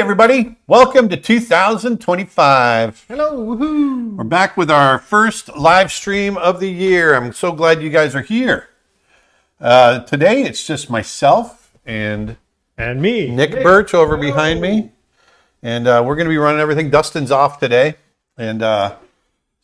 everybody. Welcome to 2025. Hello. Woohoo. We're back with our first live stream of the year. I'm so glad you guys are here. Today, it's just myself and me. Nick Birch over behind me. And we're going to be running everything. Dustin's off today. And so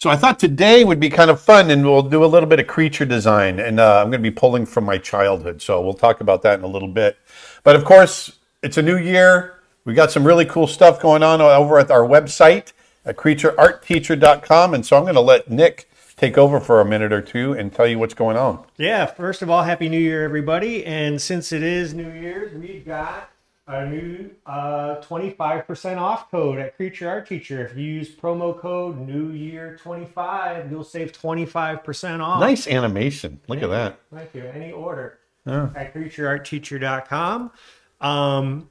I thought today would be kind of fun, and we'll do a little bit of creature design. And I'm going to be pulling from my childhood. So we'll talk about that in a little bit. But of course, it's a new year. We got some really cool stuff going on over at our website at creatureartteacher.com. And so I'm going to let Nick take over for a minute or two and tell you what's going on. Yeah, first of all, Happy New Year, everybody. And since it is New Year's, we've got a new 25% off code at Creature Art Teacher. If you use promo code New Year 25, you'll save 25% off. Nice animation. Look at that. Thank you. Any order at creatureartteacher.com.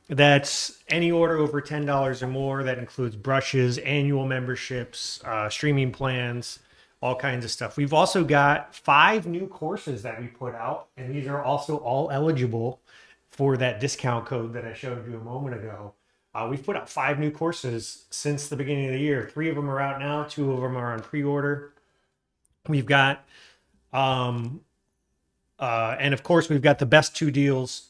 That's any order over $10 or more. That includes brushes, annual memberships, streaming plans, all kinds of stuff. We've also got 5 new courses that we put out, and these are also all eligible for that discount code that I showed you a moment ago. We've put out 5 new courses since the beginning of the year. 3 of them are out now. 2 of them are on pre-order. We've got, and of course, we've got the best 2 deals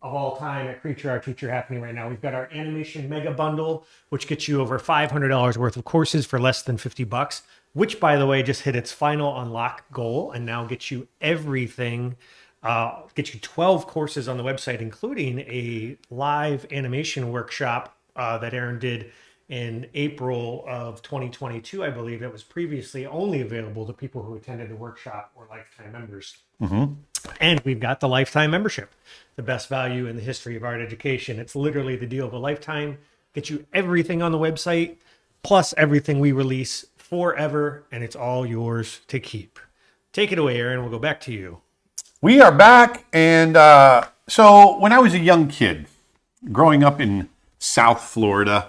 of all time at Creature Art Teacher happening right now. We've got our animation mega bundle, which gets you over $500 worth of courses for less than $50, which, by the way, just hit its final unlock goal and now gets you everything. Gets you 12 courses on the website, including a live animation workshop that Aaron did in April of 2022. I believe it was previously only available to people who attended the workshop or lifetime members. Mm-hmm. And we've got the lifetime membership, the best value in the history of art education. It's literally the deal of a lifetime. Get you everything on the website, plus everything we release forever, and it's all yours to keep. Take it away, Aaron. We'll go back to you. We are back, and so when I was a young kid, growing up in South Florida,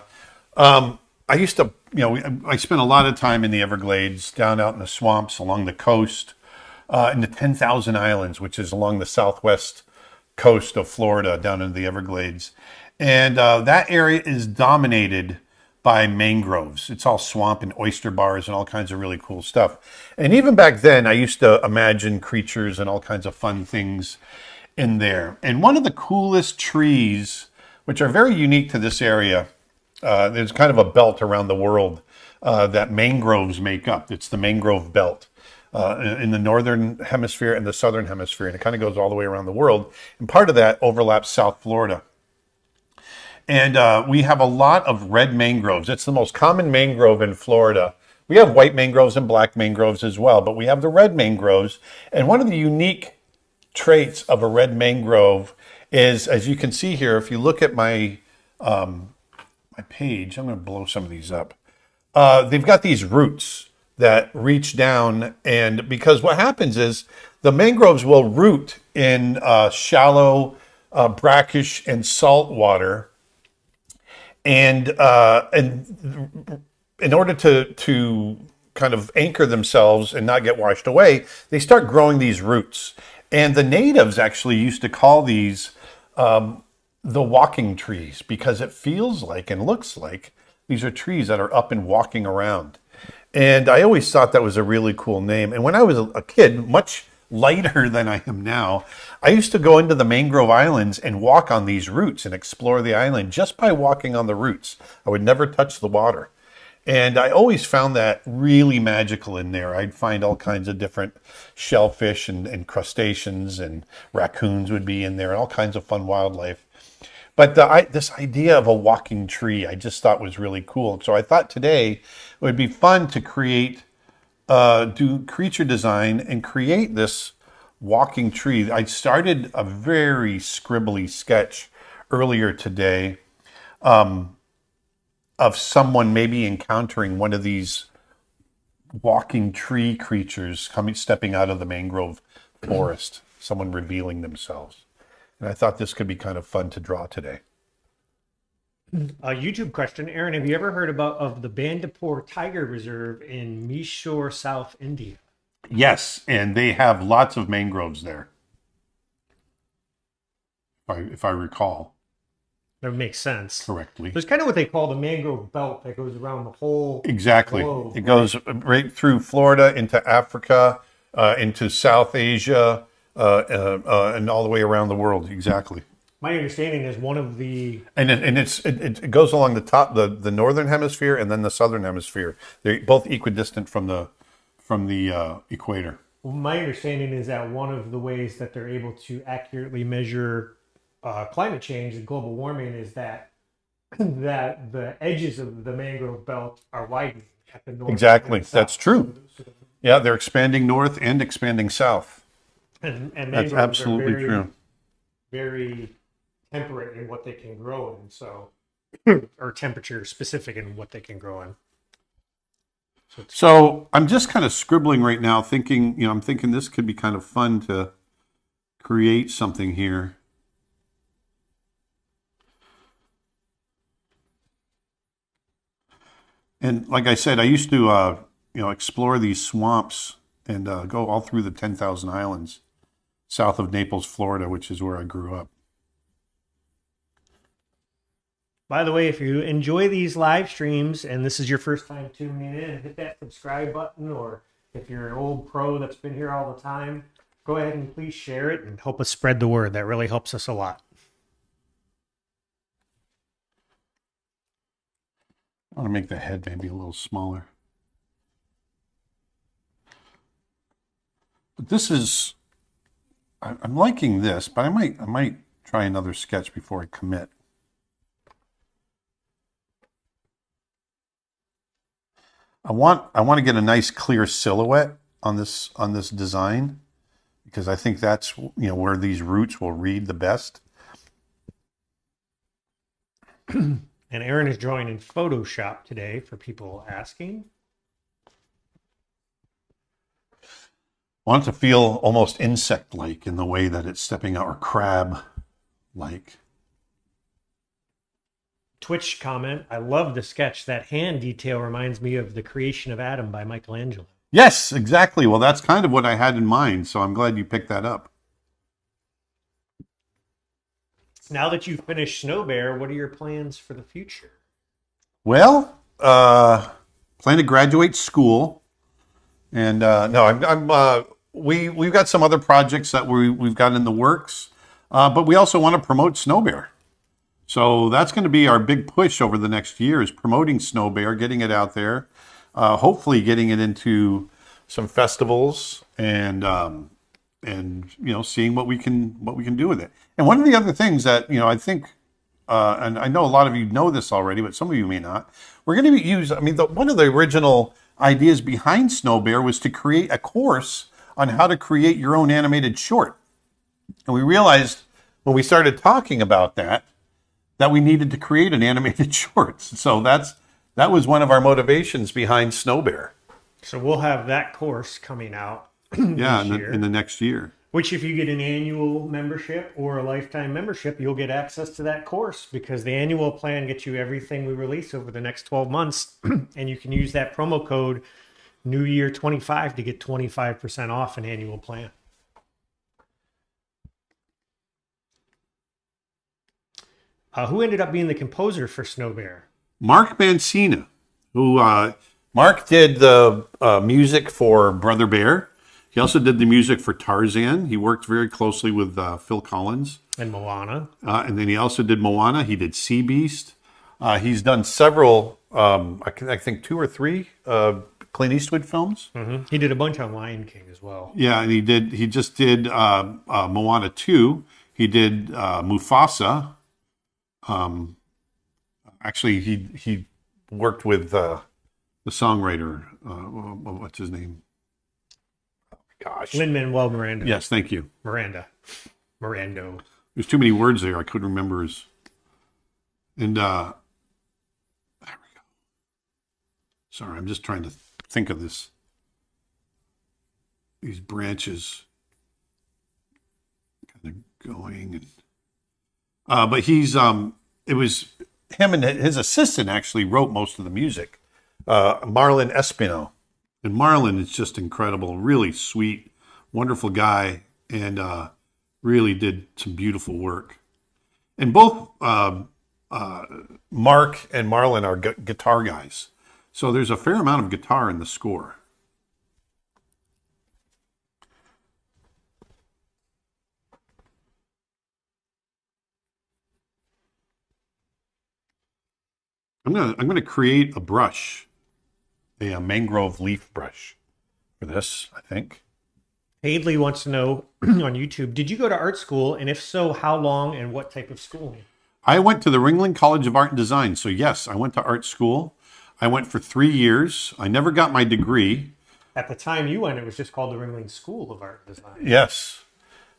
I used to, I spent a lot of time in the Everglades, down out in the swamps, along the coast, in the 10,000 Islands, which is along the southwest coast of Florida, down into the Everglades. And that area is dominated by mangroves. It's all swamp and oyster bars and all kinds of really cool stuff. And even back then, I used to imagine creatures and all kinds of fun things in there. And one of the coolest trees, which are very unique to this area, there's kind of a belt around the world that mangroves make up. It's the mangrove belt in the northern hemisphere and the southern hemisphere, and it kind of goes all the way around the world. And part of that overlaps South Florida. And we have a lot of red mangroves. It's the most common mangrove in Florida. We have white mangroves and black mangroves as well, but we have the red mangroves. And one of the unique traits of a red mangrove is, as you can see here, if you look at my my page, I'm going to blow some of these up. They've got these roots that reach down, and because what happens is the mangroves will root in shallow, brackish, and salt water. And in order to kind of anchor themselves and not get washed away, they start growing these roots. And the natives actually used to call these the walking trees, because it feels like and looks like these are trees that are up and walking around. And I always thought that was a really cool name. And when I was a kid, much lighter than I am now, I used to go into the mangrove islands and walk on these roots and explore the island just by walking on the roots. I would never touch the water. And I always found that really magical in there. I'd find all kinds of different shellfish and crustaceans, and raccoons would be in there, and all kinds of fun wildlife. But this idea of a walking tree, I just thought was really cool. So I thought today it would be fun to create do creature design and create this walking tree. I started a very scribbly sketch earlier today of someone maybe encountering one of these walking tree creatures stepping out of the mangrove forest, someone revealing themselves. And I thought this could be kind of fun to draw today. A YouTube question. Aaron, have you ever heard of the Bandipur Tiger Reserve in Mysore, South India? Yes, and they have lots of mangroves there, if I recall. That makes sense. correctly. So it's kind of what they call the mangrove belt that goes around the whole Exactly. globe. It goes right through Florida into Africa, into South Asia, and all the way around the world. Exactly. My understanding is one of the It goes along the top, the northern hemisphere and then the southern hemisphere. They're both equidistant from the equator. my understanding is that one of the ways that they're able to accurately measure climate change and global warming is that that the edges of the mangrove belt are widening at the north. Exactly. And the That's south. true. Yeah, they're expanding north and expanding south. And That's mangroves absolutely are very, true. very temperate in what they can grow in, so or temperature specific in what they can grow in. So I'm just kind of scribbling right now, thinking, I'm thinking this could be kind of fun to create something here. And like I said, I used to, explore these swamps and go all through the 10,000 islands south of Naples, Florida, which is where I grew up. By the way, if you enjoy these live streams and this is your first time tuning in, hit that subscribe button, or if you're an old pro that's been here all the time, go ahead and please share it and help us spread the word. That really helps us a lot. I want to make the head maybe a little smaller. But this is, I'm liking this, but I might try another sketch before I commit. I want to get a nice clear silhouette on this design, because I think that's where these roots will read the best. And Aaron is drawing in Photoshop today for people asking. I want it to feel almost insect-like in the way that it's stepping out, or crab-like. Twitch comment, I love the sketch. That hand detail reminds me of The Creation of Adam by Michelangelo. Yes, exactly. Well, that's kind of what I had in mind, so I'm glad you picked that up. Now that you've finished Snow Bear, what are your plans for the future? Well, plan to graduate school, and we've got some other projects that we've got in the works, but we also want to promote Snow Bear. So that's going to be our big push over the next year, is promoting Snow Bear, getting it out there, hopefully getting it into some festivals, and seeing what we can do with it. And one of the other things that I think, and I know a lot of you know this already, but some of you may not. We're going to use. One of the original ideas behind Snow Bear was to create a course on how to create your own animated short, and we realized when we started talking about that we needed to create an animated short. So that was one of our motivations behind Snow Bear. So we'll have that course coming out. Yeah, in the next year. Which, if you get an annual membership or a lifetime membership, you'll get access to that course, because the annual plan gets you everything we release over the next 12 months. And you can use that promo code New Year 25 to get 25% off an annual plan. Who ended up being the composer for Snow Bear? Mark Mancina, who Mark did the music for Brother Bear. He also did the music for Tarzan. He worked very closely with Phil Collins. And Moana. And then he also did Moana. He did Sea Beast. He's done several, I think 2 or 3 Clint Eastwood films. Mm-hmm. He did a bunch on Lion King as well. Yeah, and he just did Moana 2. He did Mufasa. Actually, he worked with the songwriter. What's his name? Oh my gosh, Lin-Manuel Miranda. Yes, thank you. Mirando. There's too many words there. I couldn't remember his. And there we go. Sorry, I'm just trying to think of this. These branches kind of going, and but he's it was him and his assistant actually wrote most of the music. Marlon Espino. And Marlon is just incredible, really sweet, wonderful guy, and really did some beautiful work. And both Mark and Marlon are guitar guys. So there's a fair amount of guitar in the score. I'm gonna create a brush, a mangrove leaf brush for this, I think. Hadley wants to know on YouTube, did you go to art school? And if so, how long and what type of schooling? I went to the Ringling College of Art and Design. So yes, I went to art school. I went for 3 years. I never got my degree. At the time you went, it was just called the Ringling School of Art and Design. Yes.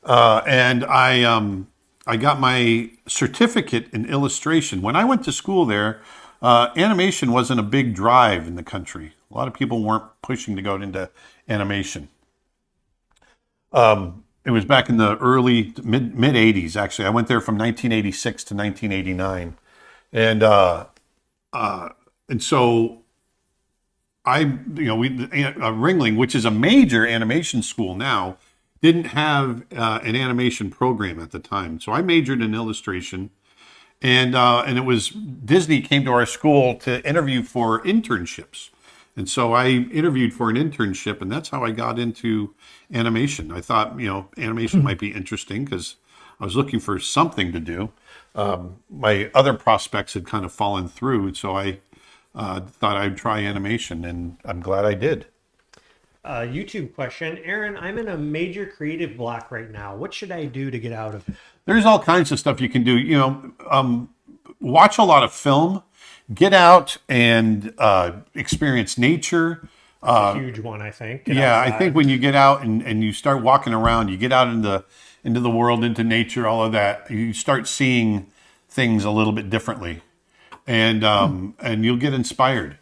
And I got my certificate in illustration. When I went to school there, animation wasn't a big drive in the country. A lot of people weren't pushing to go into animation. It was back in the early mid 80s. Actually, I went there from 1986 to 1989, and so Ringling, which is a major animation school now, didn't have an animation program at the time. So I majored in illustration, and it was Disney came to our school to interview for internships. And so I interviewed for an internship, and that's how I got into animation. I thought, animation might be interesting because I was looking for something to do. My other prospects had kind of fallen through, so I thought I'd try animation, and I'm glad I did. YouTube question. Aaron, I'm in a major creative block right now. What should I do to get out of it? There's all kinds of stuff you can do. Watch a lot of film. Get out and experience nature. A huge one, I think. I think when you get out and you start walking around, you get out into the world, into nature, all of that, you start seeing things a little bit differently, and you'll get inspired.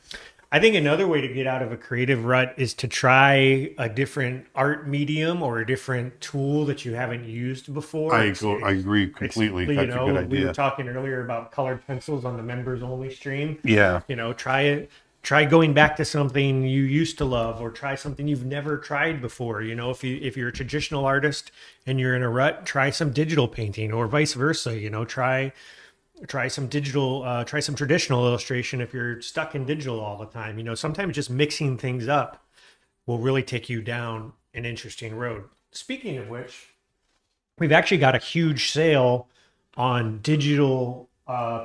I think another way to get out of a creative rut is to try a different art medium or a different tool that you haven't used before. I agree completely. That's a good idea. We were talking earlier about colored pencils on the members only stream. Yeah. Try it. Try going back to something you used to love, or try something you've never tried before. If you're a traditional artist and you're in a rut, try some digital painting, or vice versa. Try some digital, try some traditional illustration if you're stuck in digital all the time. Sometimes just mixing things up will really take you down an interesting road. Speaking of which, we've actually got a huge sale on digital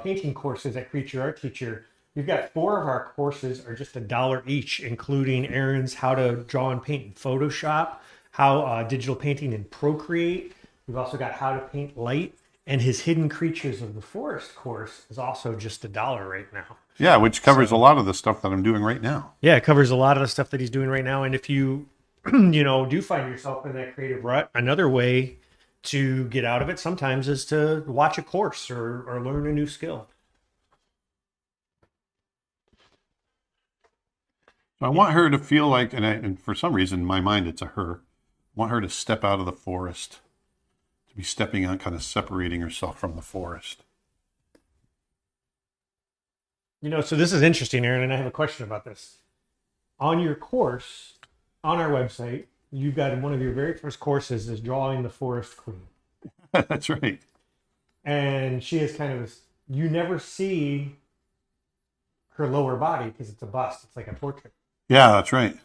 painting courses at Creature Art Teacher. We've got 4 of our courses are just $1 each, including Aaron's How to Draw and Paint in Photoshop, how digital painting in Procreate. We've also got How to Paint Light. And his Hidden Creatures of the Forest course is also just $1 right now. Yeah, which covers a lot of the stuff that I'm doing right now. Yeah, it covers a lot of the stuff that he's doing right now. And if you, do find yourself in that creative rut, another way to get out of it sometimes is to watch a course or learn a new skill. So I want her to feel like, and for some reason in my mind it's a her, I want her to step out of the forest. To be stepping out, kind of separating herself from the forest. So this is interesting, Aaron, and I have a question about this. On your course, on our website, you've got one of your very first courses is Drawing the Forest Queen. That's right. And she is kind of, you never see her lower body because it's a bust. It's like a portrait. Yeah, that's right.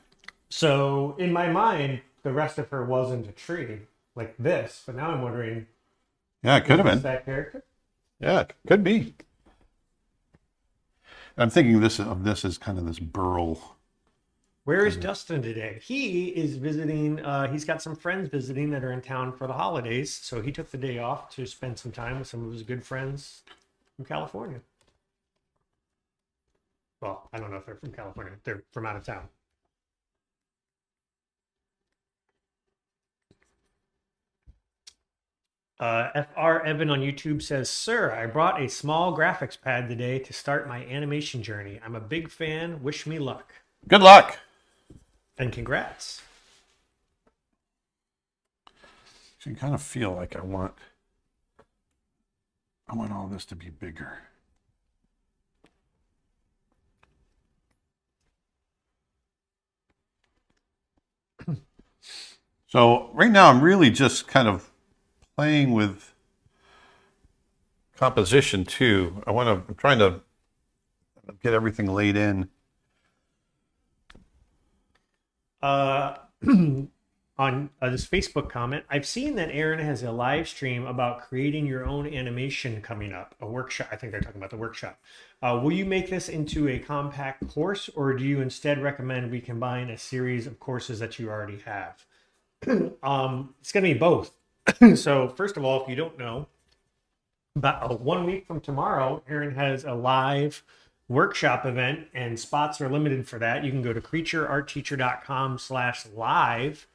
So in my mind, the rest of her wasn't a tree like this, but now I'm wondering. Yeah, it could have been that character. Yeah, it could be. I'm thinking of this as kind of this burl. Where is Dustin today? He is visiting. He's got some friends visiting that are in town for the holidays, so he took the day off to spend some time with some of his good friends from California. Well, I don't know if they're from California. They're from out of town. FR Evan on YouTube says, "Sir, I brought a small graphics pad today to start my animation journey. I'm a big fan. Wish me luck." Good luck. And congrats. So you kind of feel like I want all this to be bigger. So right now I'm really just kind of playing with composition too. I'm trying to get everything laid in. On this Facebook comment, I've seen that Aaron has a live stream about creating your own animation coming up, a workshop. I think they're talking about the workshop. Will you make this into a compact course, or do you instead recommend we combine a series of courses that you already have? It's going to be both. So first of all, if you don't know, about 1 week from tomorrow, Aaron has a live workshop event, and spots are limited for that. You can go to creatureartteacher.com/live.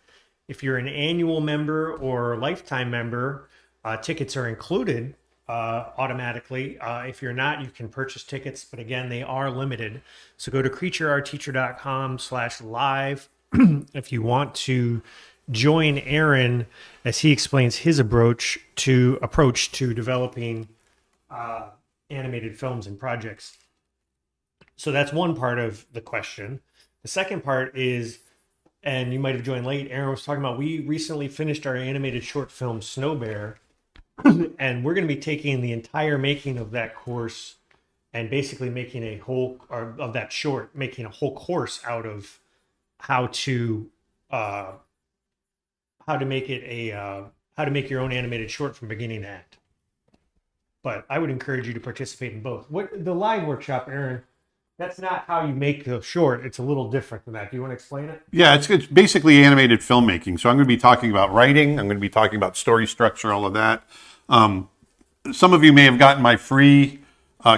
If you're an annual member or lifetime member, tickets are included automatically. If you're not, you can purchase tickets, but again, they are limited. So go to creatureartteacher.com/live if you want to join Aaron as he explains his approach to developing animated films and projects. So that's one part of the question. The second part is, and you might have joined late, Aaron was talking about, we recently finished our animated short film, Snow Bear, and we're going to be taking the entire making of that course and basically making a whole, or of that short, making a whole course out of how to make your own animated short from beginning to end. But I would encourage you to participate in both. What the live workshop, Aaron, that's not how you make the short. It's a little different than that. Do you want to explain it? Yeah, it's basically animated filmmaking. So I'm going to be talking about writing. I'm going to be talking about story structure, all of that. Some of you may have gotten my free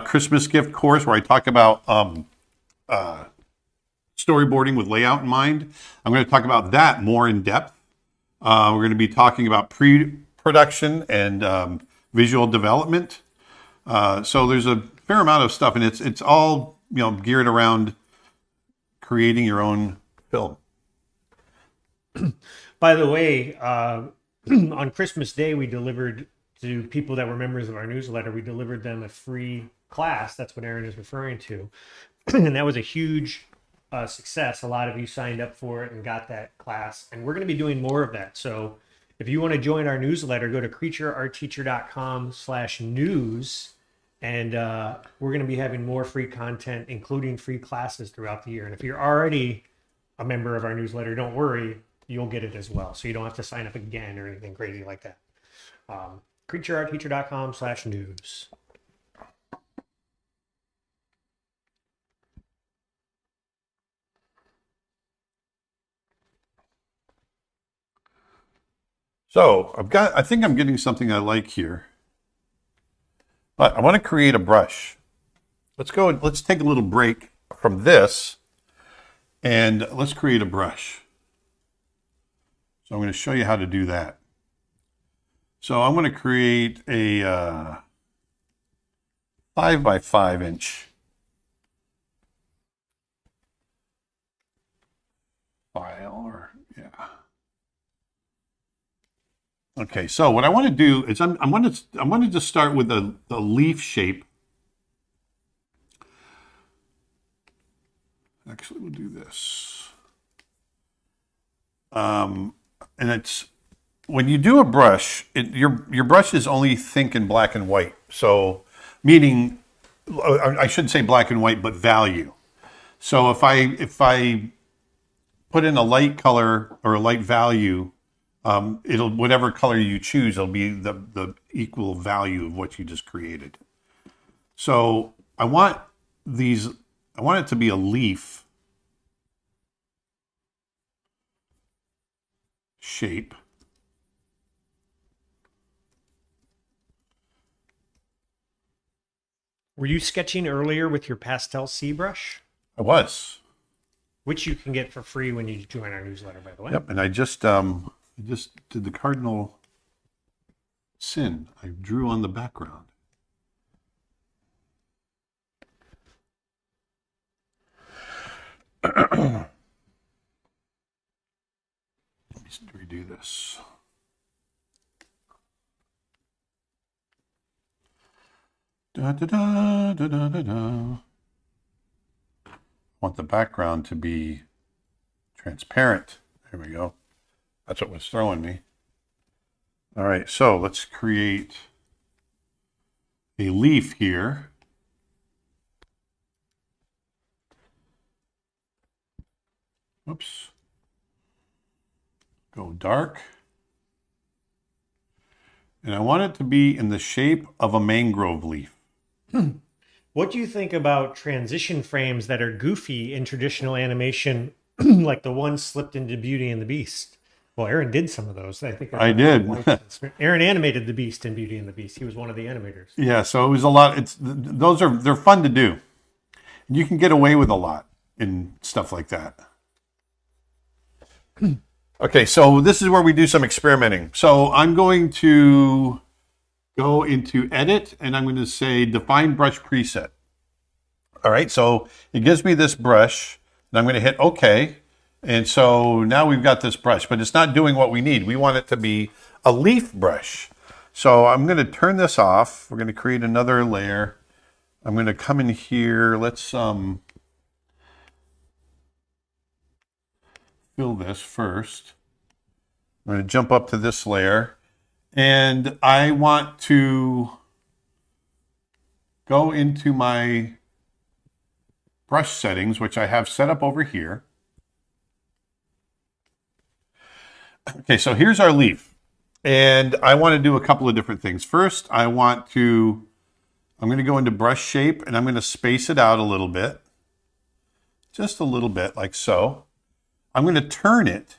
Christmas gift course where I talk about storyboarding with layout in mind. I'm going to talk about that more in depth. We're going to be talking about pre-production and visual development. So there's a fair amount of stuff, and it's all geared around creating your own film. By the way, on Christmas Day, we delivered to people that were members of our newsletter, we delivered them a free class. That's what Aaron is referring to. And that was a huge success. A lot of you signed up for it and got that class. And we're going to be doing more of that. So if you want to join our newsletter, go to creatureartteacher.com/news. And we're going to be having more free content, including free classes throughout the year. And if you're already a member of our newsletter, don't worry, you'll get it as well. So you don't have to sign up again or anything crazy like that. creatureartteacher.com/news. So I think I'm getting something I like here. But I want to create a brush. Let's take a little break from this and let's create a brush. So I'm going to show you how to do that. So I'm going to create a 5 by 5 inch file, or yeah. Okay, so what I want to do is I wanted to start with the leaf shape. Actually, we'll do this. And it's when you do a brush, your brush is only think in black and white. So, meaning, I shouldn't say black and white, but value. So if I put in a light color or a light value, it'll, whatever color you choose, it'll be the equal value of what you just created. So I want it to be a leaf shape. Were you sketching earlier with your pastel C brush? I was. Which you can get for free when you join our newsletter, by the way. Yep, and I just did the cardinal sin. I drew on the background. Let me redo this. Da, da, da, da, da, da, da. I want the background to be transparent. There we go. That's what was throwing me. All right, so let's create a leaf here. Oops. Go dark. And I want it to be in the shape of a mangrove leaf. What do you think about transition frames that are goofy in traditional animation, like the one slipped into Beauty and the Beast? Well, Aaron did some of those. I think I did. Aaron animated the Beast in Beauty and the Beast. He was one of the animators. Yeah, so it was a lot. They're fun to do. You can get away with a lot in stuff like that. Okay, so this is where we do some experimenting. So I'm going to go into edit and I'm going to say define brush preset. All right, so it gives me this brush and I'm going to hit OK. And so now we've got this brush, but it's not doing what we need. We want it to be a leaf brush. So I'm going to turn this off. We're going to create another layer. I'm going to come in here. Let's fill this first. I'm going to jump up to this layer. And I want to go into my brush settings, which I have set up over here. Okay, so here's our leaf. And I want to do a couple of different things. First, I'm going to go into brush shape and I'm going to space it out a little bit. Just a little bit, like so. I'm going to turn it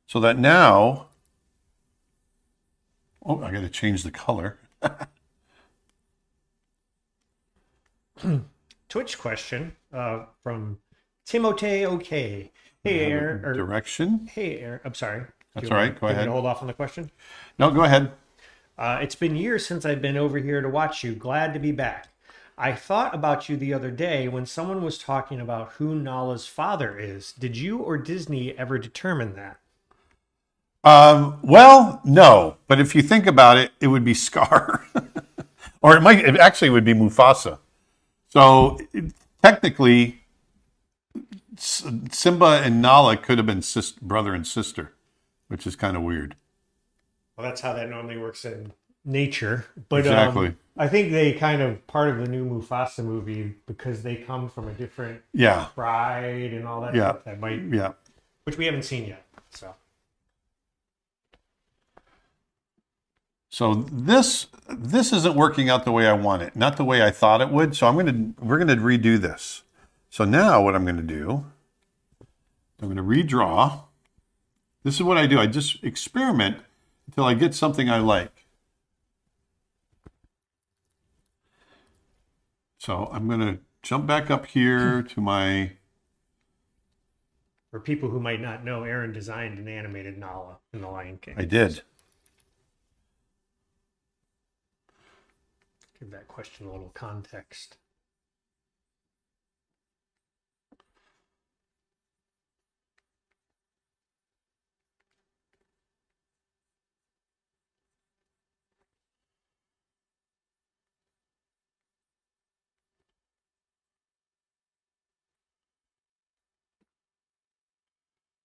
so that now, oh, I got to change the color. Twitch question from Timotei OK. Hey, Aaron. Direction. Hey, Aaron. I'm sorry. That's all right. Go ahead. Hold off on the question. No, go ahead. It's been years since I've been over here to watch you. Glad to be back. I thought about you the other day when someone was talking about who Nala's father is. Did you or Disney ever determine that? Well, no. But if you think about it, it would be Scar. Or it actually would be Mufasa. So technically, Simba and Nala could have been brother and sister, which is kind of weird. Well, that's how that normally works in nature. But exactly. I think they kind of part of the new Mufasa movie because they come from a different pride and all that. Yeah. Stuff that might, which we haven't seen yet. So this isn't working out the way I want it, not the way I thought it would. So we're going to redo this. So now what I'm going to do, I'm going to redraw. This is what I do. I just experiment until I get something I like. So I'm going to jump back up here to my... For people who might not know, Aaron designed and animated Nala in The Lion King. I did. Give that question a little context.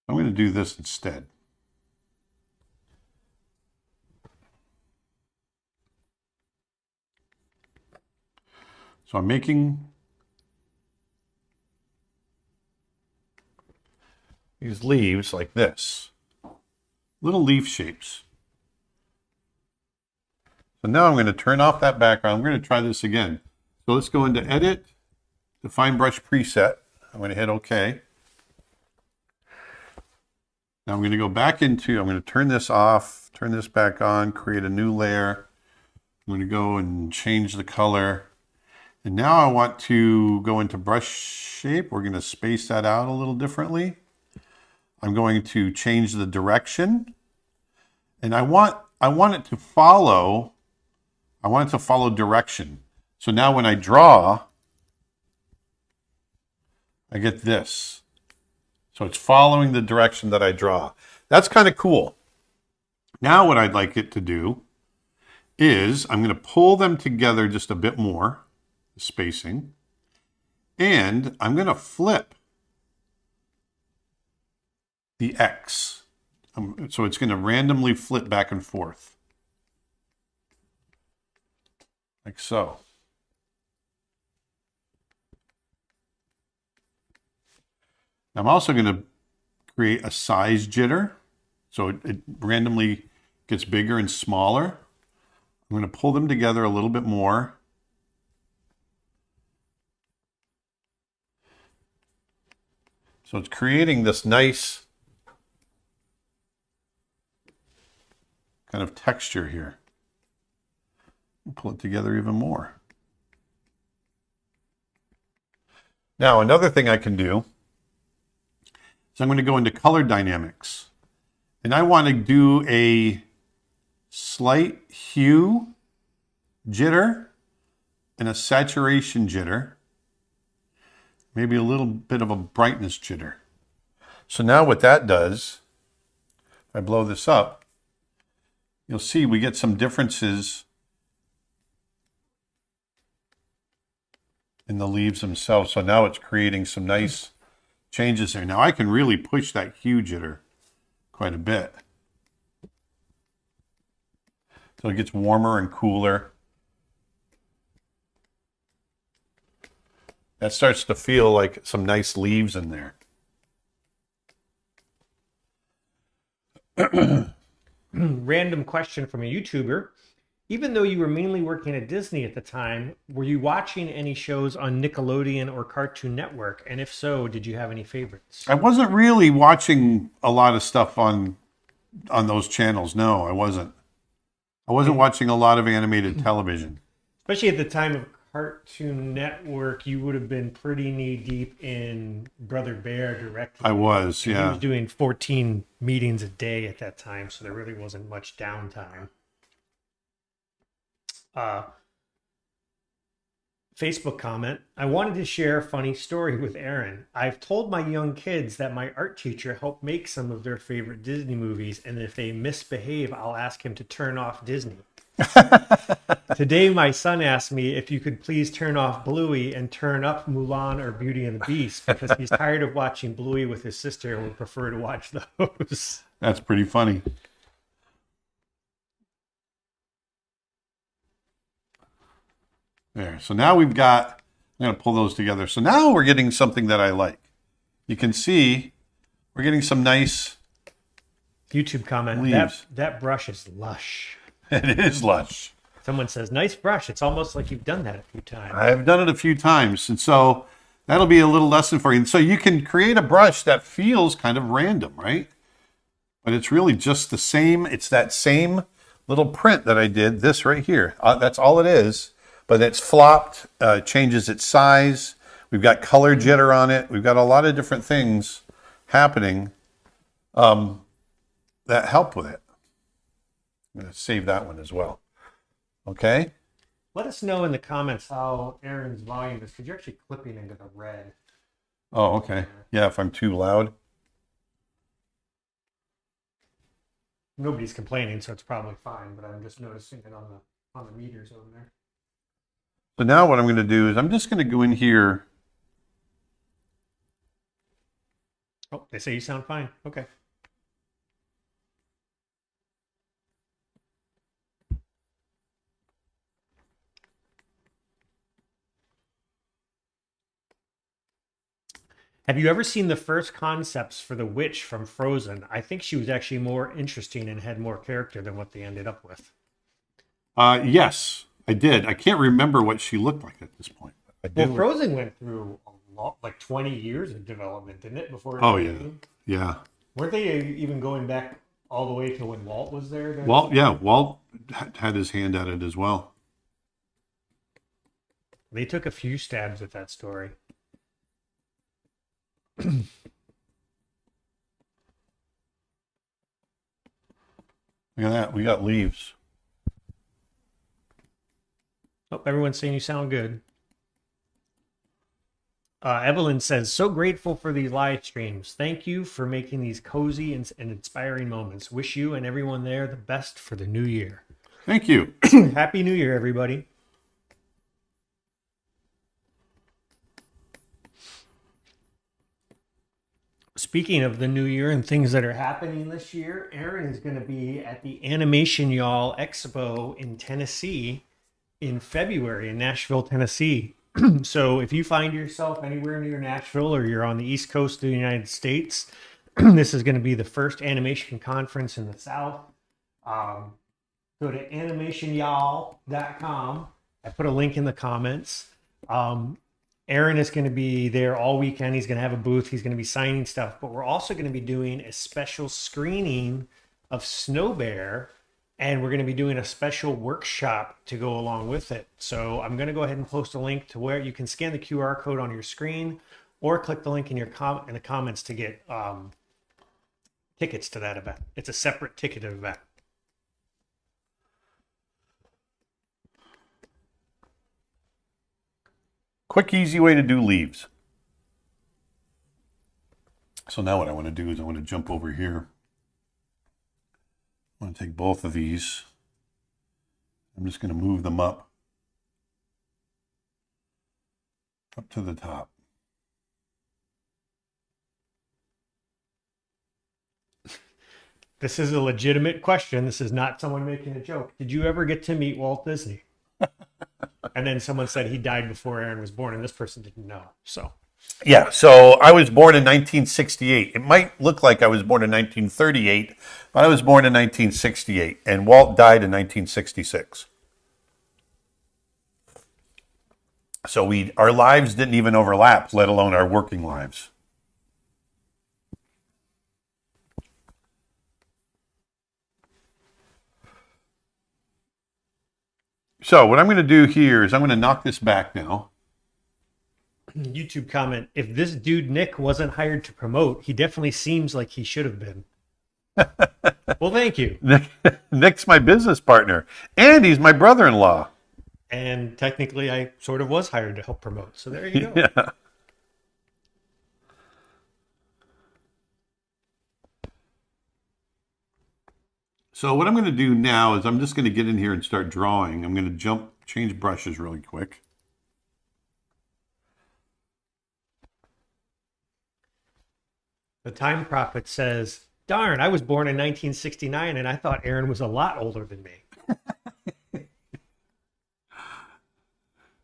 I'm going to do this instead. So I'm making these leaves like this, little leaf shapes. So now I'm going to turn off that background. I'm going to try this again. So let's go into Edit, Define Brush Preset. I'm going to hit OK. Now I'm going to go back into, I'm going to turn this off, turn this back on, create a new layer. I'm going to go and change the color. And now I want to go into brush shape. We're going to space that out a little differently. I'm going to change the direction. And I want it to follow direction. So now when I draw, I get this. So it's following the direction that I draw. That's kind of cool. Now what I'd like it to do is I'm going to pull them together just a bit more, the spacing, and I'm going to flip the X. So it's going to randomly flip back and forth. like so. I'm also going to create a size jitter. So it randomly gets bigger and smaller. I'm going to pull them together a little bit more. So it's creating this nice kind of texture here. Pull it together even more. Now, another thing I can do is I'm going to go into color dynamics. And I want to do a slight hue jitter and a saturation jitter. Maybe a little bit of a brightness jitter. So now what that does, if I blow this up, you'll see we get some differences in the leaves themselves. So now it's creating some nice changes there. Now I can really push that hue jitter quite a bit. So it gets warmer and cooler. That starts to feel like some nice leaves in there. Random question from a YouTuber. Even though you were mainly working at Disney at the time, were you watching any shows on Nickelodeon or Cartoon Network? And if so, did you have any favorites? I wasn't really watching a lot of stuff on those channels. No, I wasn't. I wasn't watching a lot of animated television. Especially at the time of Cartoon Network, you would have been pretty knee deep in Brother Bear directly. I was, yeah. He was doing 14 meetings a day at that time, so there really wasn't much downtime. Facebook comment. I wanted to share a funny story with Aaron. I've told my young kids that my art teacher helped make some of their favorite Disney movies, and if they misbehave, I'll ask him to turn off Disney. Today, my son asked me if you could please turn off Bluey and turn up Mulan or Beauty and the Beast because he's tired of watching Bluey with his sister and would prefer to watch those. That's pretty funny. There. So now we've got, I'm going to pull those together. So now we're getting something that I like. You can see we're getting some nice YouTube comment. Leaves. That brush is lush. It is lush. Someone says, nice brush. It's almost like you've done that a few times. I've done it a few times. And so that'll be a little lesson for you. And so you can create a brush that feels kind of random, right? But it's really just the same. It's that same little print that I did, this right here. That's all it is. But it's flopped, changes its size. We've got color jitter on it. We've got a lot of different things happening that help with it. I'm going to save that one as well. Okay? Let us know in the comments how Aaron's volume is, because you're actually clipping into the red. Oh, okay. Yeah, if I'm too loud. Nobody's complaining, so it's probably fine, but I'm just noticing it on the meters over there. So now what I'm going to do is I'm just going to go in here. Oh, they say you sound fine. Okay. Have you ever seen the first concepts for the witch from Frozen? I think she was actually more interesting and had more character than what they ended up with. Yes, I did. I can't remember what she looked like at this point. Well, Frozen went through a lot, like 20 years of development, didn't it? Before. Oh, yeah. Yeah. Weren't they even going back all the way to when Walt was there? Walt, yeah, Walt had his hand at it as well. They took a few stabs at that story. Look at that. We got leaves. Oh, everyone's saying you sound good. Evelyn says, so grateful for these live streams. Thank you for making these cozy and inspiring moments. Wish you and everyone there the best for the new year. Thank you. Happy New Year, everybody. Speaking of the new year and things that are happening this year, Aaron is going to be at the Animation Y'all Expo in Tennessee in February in Nashville, Tennessee. So if you find yourself anywhere near Nashville or you're on the East Coast of the United States, this is going to be the first animation conference in the South. Um, Go to animationyall.com. I put a link in the comments. Aaron is going to be there all weekend. He's going to have a booth. He's going to be signing stuff, but we're also going to be doing a special screening of Snow Bear, and we're going to be doing a special workshop to go along with it. So I'm going to go ahead and post a link to where you can scan the QR code on your screen or click the link in your in the comments to get tickets to that event. It's a separate ticketed event. Quick, easy way to do leaves. So now what I want to do is I want to jump over here. I want to take both of these. I'm just going to move them up to the top. This is a legitimate question. This is not someone making a joke. Did you ever get to meet Walt Disney? And then someone said he died before Aaron was born, and this person didn't know. So, yeah, so I was born in 1968. It might look like I was born in 1938, but I was born in 1968, and Walt died in 1966. So our lives didn't even overlap, let alone our working lives. So what I'm going to do here is I'm going to knock this back now. YouTube comment, if this dude Nick wasn't hired to promote, he definitely seems like he should have been. Well, thank you. Nick's my business partner, and he's my brother-in-law. And technically, I sort of was hired to help promote. So there you go. Yeah. So what I'm going to do now is I'm just going to get in here and start drawing. I'm going to change brushes really quick. The Time Prophet says, darn, I was born in 1969 and I thought Aaron was a lot older than me.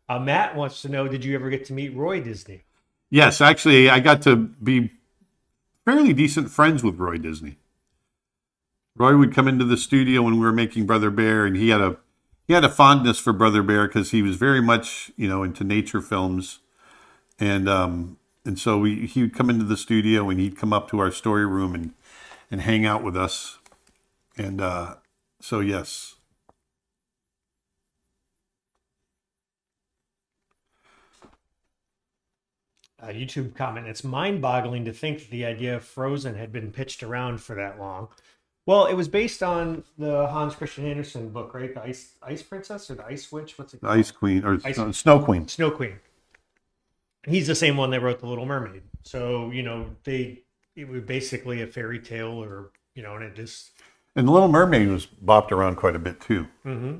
Matt wants to know, did you ever get to meet Roy Disney? Yes, actually, I got to be fairly decent friends with Roy Disney. Roy would come into the studio when we were making Brother Bear, and he had a fondness for Brother Bear because he was very much, into nature films, and so he would come into the studio and he'd come up to our story room and hang out with us, and so yes. YouTube comment, it's mind-boggling to think that the idea of Frozen had been pitched around for that long. Well, it was based on the Hans Christian Andersen book, right? The Ice Princess or the Ice Witch? What's it called? Ice Queen or Snow Queen. Snow Queen. He's the same one that wrote The Little Mermaid. So, it was basically a fairy tale or, and it just... And The Little Mermaid was bopped around quite a bit too. Mm-hmm.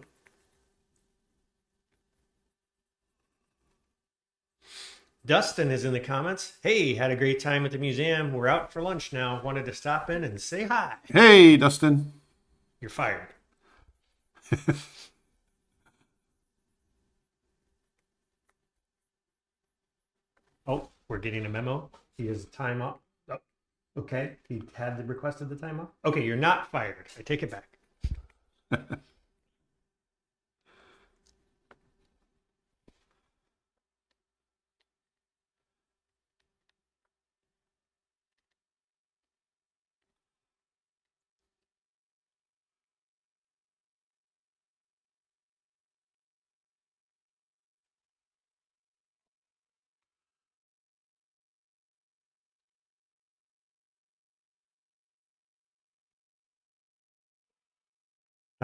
Dustin is in the comments. Hey, had a great time at the museum. We're out for lunch now. Wanted to stop in and say hi. Hey, Dustin. You're fired. Oh, we're getting a memo. He has time up. Oh, okay. He had requested the time off. Okay, you're not fired. I take it back.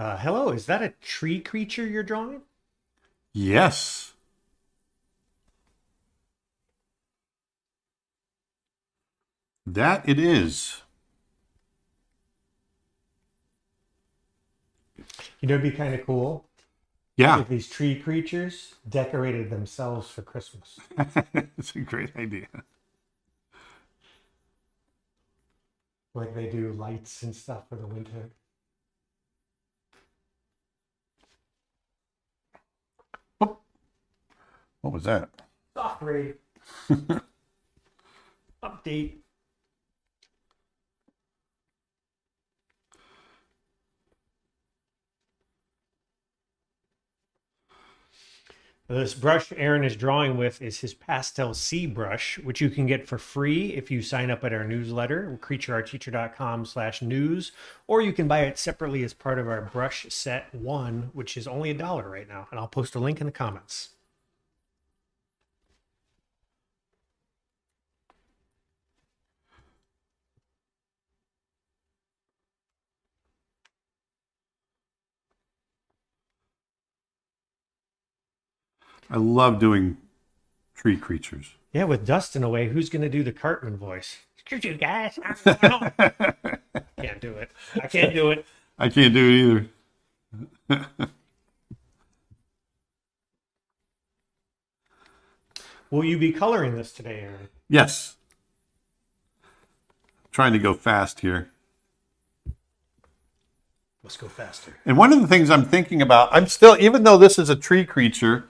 Hello, is that a tree creature you're drawing? Yes. That it is. It'd be kind of cool. Yeah. If these tree creatures decorated themselves for Christmas. It's a great idea. Like they do lights and stuff for the winter. What was that? Soft raid. Update. This brush Aaron is drawing with is his Pastel C brush, which you can get for free if you sign up at our newsletter, creatureartteacher.com/news, or you can buy it separately as part of our brush set 1, which is only $1 right now. And I'll post a link in the comments. I love doing tree creatures. Yeah, with Dustin away, who's going to do the Cartman voice? Screw you guys. Can't do it. I can't do it. I can't do it either. Will you be coloring this today, Aaron? Yes. Trying to go fast here. Let's go faster. And one of the things I'm thinking about, I'm still, even though this is a tree creature,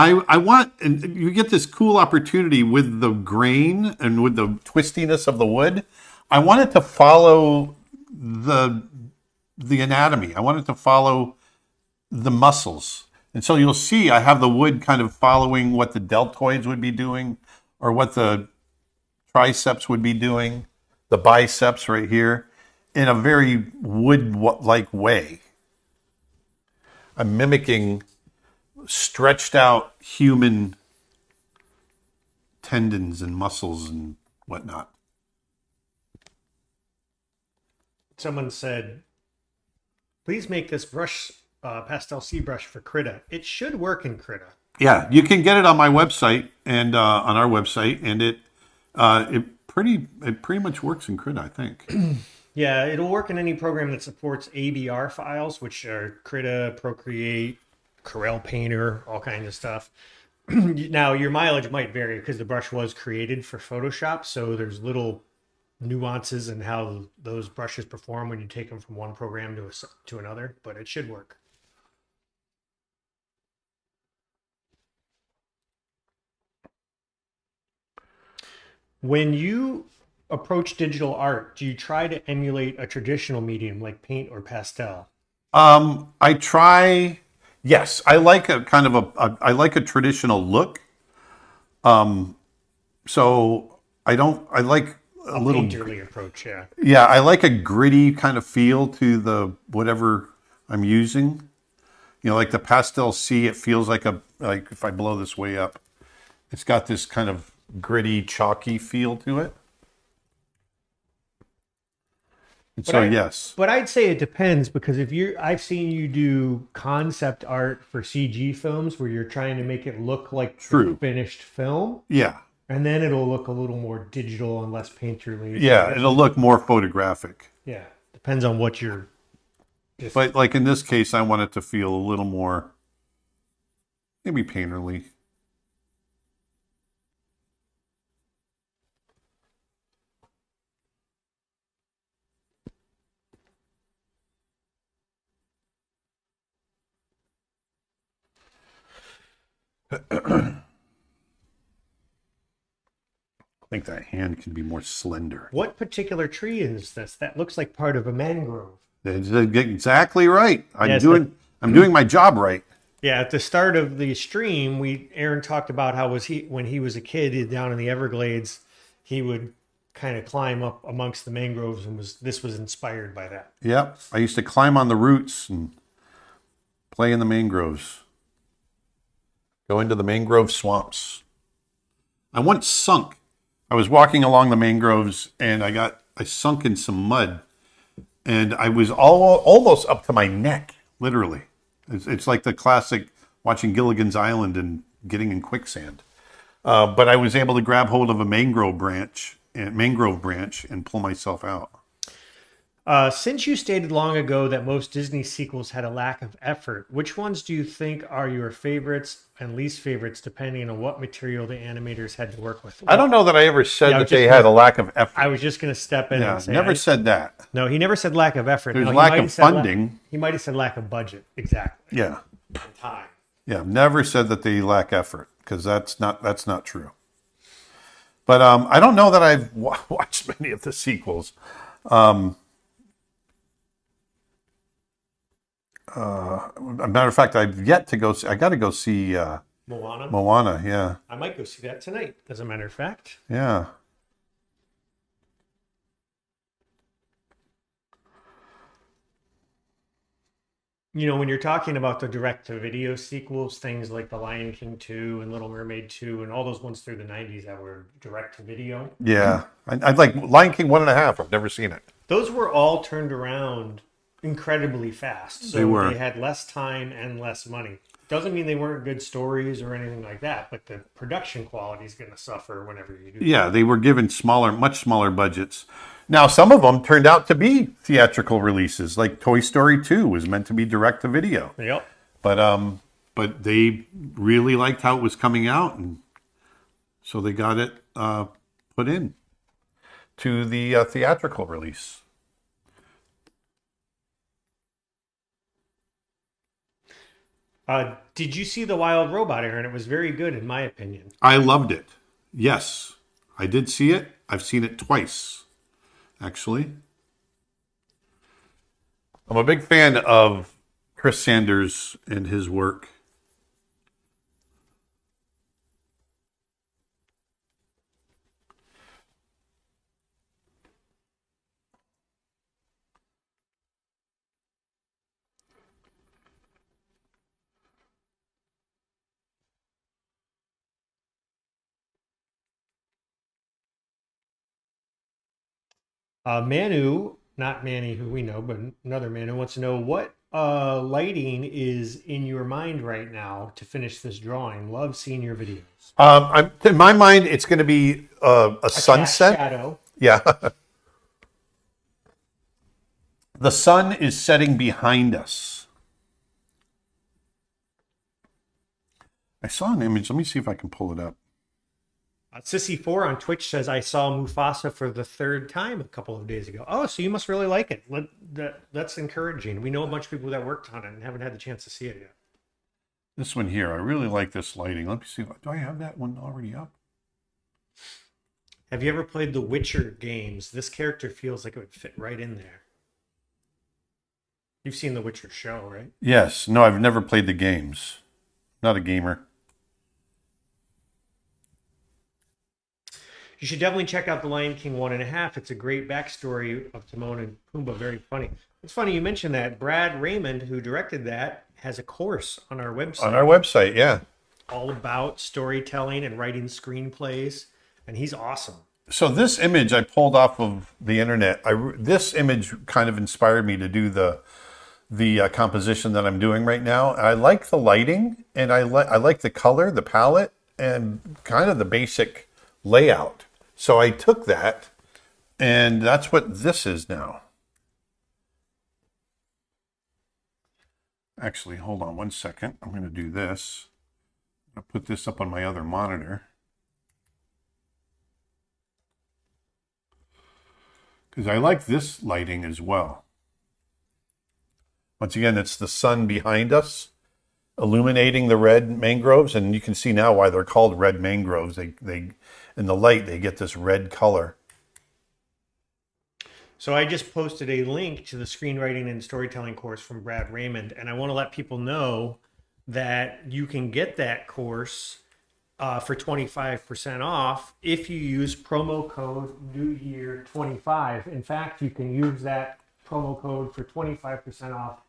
I want, and you get this cool opportunity with the grain and with the twistiness of the wood. I want it to follow the anatomy. I want it to follow the muscles. And so you'll see I have the wood kind of following what the deltoids would be doing or what the triceps would be doing, the biceps right here, in a very wood-like way. I'm mimicking stretched out human tendons and muscles and whatnot. Someone said, please make this brush Pastel C brush for Krita. It should work in Krita. Yeah, you can get it on my website and on our website, and it pretty much works in Krita, I think. Yeah, it'll work in any program that supports ABR files, which are Krita, Procreate, Corel Painter, all kinds of stuff. Now, your mileage might vary because the brush was created for Photoshop, so there's little nuances in how those brushes perform when you take them from one program to another, but it should work. When you approach digital art, do you try to emulate a traditional medium like paint or pastel? I try. Yes, I like a kind of I like a traditional look. So I like a little painterly approach, yeah. Yeah, I like a gritty kind of feel to the whatever I'm using. You know, like the Pastel C, it feels like if I blow this way up, it's got this kind of gritty, chalky feel to it. And so yes. But I'd say it depends because I've seen you do concept art for CG films where you're trying to make it look like True. Finished film. Yeah. And then it'll look a little more digital and less painterly. Yeah, it'll look more photographic. Yeah, depends on what you're. But like in this case, I want it to feel a little more, maybe painterly. I think that hand can be more slender. What particular tree is this? That looks like part of a mangrove. That's exactly right. I'm doing my job right. Yeah, at the start of the stream, Aaron talked about how when he was a kid down in the Everglades, he would kind of climb up amongst the mangroves, and this was inspired by that. Yep, I used to climb on the roots and play in the mangroves. Go into the mangrove swamps. I once sunk. I was walking along the mangroves and I sunk in some mud, and I was almost up to my neck, literally. It's like the classic watching Gilligan's Island and getting in quicksand. But I was able to grab hold of a mangrove branch and pull myself out. Since you stated long ago that most Disney sequels had a lack of effort, which ones do you think are your favorites and least favorites, depending on what material the animators had to work with? I don't know that I ever said that they had a lack of effort. I was just going to step in and say... never said that. No, he never said lack of effort. There's lack of funding. He might have said lack of budget. Exactly. Yeah. And time. Yeah, never said that they lack effort. because that's not true. But I don't know that I've watched many of the sequels. A matter of fact, I've yet to go. I got to go see Moana. Moana. Yeah, I might go see that tonight, as a matter of fact. yeah. You know, when you're talking about the direct-to-video sequels, things like The Lion King 2 and Little Mermaid 2 and all those ones through the 90s that were direct-to-video, Yeah, I'd like Lion King 1.5. I've never seen it. those were all turned around incredibly fast. They So were. they had less time and less money. Doesn't mean they weren't good stories or anything like that, but the production quality is going to suffer whenever you do. Yeah, they were given much smaller budgets. Now, some of them turned out to be theatrical releases, like Toy Story 2 was meant to be direct to video. Yep. But they really liked how it was coming out, and so they got it put in to the theatrical release. Did you see The Wild Robot, Aaron? It was very good, in my opinion. I loved it. Yes, I did see it. I've seen it twice, actually. I'm a big fan of Chris Sanders and his work. Manu, not Manny, who we know, but another Manu wants to know what lighting is in your mind right now to finish this drawing. Love seeing your videos. In my mind, it's going to be a sunset. Shadow. Yeah. The sun is setting behind us. I saw an image. Let me see if I can pull it up. Sissy4 on Twitch says, I saw Mufasa for the third time a couple of days ago. Oh, so you must really like it. That's encouraging. We know a bunch of people that worked on it and haven't had the chance to see it yet. This one here, I really like this lighting. Let me see. Do I have that one already up? Have you ever played the Witcher games? This character feels like it would fit right in there. You've seen the Witcher show, right? Yes. No, I've never played the games. Not a gamer. You should definitely check out The Lion King 1.5. It's a great backstory of Timon and Pumbaa. Very funny. It's funny you mentioned that. Brad Raymond, who directed that, has a course on our website. On our website, yeah. All about storytelling and writing screenplays. And he's awesome. So this image I pulled off of the internet. This image kind of inspired me to do the composition that I'm doing right now. I like the lighting, and I like the color, the palette, and kind of the basic layout. So I took that, and that's what this is now. Actually, hold on one second. I'm going to do this. I'll put this up on my other monitor. Because I like this lighting as well. Once again, it's the sun behind us, illuminating the red mangroves, and you can see now why they're called red mangroves. They in the light, they get this red color. So I just posted a link to the screenwriting and storytelling course from Brad Raymond, and I want to let people know that you can get that course for 25% off if you use promo code NewYear25. In fact, you can use that promo code for 25% off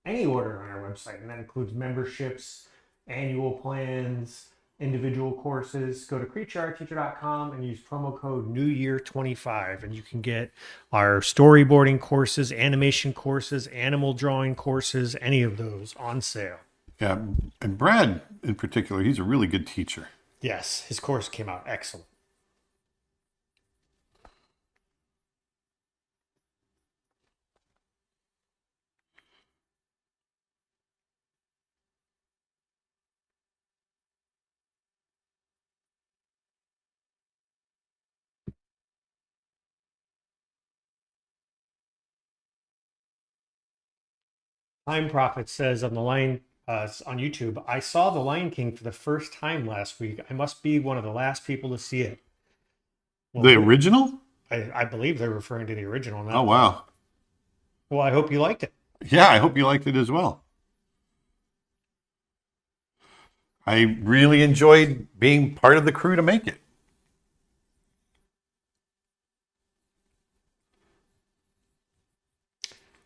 any order on our website, and that includes memberships, annual plans, individual courses. Go to creatureartteacher.com and use promo code NewYear25, and you can get our storyboarding courses, animation courses, animal drawing courses, any of those on sale. Yeah, and Brad in particular, he's a really good teacher. Yes, his course came out excellent. Time Prophet says on the Lion It's on YouTube. I saw The Lion King for the first time last week. I must be one of the last people to see it. Well, The original? I believe they're referring to the original, Oh, not the. wow. Well, I hope you liked it. Yeah, I hope you liked it as well. I really enjoyed being part of the crew to make it.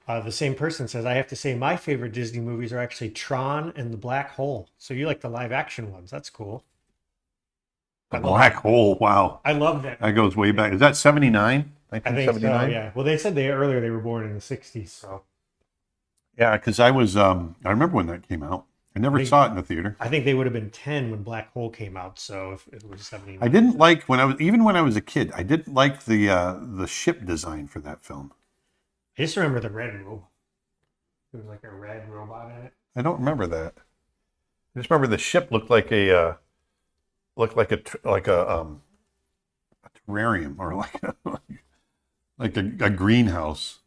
The same person says, I have to say my favorite Disney movies are actually Tron and The Black Hole. So you like the live action ones. That's cool. The I love Black Hole. Wow. I love that. That goes way back. Is that 79? I think so, 1979? yeah. Well, they said they earlier they were born in the 60s, so Yeah, because I remember when that came out. I never saw it in the theater. I think they would have been 10 when Black Hole came out, so if it was I 79. didn't like when I was a kid, I didn't like the ship design for that film. I just remember the red robot. There was like a red robot in it. I don't remember that. I just remember the ship looked like a terrarium or like a greenhouse.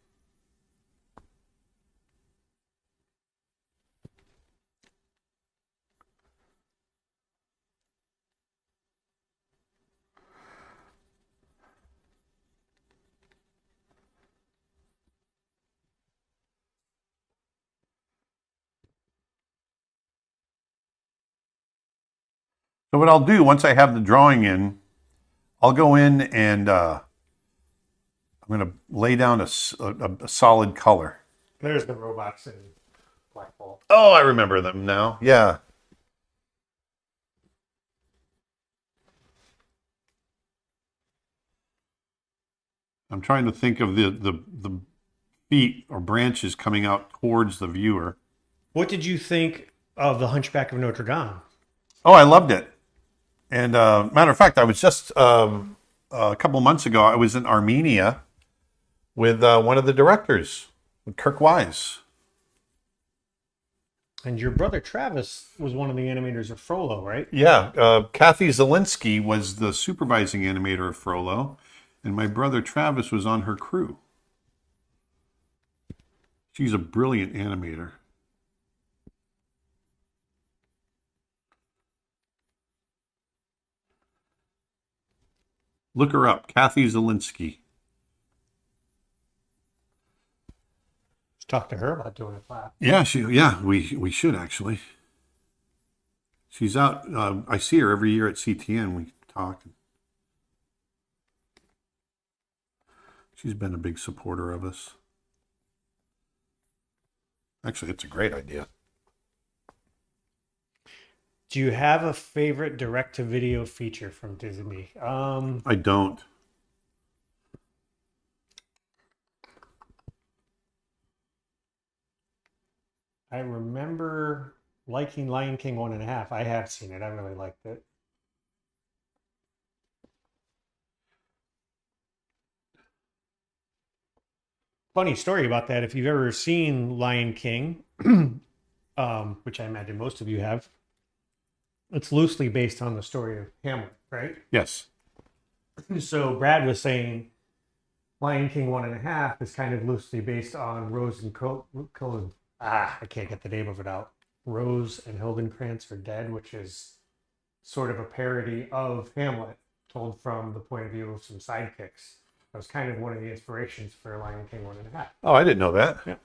So what I'll do once I have the drawing in, I'll go in and I'm going to lay down a solid color. There's the robots in Black Hole. Oh, I remember them now. Yeah. I'm trying to think of the feet or branches coming out towards the viewer. What did you think of The Hunchback of Notre Dame? Oh, I loved it. And matter of fact, I was just a couple of months ago. I was in Armenia with one of the directors, with Kirk Wise. And your brother Travis was one of the animators of Frollo, right? Yeah, Kathy Zielinski was the supervising animator of Frollo, and my brother Travis was on her crew. She's a brilliant animator. Look her up, Kathy Zielinski. Let's talk to her about doing a class. Yeah, we should actually. She's out. I see her every year at CTN. We talk. She's been a big supporter of us. Actually, it's a great idea. Do you have a favorite direct-to-video feature from Disney? I don't. I remember liking Lion King 1.5. I have seen it. I really liked it. Funny story about that. If you've ever seen Lion King, which I imagine most of you have, it's loosely based on the story of Hamlet, right? Yes. So Brad was saying Lion King 1.5 is kind of loosely based on Rose and I can't get the name of it out. Rose and Hildenkrantz are Dead, which is sort of a parody of Hamlet told from the point of view of some sidekicks. That was kind of one of the inspirations for Lion King 1.5. Oh, I didn't know that. Yeah.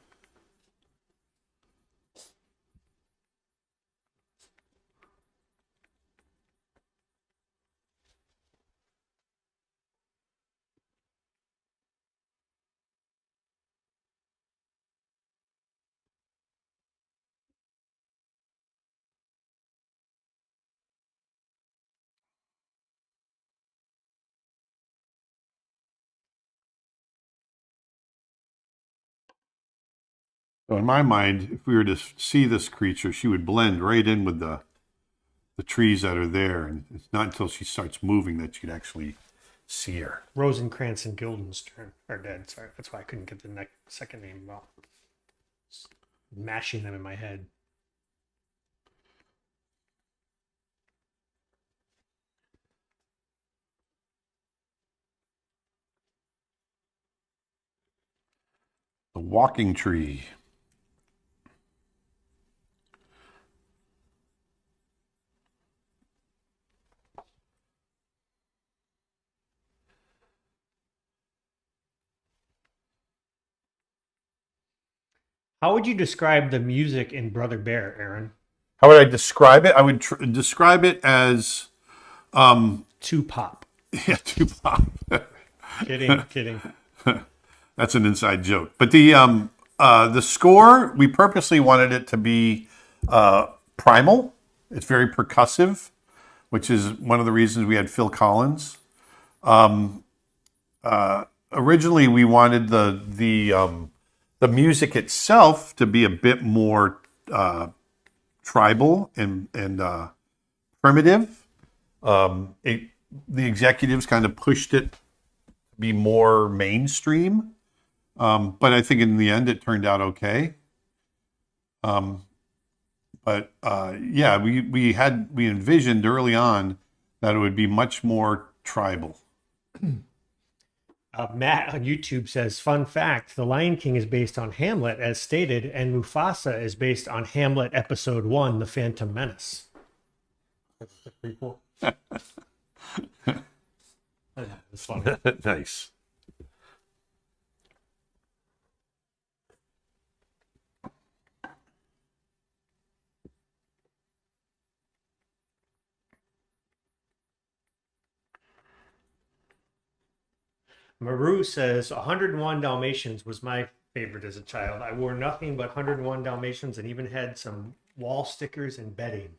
So in my mind, if we were to see this creature, she would blend right in with the trees that are there, and it's not until she starts moving that you'd actually see her. Rosencrantz and Guildenstern are dead. Sorry, that's why I couldn't get the second name well. Mashing them in my head. The walking tree. How would you describe the music in Brother Bear, Aaron? How would I describe it? I would describe it as To pop. yeah, Tupac. Kidding, kidding. That's an inside joke. But the score, we purposely wanted it to be primal. It's very percussive, which is one of the reasons we had Phil Collins. Originally, we wanted the music itself to be a bit more tribal and primitive. The executives kind of pushed it to be more mainstream, but I think in the end it turned out okay. Yeah, we envisioned early on that it would be much more tribal. Matt on YouTube says, fun fact, The Lion King is based on Hamlet, as stated, and Mufasa is based on Hamlet Episode 1, The Phantom Menace. That's the prequel. That's funny. Nice. Maru says 101 Dalmatians was my favorite as a child. I wore nothing but 101 Dalmatians and even had some wall stickers and bedding.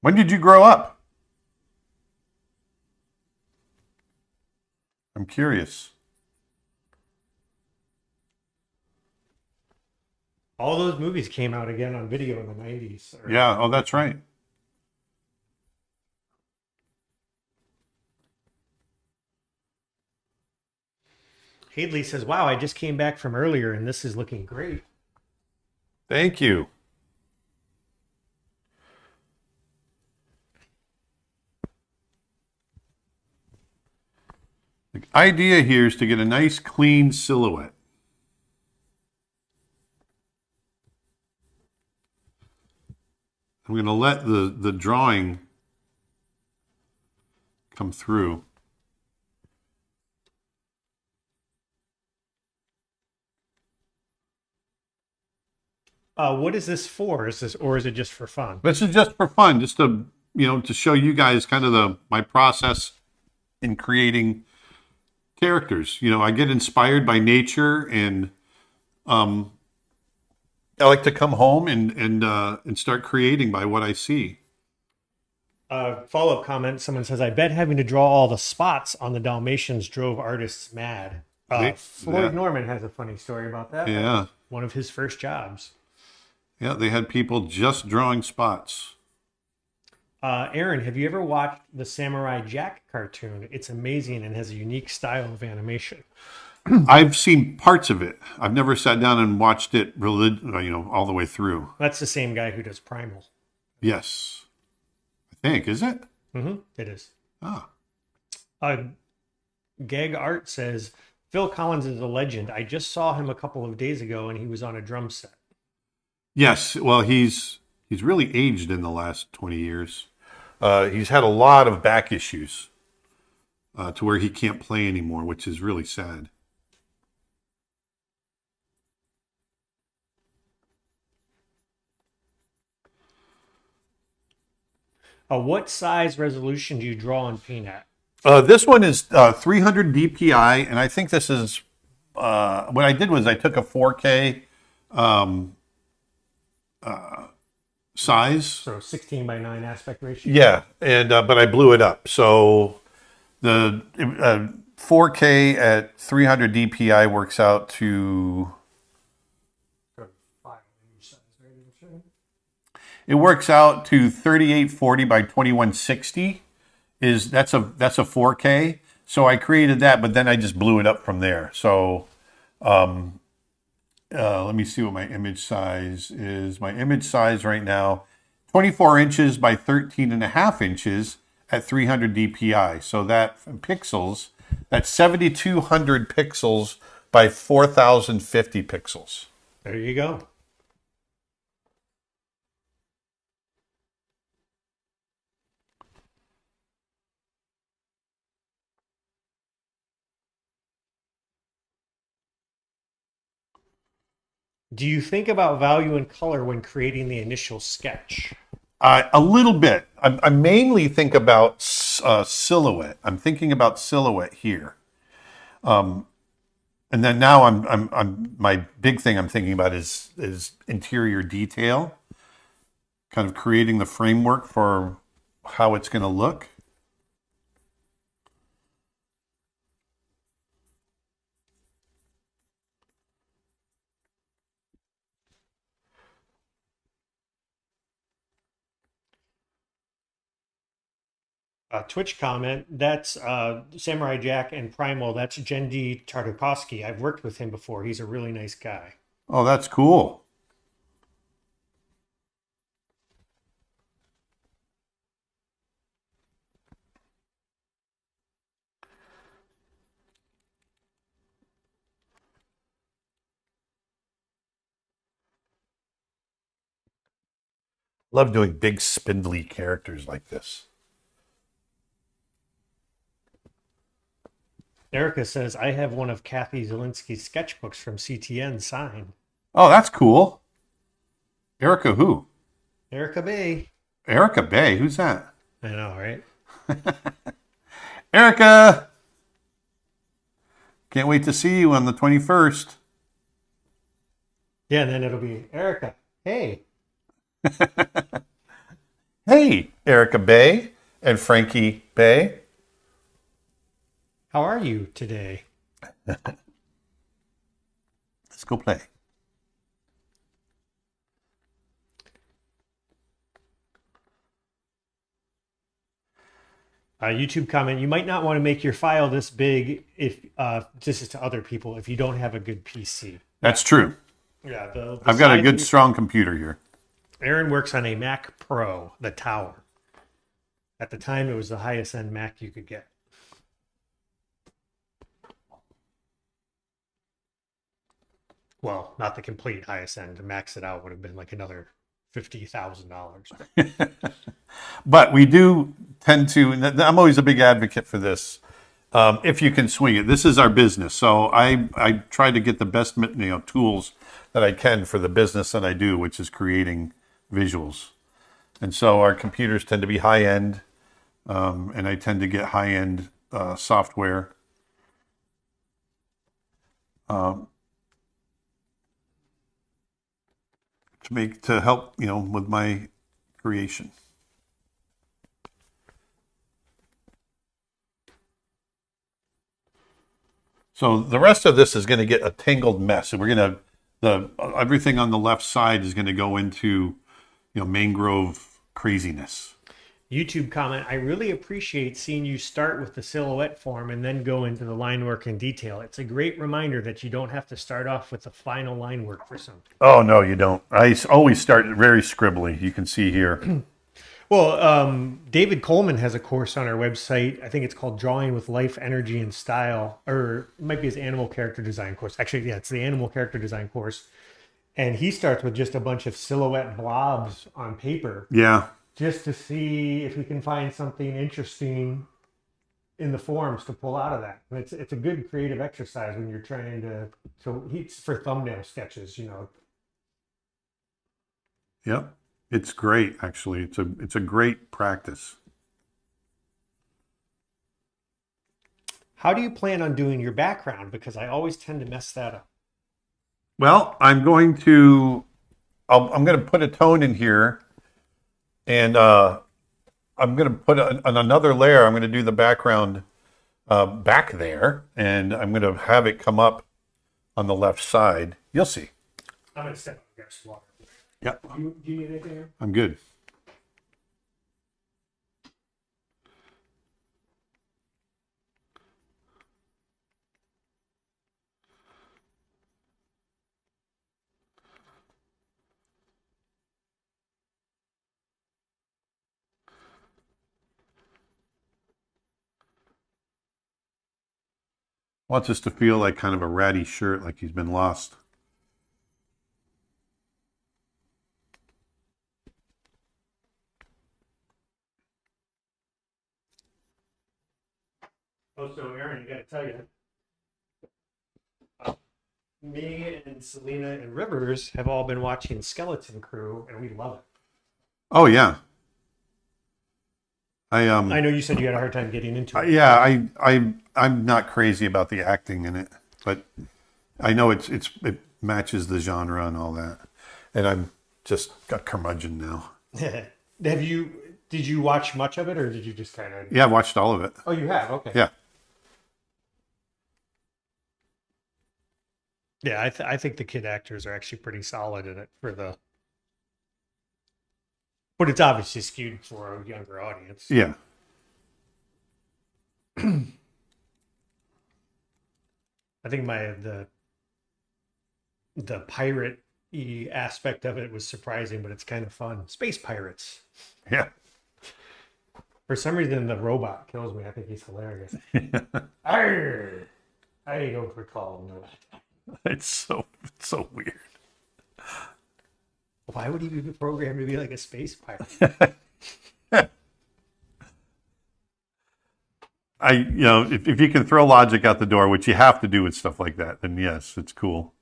When did you grow up? I'm curious. All those movies came out again on video in the 90s. Yeah, oh, that's right. Hadley says, wow, I just came back from earlier and this is looking great. Thank you. The idea here is to get a nice clean silhouette. I'm going to let the drawing come through. What is this for? Is it just for fun? This is just for fun, just to to show you guys kind of my process in creating characters. I get inspired by nature, and I like to come home and start creating by what I see. Follow-up comment. Someone says, I bet having to draw all the spots on the Dalmatians drove artists mad. Floyd Norman has a funny story about that. Yeah. One of his first jobs. Yeah, they had people just drawing spots. Aaron, have you ever watched the Samurai Jack cartoon? It's amazing and has a unique style of animation. I've seen parts of it. I've never sat down and watched it all the way through. That's the same guy who does Primal. Yes. I think, is it? Mm-hmm. It is. Ah. Gag Art says, Phil Collins is a legend. I just saw him a couple of days ago and he was on a drum set. Yes. Well, he's really aged in the last 20 years. He's had a lot of back issues to where he can't play anymore, which is really sad. What size resolution do you draw and paint at? This one is 300 DPI, and I think this is what I did was I took a 4K size. So 16 by 9 aspect ratio? Yeah, and but I blew it up. So the 4K at 300 DPI works out to... It works out to 3840 by 2160. That's a 4K. So I created that, but then I just blew it up from there. So let me see what my image size is. My image size right now, 24 inches by 13.5 inches at 300 DPI. So that pixels, that's 7,200 pixels by 4,050 pixels. There you go. Do you think about value and color when creating the initial sketch? A little bit. I mainly think about silhouette. I'm thinking about silhouette here. And then now my big thing I'm thinking about is interior detail, kind of creating the framework for how it's going to look. Twitch comment, that's Samurai Jack and Primal. That's Jendi Tartakovsky. I've worked with him before. He's a really nice guy. Oh, that's cool. Love doing big spindly characters like this. Erica says, I have one of Kathy Zielinski's sketchbooks from CTN signed. Oh, that's cool. Erica who? Erica Bay. Erica Bay. Who's that? I know, right? Erica! Can't wait to see you on the 21st. Yeah, and then it'll be Erica. Hey. Hey, Erica Bay and Frankie Bay. How are you today? Let's go play. YouTube comment, you might not want to make your file this big if this is to other people if you don't have a good PC. That's true. Yeah, I've got a good, strong computer here. Aaron works on a Mac Pro, the Tower. At the time, it was the highest end Mac you could get. Well, not the complete highest end. To max it out would have been like another $50,000. But we do tend to, and I'm always a big advocate for this. If you can swing it, this is our business. So I try to get the best tools that I can for the business that I do, which is creating visuals. And so our computers tend to be high end, and I tend to get high end software. To help with my creation. So the rest of this is going to get a tangled mess. And we're going to everything on the left side is going to go into mangrove craziness. YouTube comment, I really appreciate seeing you start with the silhouette form and then go into the line work in detail. It's a great reminder that you don't have to start off with the final line work for something. Oh, no, you don't. I always start very scribbly. You can see here. Well, David Coleman has a course on our website. I think it's called Drawing with Life, Energy, and Style, or it might be his animal character design course. Actually, yeah, it's the animal character design course. And he starts with just a bunch of silhouette blobs on paper. Yeah. Just to see if we can find something interesting in the forms to pull out of that. And it's a good creative exercise when you're trying to. So he's for thumbnail sketches, Yep, it's great. Actually, it's a great practice. How do you plan on doing your background? Because I always tend to mess that up. Well, I'm going to put a tone in here. And I'm going to put on another layer. I'm going to do the background back there, and I'm going to have it come up on the left side. You'll see. I'm going to step up and get some water. Yep. Do you need anything here? I'm good. Wants us to feel like kind of a ratty shirt, like he's been lost. Oh, so Aaron, you got to tell you. Me and Selena and Rivers have all been watching Skeleton Crew, and we love it. Oh yeah. I know you said you had a hard time getting into it. Yeah, I'm not crazy about the acting in it, but I know it matches the genre and all that. And I'm just got curmudgeon now. Did you watch much of it, or did you just kind of? Yeah, I've watched all of it. Oh, you have. Okay. Yeah. Yeah, I think the kid actors are actually pretty solid in it but it's obviously skewed for a younger audience. Yeah. I think the pirate aspect of it was surprising, but it's kind of fun. Space pirates. Yeah. For some reason, the robot kills me. I think he's hilarious. Arr! I don't recall him. It's so weird. Why would he be programmed to be like a space pirate? If you can throw logic out the door, which you have to do with stuff like that, then yes, it's cool.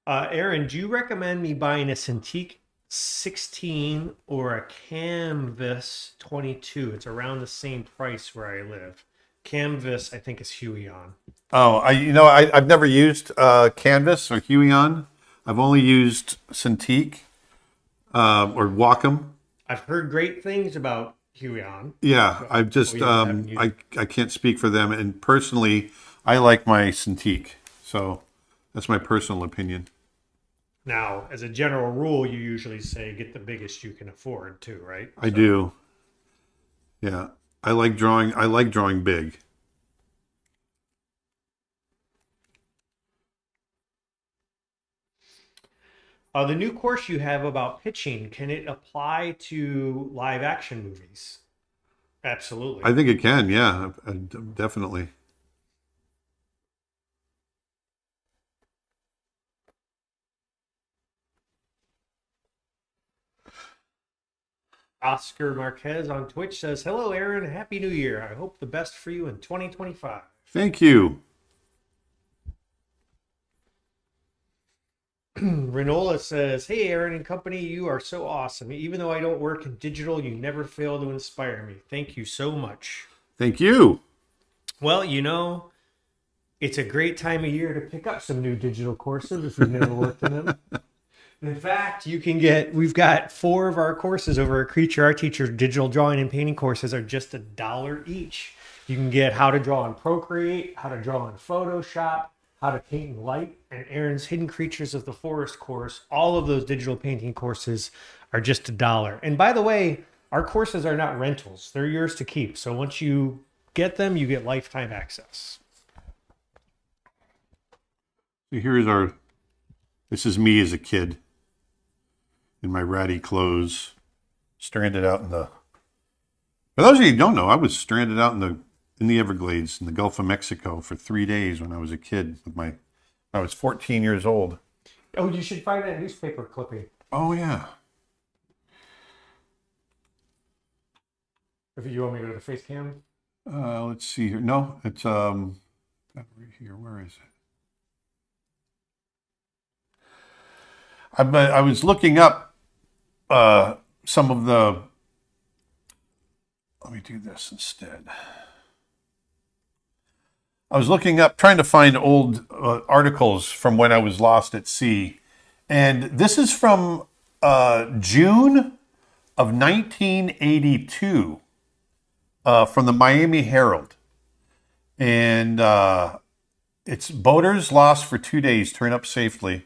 Aaron, do you recommend me buying a Cintiq 16 or a Canvas 22? It's around the same price where I live. Canvas, I think, is Huion. Oh, I've never used Canvas or Huion. I've only used Cintiq or Wacom. I've heard great things about Huion. Yeah, I've just I can't speak for them, and personally, I like my Cintiq. So that's my personal opinion. Now, as a general rule, you usually say get the biggest you can afford, too, right? I do. Yeah, I like drawing. I like drawing big. The new course you have about pitching, can it apply to live action movies? Absolutely. I think it can. Yeah, definitely. Oscar Marquez on Twitch says, "Hello, Aaron. Happy New Year. I hope the best for you in 2025. Thank you. Renola says, "Hey, Aaron and company, you are so awesome. Even though I don't work in digital, you never fail to inspire me. Thank you so much." Thank you. Well, it's a great time of year to pick up some new digital courses if you've never worked in them. In fact, we've got 4 of our courses over at Creature Art Teacher. Digital drawing and painting courses are just $1 each. You can get how to draw in Procreate, how to draw in Photoshop, how to paint in light, and Aaron's Hidden Creatures of the Forest course. All of those digital painting courses are just $1. And by the way, our courses are not rentals. They're yours to keep. So once you get them, you get lifetime access. So this is me as a kid in my ratty clothes, stranded out in for those of you who don't know, I was stranded out in the Everglades in the Gulf of Mexico for 3 days when I was a kid. I was 14 years old. Oh, you should find that newspaper clipping. Oh yeah. If you want me to go to the face cam. Let's see here. No, it's right here. Where is it? I was looking up some of the. Let me do this instead. I was looking up, trying to find old articles from when I was lost at sea. And this is from June of 1982 from the Miami Herald. And it's boaters lost for 2 days, turn up safely.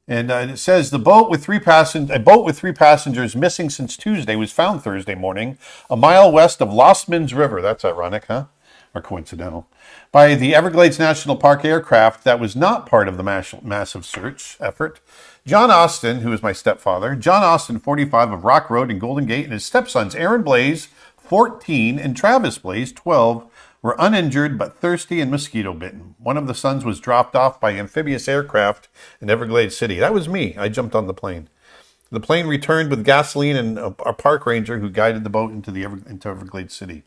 And it says a boat with three passengers missing since Tuesday was found Thursday morning, a mile west of Lostman's River. That's ironic, huh? Or coincidental. By the Everglades National Park aircraft that was not part of the massive search effort. John Austin, who is my stepfather, John Austin, 45, of Rock Road in Golden Gate, and his stepsons, Aaron Blaise, 14, and Travis Blaise, 12, were uninjured but thirsty and mosquito bitten. One of the sons was dropped off by amphibious aircraft in Everglades City. That was me. I jumped on the plane. The plane returned with gasoline and a park ranger who guided the boat into into Everglades City.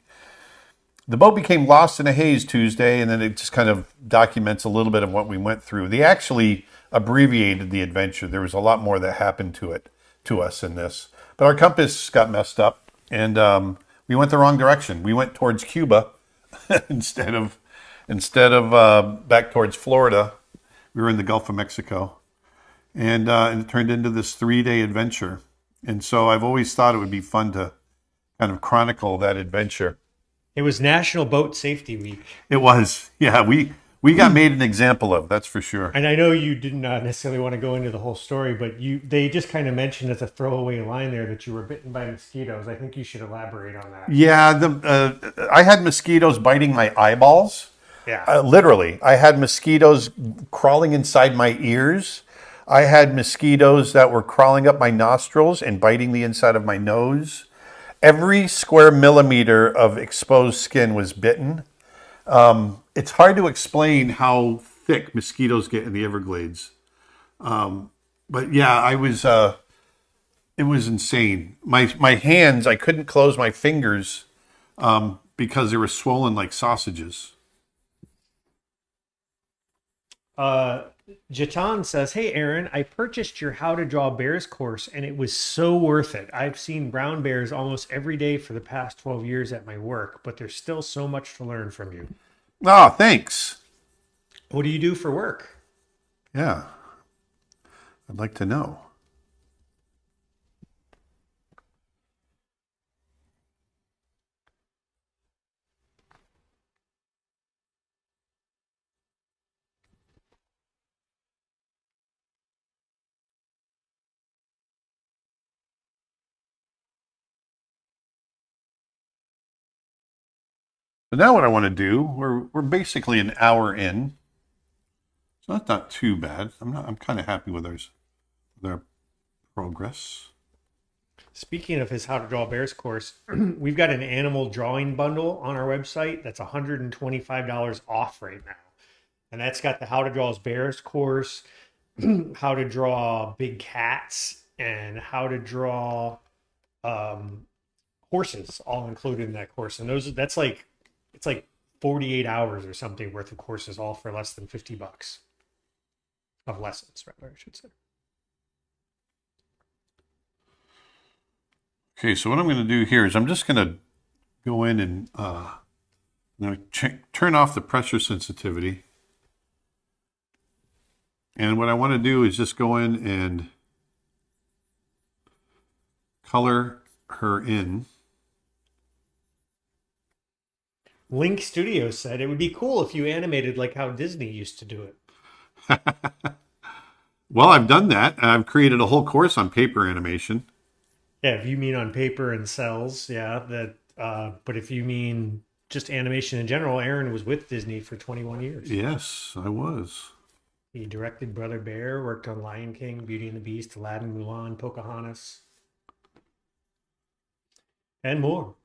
The boat became lost in a haze Tuesday, and then it just kind of documents a little bit of what we went through. They actually abbreviated the adventure. There was a lot more that happened to us in this. But our compass got messed up, and we went the wrong direction. We went towards Cuba instead of back towards Florida. We were in the Gulf of Mexico, and it turned into this 3-day adventure. And so I've always thought it would be fun to kind of chronicle that adventure. It was National Boat Safety Week. It was. Yeah, we got made an example of, that's for sure. And I know you did not necessarily want to go into the whole story, but they just kind of mentioned as a throwaway line there that you were bitten by mosquitoes. I think you should elaborate on that. Yeah, I had mosquitoes biting my eyeballs. Yeah. Literally. I had mosquitoes crawling inside my ears. I had mosquitoes that were crawling up my nostrils and biting the inside of my nose. Every square millimeter of exposed skin was bitten. It's hard to explain how thick mosquitoes get in the Everglades. But yeah, it was insane. My hands, I couldn't close my fingers because they were swollen like sausages. Jatan says, "Hey Aaron, I purchased your How to Draw Bears course and it was so worth it. I've seen brown bears almost every day for the past 12 years at my work, but there's still so much to learn from you." Oh, thanks. What do you do for work? Yeah, I'd like to know. So now what I want to do, we're basically an hour in. So that's not too bad. I'm kind of happy with our progress. Speaking of his How to Draw Bears course, we've got an animal drawing bundle on our website that's $125 off right now. And that's got the How to Draw Bears course, how to draw big cats, and how to draw horses all included in that course. And it's like 48 hours or something worth of courses, all for less than $50 of lessons, rather, I should say. Okay, so what I'm going to do here is I'm just going to go in and turn off the pressure sensitivity. And what I want to do is just go in and color her in. Link Studio said it would be cool if you animated like how Disney used to do it. Well, I've done that. I've created a whole course on paper animation. Yeah, if you mean on paper and cells, yeah. But if you mean just animation in general, Aaron was with Disney for 21 years. Yes, I was. He directed Brother Bear, worked on Lion King, Beauty and the Beast, Aladdin, Mulan, Pocahontas, and more.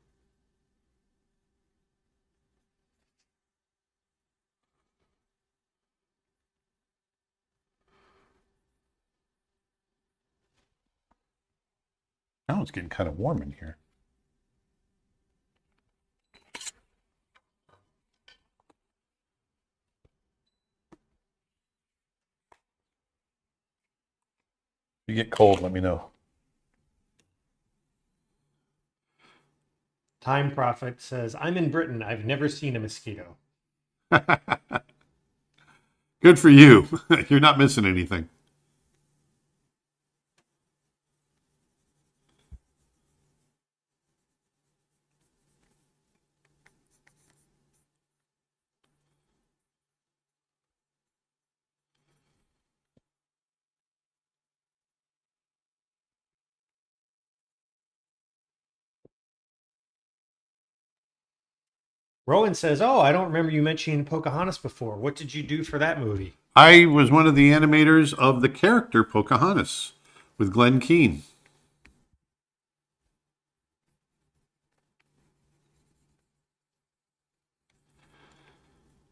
Now it's getting kind of warm in here. If you get cold, let me know. Time Prophet says, "I'm in Britain. I've never seen a mosquito." Good for you. You're not missing anything. Rowan says, "Oh, I don't remember you mentioning Pocahontas before. What did you do for that movie?" I was one of the animators of the character Pocahontas with Glenn Keane.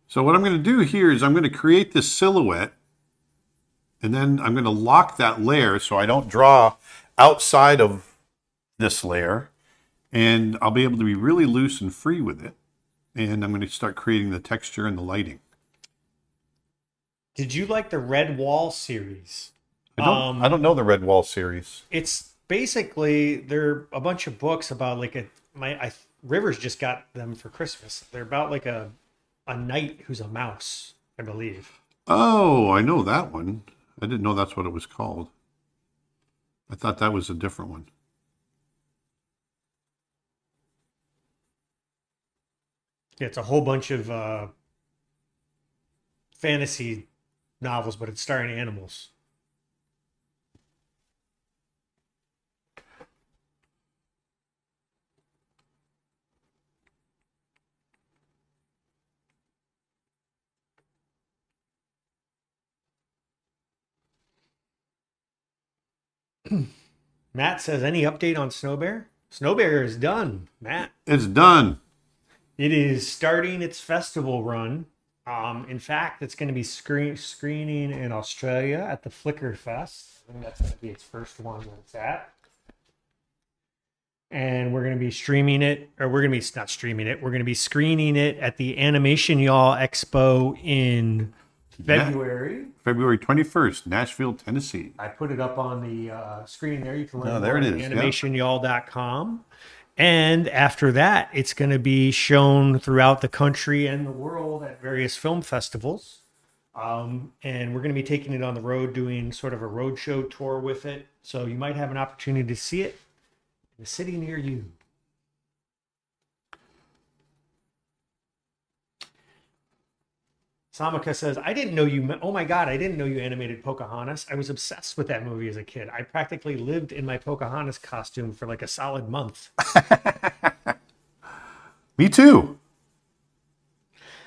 So what I'm going to do here is I'm going to create this silhouette, and then I'm going to lock that layer so I don't draw outside of this layer, and I'll be able to be really loose and free with it. And I'm going to start creating the texture and the lighting. Did you like the Red Wall series? I don't know the Red Wall series. It's basically they're a bunch of books about like Rivers just got them for Christmas. They're about like a knight who's a mouse, I believe. Oh, I know that one. I didn't know that's what it was called. I thought that was a different one. Yeah, it's a whole bunch of fantasy novels, but it's starring animals. Matt says, any update on Snow Bear? Snow Bear is done, Matt. It's done. It is starting its festival run. In fact, it's going to be screening in Australia at the Flickr Fest. I think that's going to be its first one that it's at. And we're going to be streaming it, or we're going to be not streaming it. We're going to be screening it at the Animation Y'all Expo in February. February 21st, Nashville, Tennessee. I put it up on the screen there. You can learn there more it at is, animationyall.com. And after that, it's going to be shown throughout the country and the world at various film festivals. And we're going to be taking it on the road, doing sort of a roadshow tour with it. So you might have an opportunity to see it in a city near you. Samika says, I didn't know you, oh my God, I didn't know you animated Pocahontas. I was obsessed with that movie as a kid. I practically lived in my Pocahontas costume for like a solid month. Me too.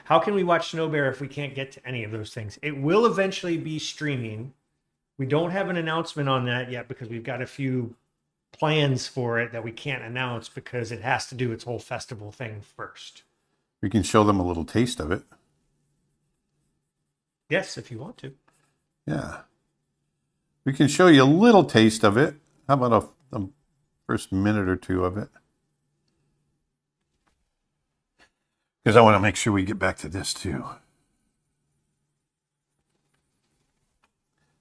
How can we watch Snow Bear if we can't get to any of those things? It will eventually be streaming. We don't have an announcement on that yet because we've got a few plans for it that we can't announce because it has to do its whole festival thing first. We can show them a little taste of it. Yes, if you want to. Yeah. We can show you a little taste of it. How about a first minute or two of it? Because I want to make sure we get back to this too.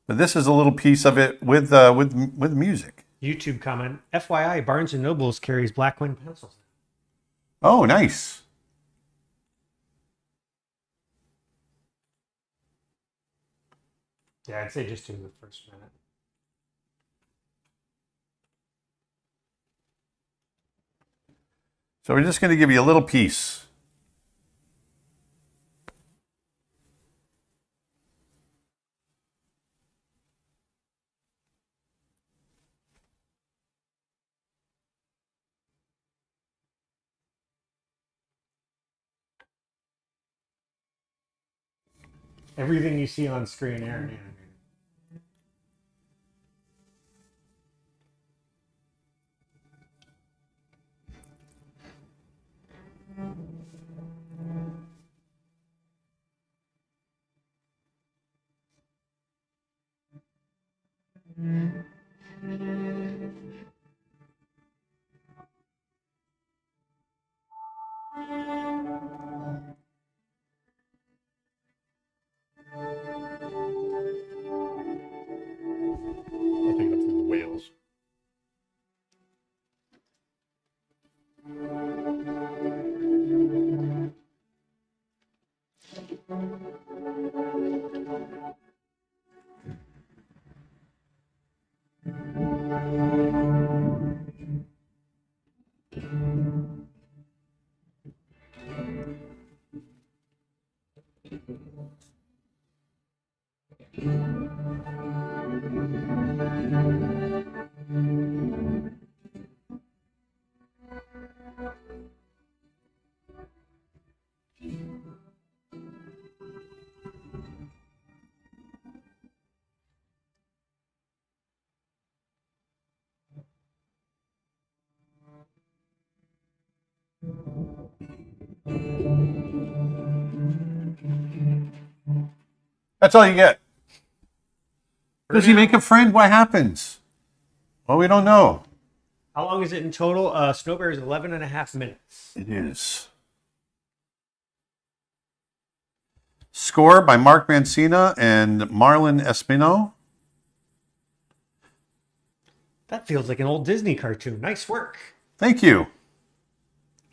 But this is a little piece of it with music. YouTube comment, FYI, Barnes & Nobles carries Blackwing pencils. Oh, nice. Yeah, I'd say just do the first minute. So we're just going to give you a little piece. Everything you see on screen, Aaron animated. I think that's the whales. That's all you get. Does he make a friend? What happens? Well, we don't know. How long is it in total? Snow Bear is 11 and a half minutes. It is. Score by Mark Mancina and Marlon Espino. That feels like an old Disney cartoon. Nice work. Thank you.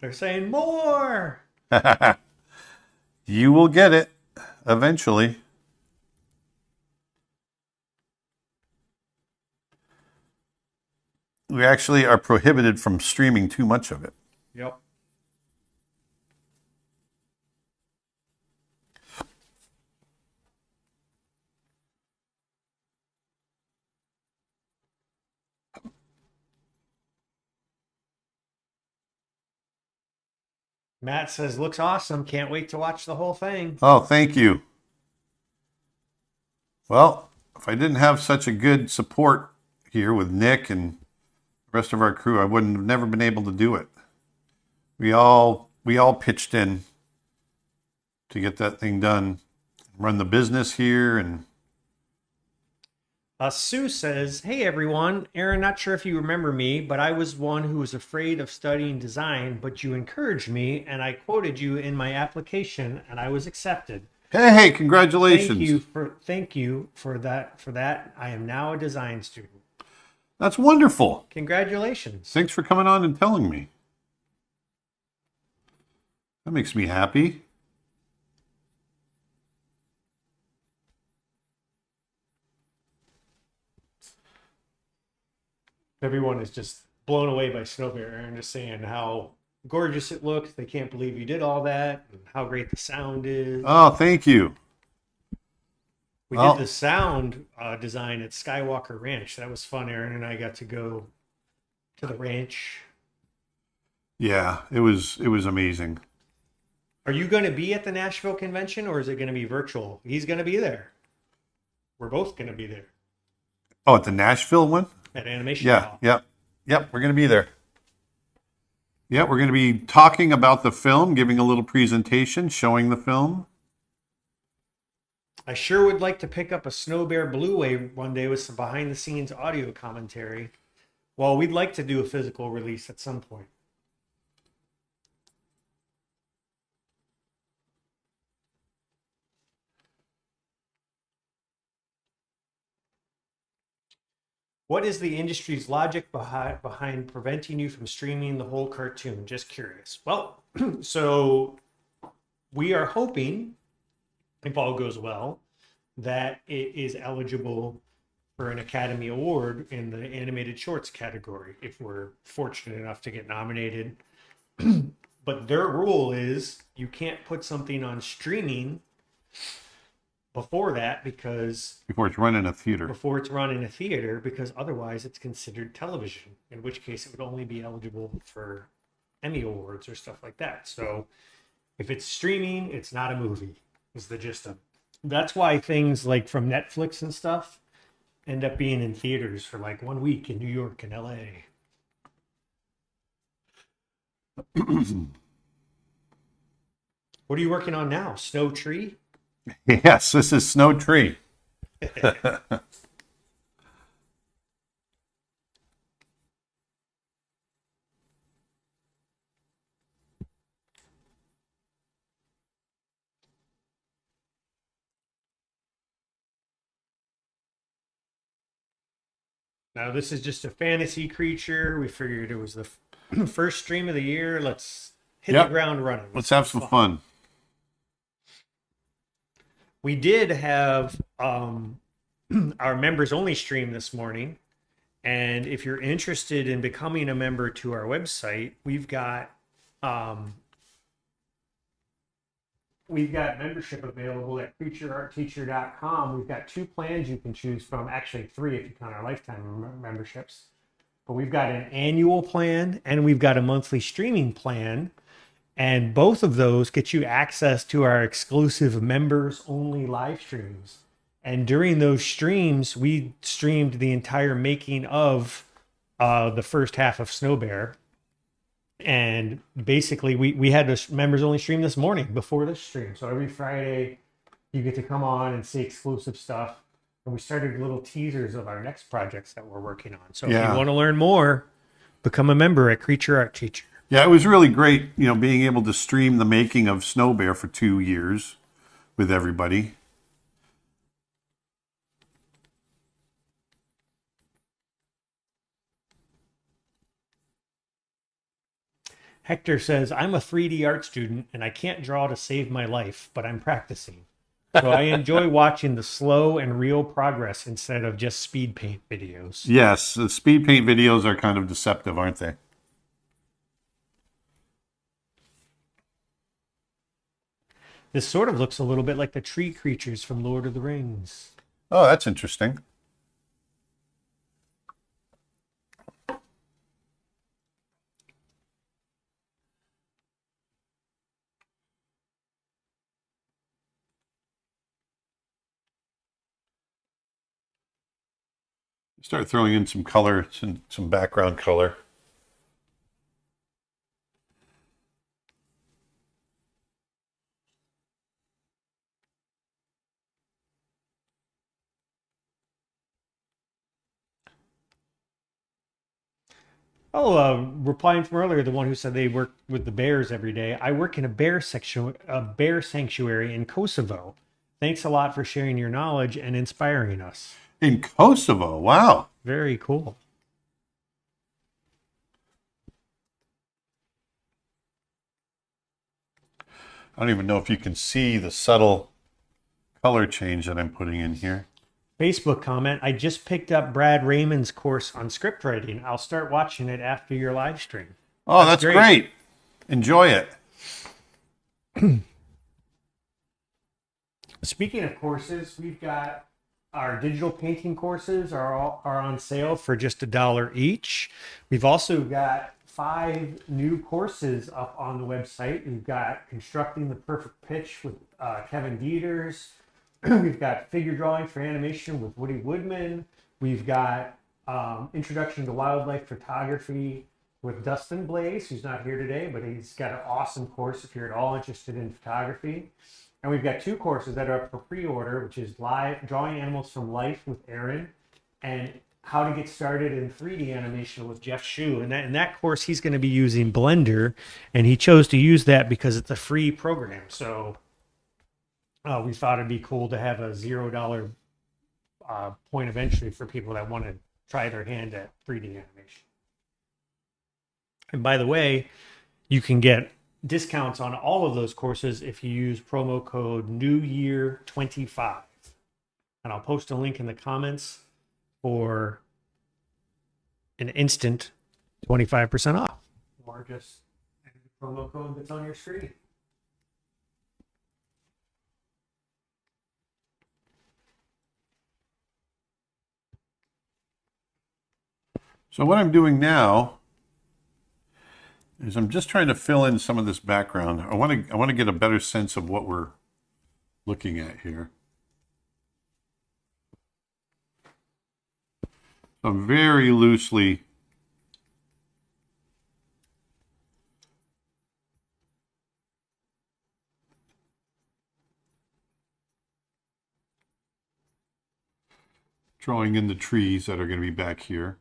They're saying more. You will get it eventually. We actually are prohibited from streaming too much of it. Yep. Matt says, looks awesome. Can't wait to watch the whole thing. Oh, thank you. Well, if I didn't have such a good support here with Nick and the rest of our crew, I wouldn't have never been able to do it. We all pitched in to get that thing done, run the business here, and Sue says, hey everyone, Aaron, not sure if you remember me, but I was one who was afraid of studying design, but you encouraged me and I quoted you in my application and I was accepted. hey, congratulations. Thank you for that. I am now a design student. That's wonderful. Congratulations. Thanks for coming on and telling me. That makes me happy. Everyone is just blown away by Snow Bear and just saying how gorgeous it looks. They can't believe you did all that and how great the sound is. Oh, thank you. We did the sound design at Skywalker Ranch. That was fun. Aaron and I got to go to the ranch. Yeah, it was amazing. Are you going to be at the Nashville convention or is it going to be virtual? He's going to be there. We're both going to be there. Oh, at the Nashville one? At Animation Hall. Yep, we're going to be there. Yeah, we're going to be talking about the film, giving a little presentation, showing the film. I sure would like to pick up a Snow Bear Blu-ray one day with some behind-the-scenes audio commentary. Well, we'd like to do a physical release at some point. What is the industry's logic behind preventing you from streaming the whole cartoon? Just curious. Well, so we are hoping, if all goes well, that it is eligible for an Academy Award in the animated shorts category, if we're fortunate enough to get nominated. But their rule is you can't put something on streaming before that before it's run in a theater. Before it's run in a theater, because otherwise it's considered television, in which case it would only be eligible for Emmy Awards or stuff like that. So if it's streaming, it's not a movie, is the gist of it. That's why things like from Netflix and stuff end up being in theaters for like 1 week in New York and LA. What are you working on now? Snow Tree? Yes, this is Snow Tree. Now, this is just a fantasy creature. We figured it was the first stream of the year. Let's hit the ground running. Let's have some fun. We did have our members only stream this morning. And if you're interested in becoming a member to our website, we've got membership available at creatureartteacher.com. We've got 2 plans you can choose from, actually 3 if you count our lifetime memberships. But we've got an annual plan and we've got a monthly streaming plan. And both of those get you access to our exclusive members only live streams. And during those streams, we streamed the entire making of the first half of Snow Bear. And basically, we had a members only stream this morning before this stream. So every Friday, you get to come on and see exclusive stuff. And we started little teasers of our next projects that we're working on. So if you Yeah. want to learn more, become a member at Creature Art Teacher. Yeah, it was really great, being able to stream the making of Snow Bear for 2 years with everybody. Hector says, I'm a 3D art student and I can't draw to save my life, but I'm practicing. So I enjoy watching the slow and real progress instead of just speed paint videos. Yes, the speed paint videos are kind of deceptive, aren't they? This sort of looks a little bit like the tree creatures from Lord of the Rings. Oh, that's interesting. Start throwing in some color, some background color. Oh, replying from earlier, the one who said they work with the bears every day. I work in a bear sanctuary in Kosovo. Thanks a lot for sharing your knowledge and inspiring us. In Kosovo, wow. Very cool. I don't even know if you can see the subtle color change that I'm putting in here. Facebook comment, I just picked up Brad Raymond's course on script writing. I'll start watching it after your live stream. Oh, that's great. Enjoy it. Speaking of courses, we've got our digital painting courses are on sale for just $1 each. We've also got 5 new courses up on the website. We've got Constructing the Perfect Pitch with Kevin Dieters. We've got Figure Drawing for Animation with Woody Woodman. We've got Introduction to Wildlife Photography with Dustin Blaise, who's not here today, but he's got an awesome course if you're at all interested in photography. And we've got 2 courses that are up for pre-order, which is Drawing Animals from Life with Aaron and How to Get Started in 3D Animation with Jeff Shue. And in that course, he's going to be using Blender, and he chose to use that because it's a free program. So we thought it'd be cool to have a $0 point of entry for people that want to try their hand at 3D animation. And by the way, you can get discounts on all of those courses if you use promo code NEWYEAR25. And I'll post a link in the comments for an instant 25% off. Or just enter the promo code that's on your screen. So what I'm doing now is I'm just trying to fill in some of this background. I want to get a better sense of what we're looking at here. I'm very loosely drawing in the trees that are going to be back here.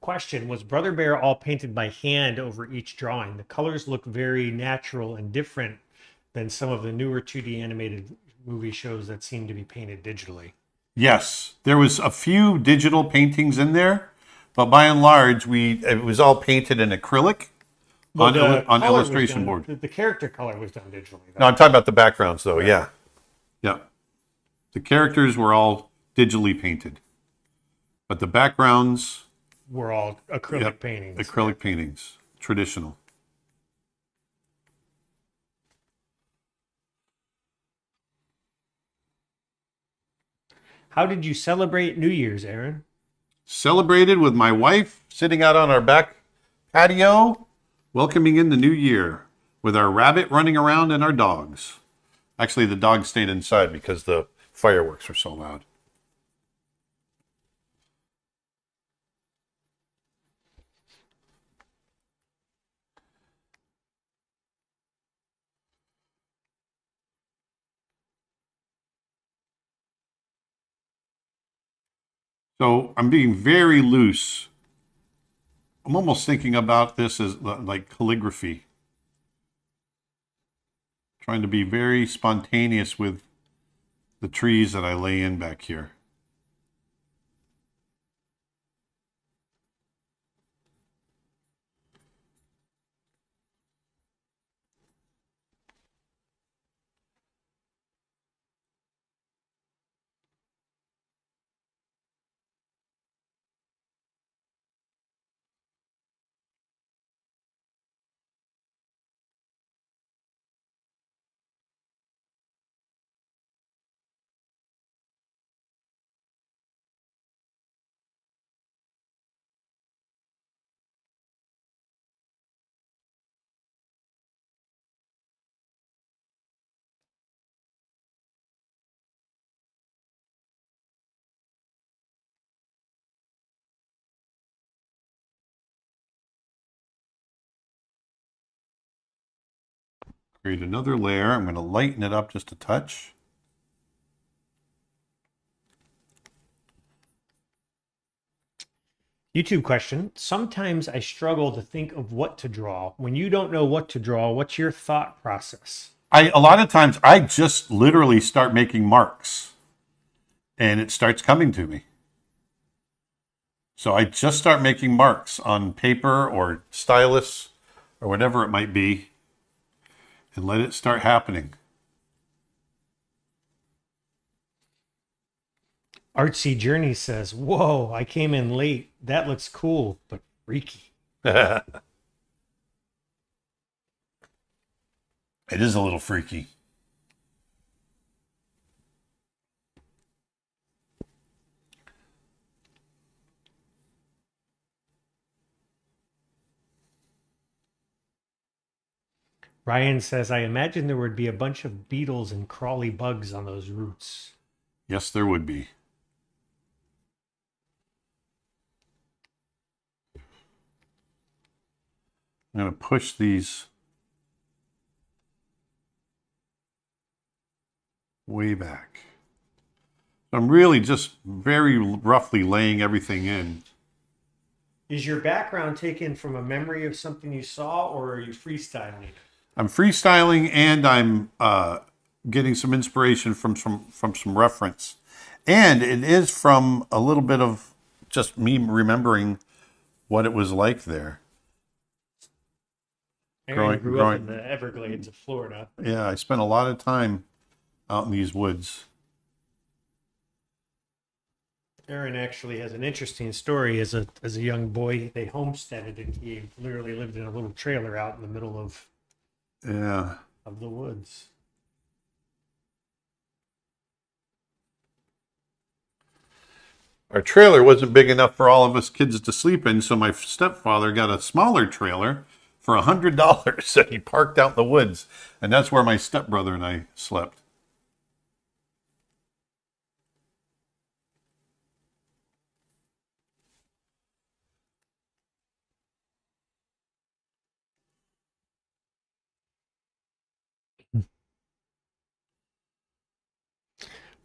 Question, was Brother Bear all painted by hand over each drawing? The colors look very natural and different than some of the newer 2D animated movie shows that seem to be painted digitally. Yes, there was a few digital paintings in there, but by and large, it was all painted in acrylic on illustration board. The character color was done digitally. No, I'm talking about the backgrounds, though. Yeah. The characters were all digitally painted, but the backgrounds were all acrylic paintings. Acrylic paintings, traditional. How did you celebrate New Year's, Aaron? Celebrated with my wife, sitting out on our back patio, welcoming in the new year with our rabbit running around and our dogs. Actually, the dogs stayed inside because the fireworks were so loud. So I'm being very loose. I'm almost thinking about this as like calligraphy. Trying to be very spontaneous with the trees that I lay in back here. Create another layer. I'm going to lighten it up just a touch. YouTube question. Sometimes I struggle to think of what to draw. When you don't know what to draw, what's your thought process? A lot of times I just literally start making marks and it starts coming to me. So I just start making marks on paper or stylus or whatever it might be and let it start happening. Artsy Journey says, "Whoa, I came in late. That looks cool, but freaky." It is a little freaky. Ryan says, "I imagine there would be a bunch of beetles and crawly bugs on those roots." Yes, there would be. I'm going to push these way back. I'm really just very roughly laying everything in. Is your background taken from a memory of something you saw, or are you freestyling? I'm freestyling and I'm getting some inspiration from some reference. And it is from a little bit of just me remembering what it was like there. Aaron grew up in the Everglades of Florida. Yeah, I spent a lot of time out in these woods. Aaron actually has an interesting story. As a young boy, they homesteaded, and he literally lived in a little trailer out in the middle of Yeah. the woods. Our trailer wasn't big enough for all of us kids to sleep in, so my stepfather got a smaller trailer for $100 that he parked out in the woods, and that's where my stepbrother and I slept.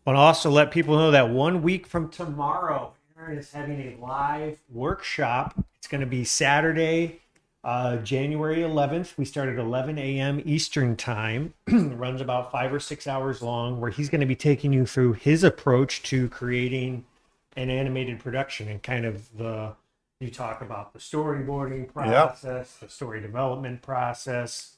But also let people know that 1 week from tomorrow, Aaron is having a live workshop. It's going to be Saturday, January 11th. We start at 11 a.m. Eastern time. It runs about 5 or 6 hours long, where he's going to be taking you through his approach to creating an animated production and kind of you talk about the storyboarding process, the story development process.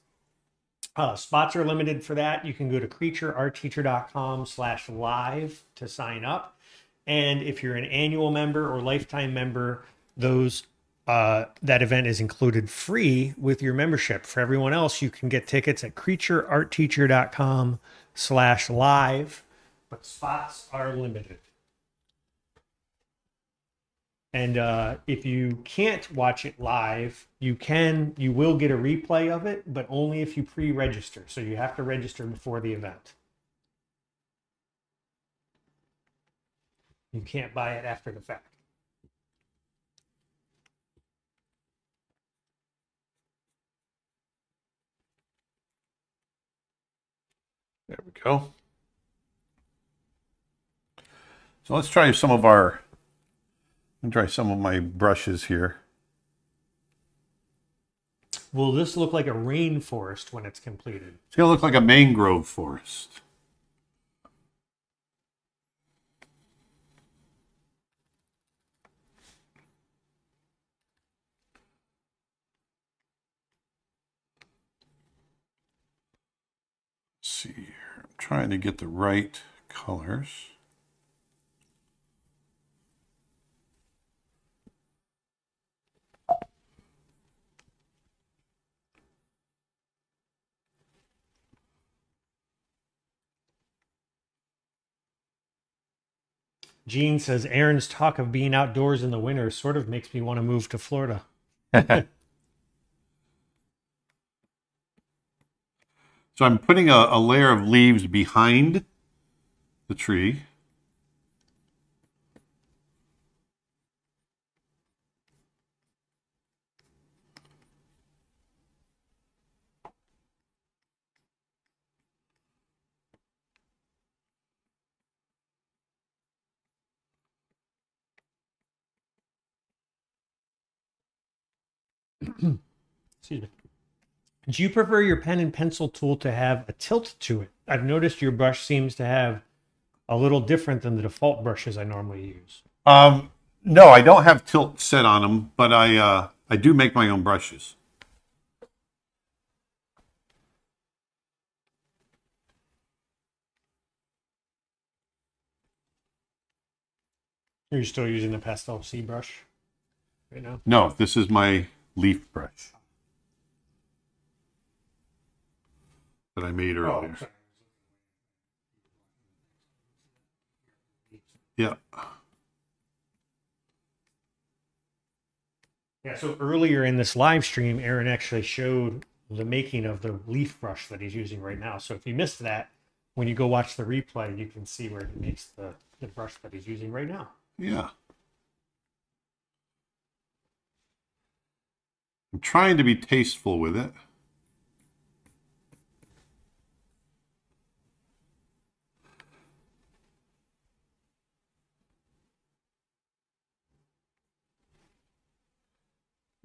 Spots are limited for that. You can go to creatureartteacher.com/live to sign up. And if you're an annual member or lifetime member, that event is included free with your membership. For everyone else, you can get tickets at creatureartteacher.com/live, but spots are limited. And if you can't watch it live, you will get a replay of it, but only if you pre-register. So you have to register before the event. You can't buy it after the fact. There we go. So let's try some of our I'll try some of my brushes here. Will this look like a rainforest when it's completed? It's going to look like a mangrove forest. Let's see here. I'm trying to get the right colors. Gene says Aaron's talk of being outdoors in the winter sort of makes me want to move to Florida. So I'm putting a layer of leaves behind the tree. Excuse me. Do you prefer your pen and pencil tool to have a tilt to it? I've noticed your brush seems to have a little different than the default brushes I normally use. No, I don't have tilt set on them, but I do make my own brushes. Are you still using the pastel C brush right now? No, this is my leaf brush that I made earlier. Yeah. Yeah, so earlier in this live stream, Aaron actually showed the making of the leaf brush that he's using right now. So if you missed that, when you go watch the replay, you can see where he makes the brush that he's using right now. Yeah. I'm trying to be tasteful with it.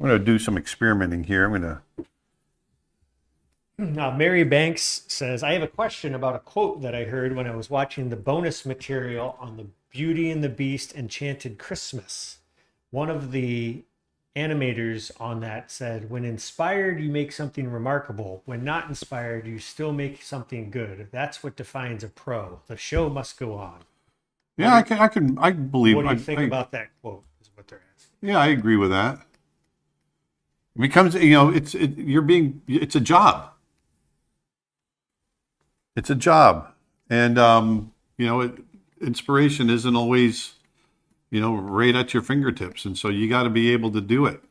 I'm going to do some experimenting here. I'm going to... Mary Banks says, I have a question about a quote that I heard when I was watching the bonus material on the Beauty and the Beast Enchanted Christmas. One of the animators on that said, when inspired, you make something remarkable. When not inspired, you still make something good. That's what defines a pro. The show must go on. Yeah, I believe. What do you think about that quote is what they're asking. Yeah, I agree with that. It becomes, it's a job. It's a job. And, inspiration isn't always, right at your fingertips. And so you got to be able to do it.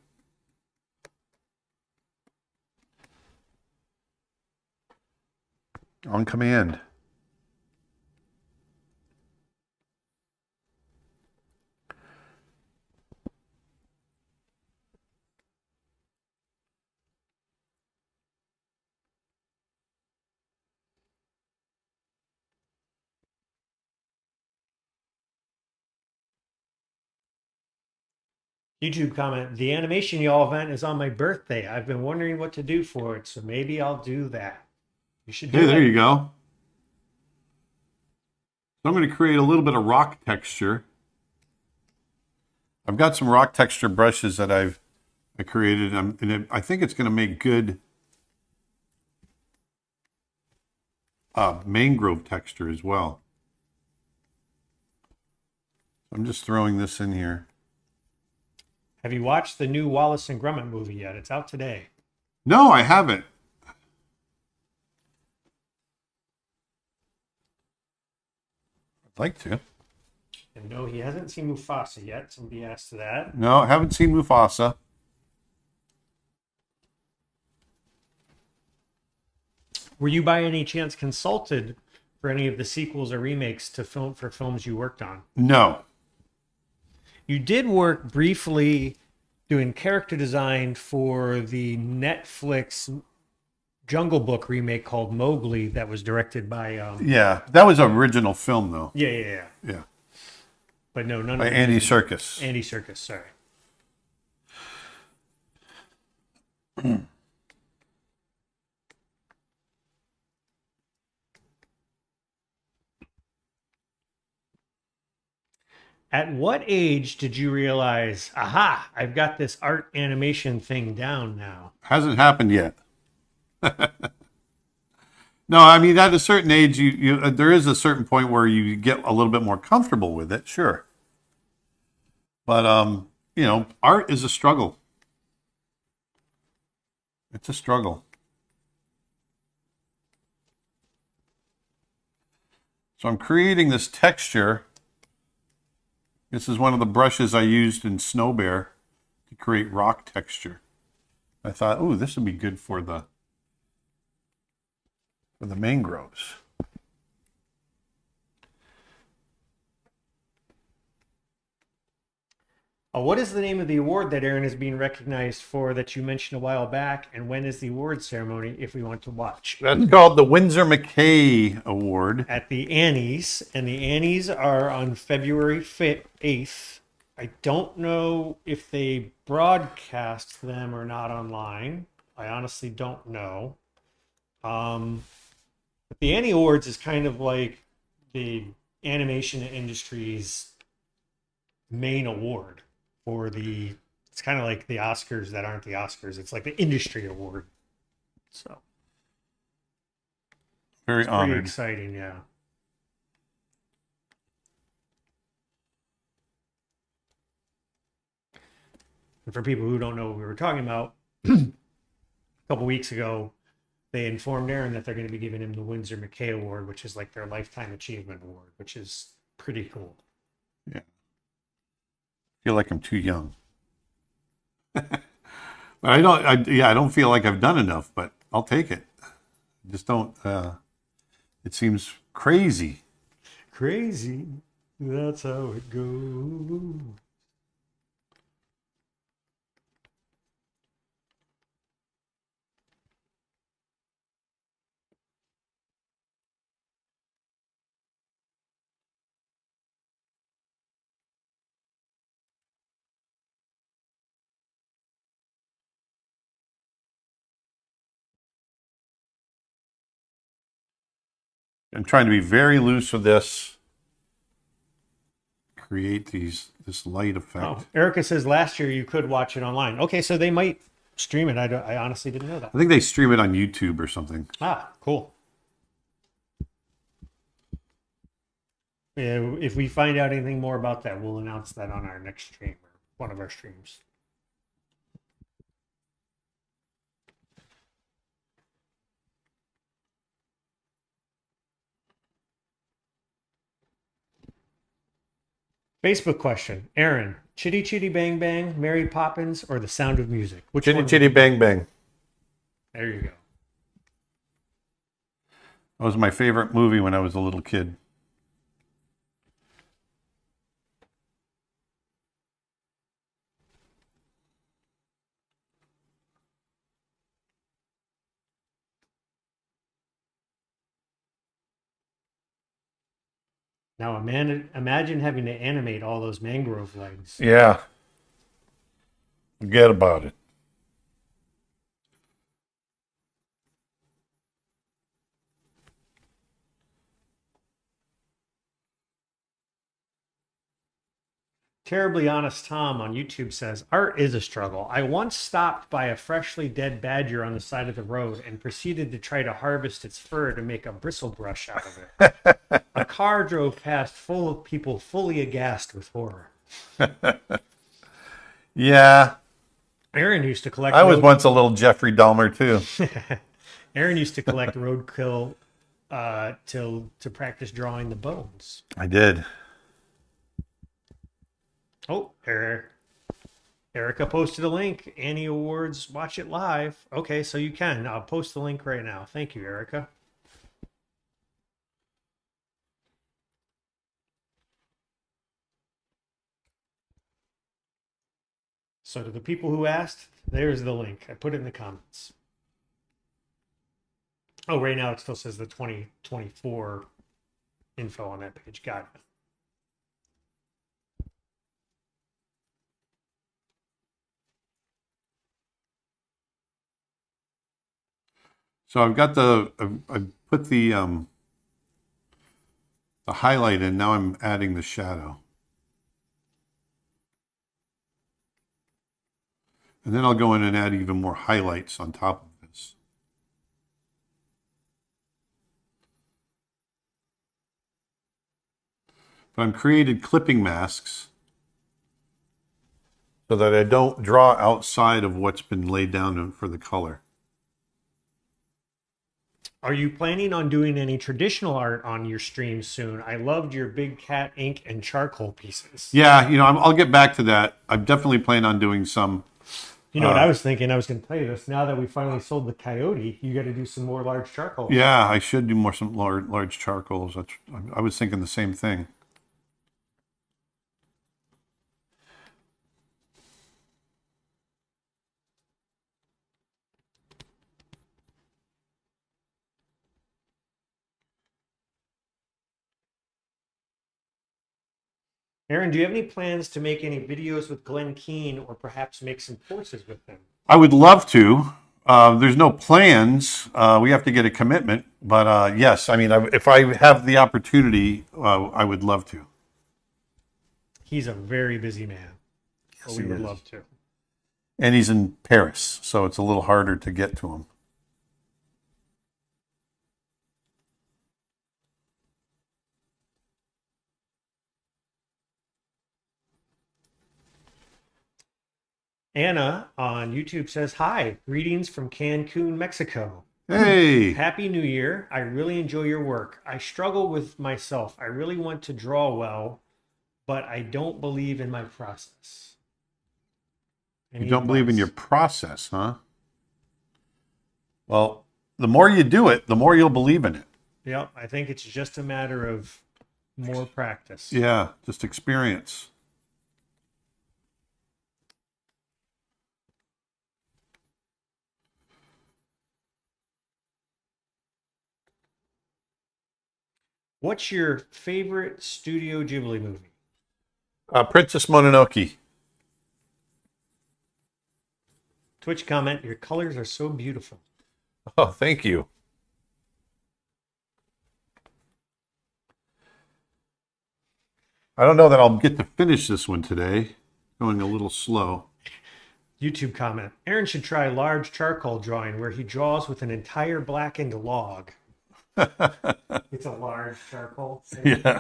On command. YouTube comment, the animation y'all event is on my birthday. I've been wondering what to do for it, so maybe I'll do that. You should do Hey, that. there you go. So I'm going to create a little bit of rock texture. I've got some rock texture brushes that I created, and I think it's going to make good mangrove texture as well. I'm just throwing this in here. Have you watched the new Wallace and Gromit movie yet? It's out today. No, I haven't. I'd like to. And no, he hasn't seen Mufasa yet. Somebody asked that. No, I haven't seen Mufasa. Were you by any chance consulted for any of the sequels or remakes to films you worked on? No. You did work briefly doing character design for the Netflix Jungle Book remake called Mowgli that was directed by... Yeah, that was an original film, though. Yeah. Yeah. But no, none by of the Andy music. Serkis. Andy Serkis, sorry. At what age did you realize, aha, I've got this art animation thing down now? Hasn't happened yet. No, I mean at a certain age, there is a certain point where you get a little bit more comfortable with it, sure. But art is a struggle. It's a struggle. So I'm creating this texture. This is one of the brushes I used in Snow Bear to create rock texture. I thought, oh, this would be good for the mangroves. What is the name of the award that Aaron is being recognized for that you mentioned a while back? And when is the award ceremony if we want to watch? That's called the Winsor McKay Award. At the Annies. And the Annies are on February 8th. I don't know if they broadcast them or not online. I honestly don't know. But the Annie Awards is kind of like the animation industry's main award for the. It's kind of like the Oscars that aren't the Oscars. It's like the industry award. So Very it's pretty honored. exciting, yeah. And for people who don't know what we were talking about, a couple weeks ago, they informed Aaron that they're going to be giving him the Winsor McKay Award, which is like their Lifetime Achievement Award, which is pretty cool. Yeah. I feel like I'm too young. But I don't feel like I've done enough, but I'll take it. Just don't, it seems crazy. Crazy. That's how it goes. I'm trying to be very loose with this. Create this light effect. Oh, Erica says last year you could watch it online. Okay, so they might stream it. I honestly didn't know that. I think they stream it on YouTube or something. Ah, cool. Yeah, if we find out anything more about that, we'll announce that on our next stream or one of our streams. Facebook question. Aaron, Chitty Chitty Bang Bang, Mary Poppins, or The Sound of Music? Which Chitty one? Chitty Bang Bang. There you go. That was my favorite movie when I was a little kid. Now, imagine having to animate all those mangrove legs. Yeah. Forget about it. Terribly Honest Tom on YouTube says, art is a struggle. I once stopped by a freshly dead badger on the side of the road and proceeded to try to harvest its fur to make a bristle brush out of it. A car drove past full of people fully aghast with horror. Yeah. Aaron used to collect... I was once a little Jeffrey Dahmer too. Aaron used to collect roadkill to practice drawing the bones. I did. Oh, Erica posted a link. Annie Awards, watch it live. Okay, so you can. I'll post the link right now. Thank you, Erica. So to the people who asked, there's the link. I put it in the comments. Oh, right now it still says the 2024 info on that page. Got it. So I've got I put the highlight in. Now I'm adding the shadow. And then I'll go in and add even more highlights on top of this. But I'm created clipping masks so that I don't draw outside of what's been laid down for the color. Are you planning on doing any traditional art on your stream soon? I loved your big cat ink and charcoal pieces. Yeah, I'll get back to that. I'm definitely planning on doing some. You know what I was thinking? I was going to tell you this. Now that we finally sold the coyote, you got to do some more large charcoal. Yeah, I should do some large charcoals. I was thinking the same thing. Aaron, do you have any plans to make any videos with Glenn Keane or perhaps make some courses with him? I would love to. There's no plans. We have to get a commitment. But yes, I mean, if I have the opportunity, I would love to. He's a very busy man. Yes, we would love to. And he's in Paris, so it's a little harder to get to him. Anna on YouTube says, hi, greetings from Cancun, Mexico. Hey. Happy New Year. I really enjoy your work. I struggle with myself. I really want to draw well, but I don't believe in my process. You don't believe in your process, huh? Well, the more you do it, the more you'll believe in it. Yep, I think it's just a matter of more practice. Yeah, just experience. What's your favorite Studio Ghibli movie? Princess Mononoke. Twitch comment, your colors are so beautiful. Oh, thank you. I don't know that I'll get to finish this one today. Going a little slow. YouTube comment, Aaron should try large charcoal drawing where he draws with an entire blackened log. It's a large charcoal thing. Yeah.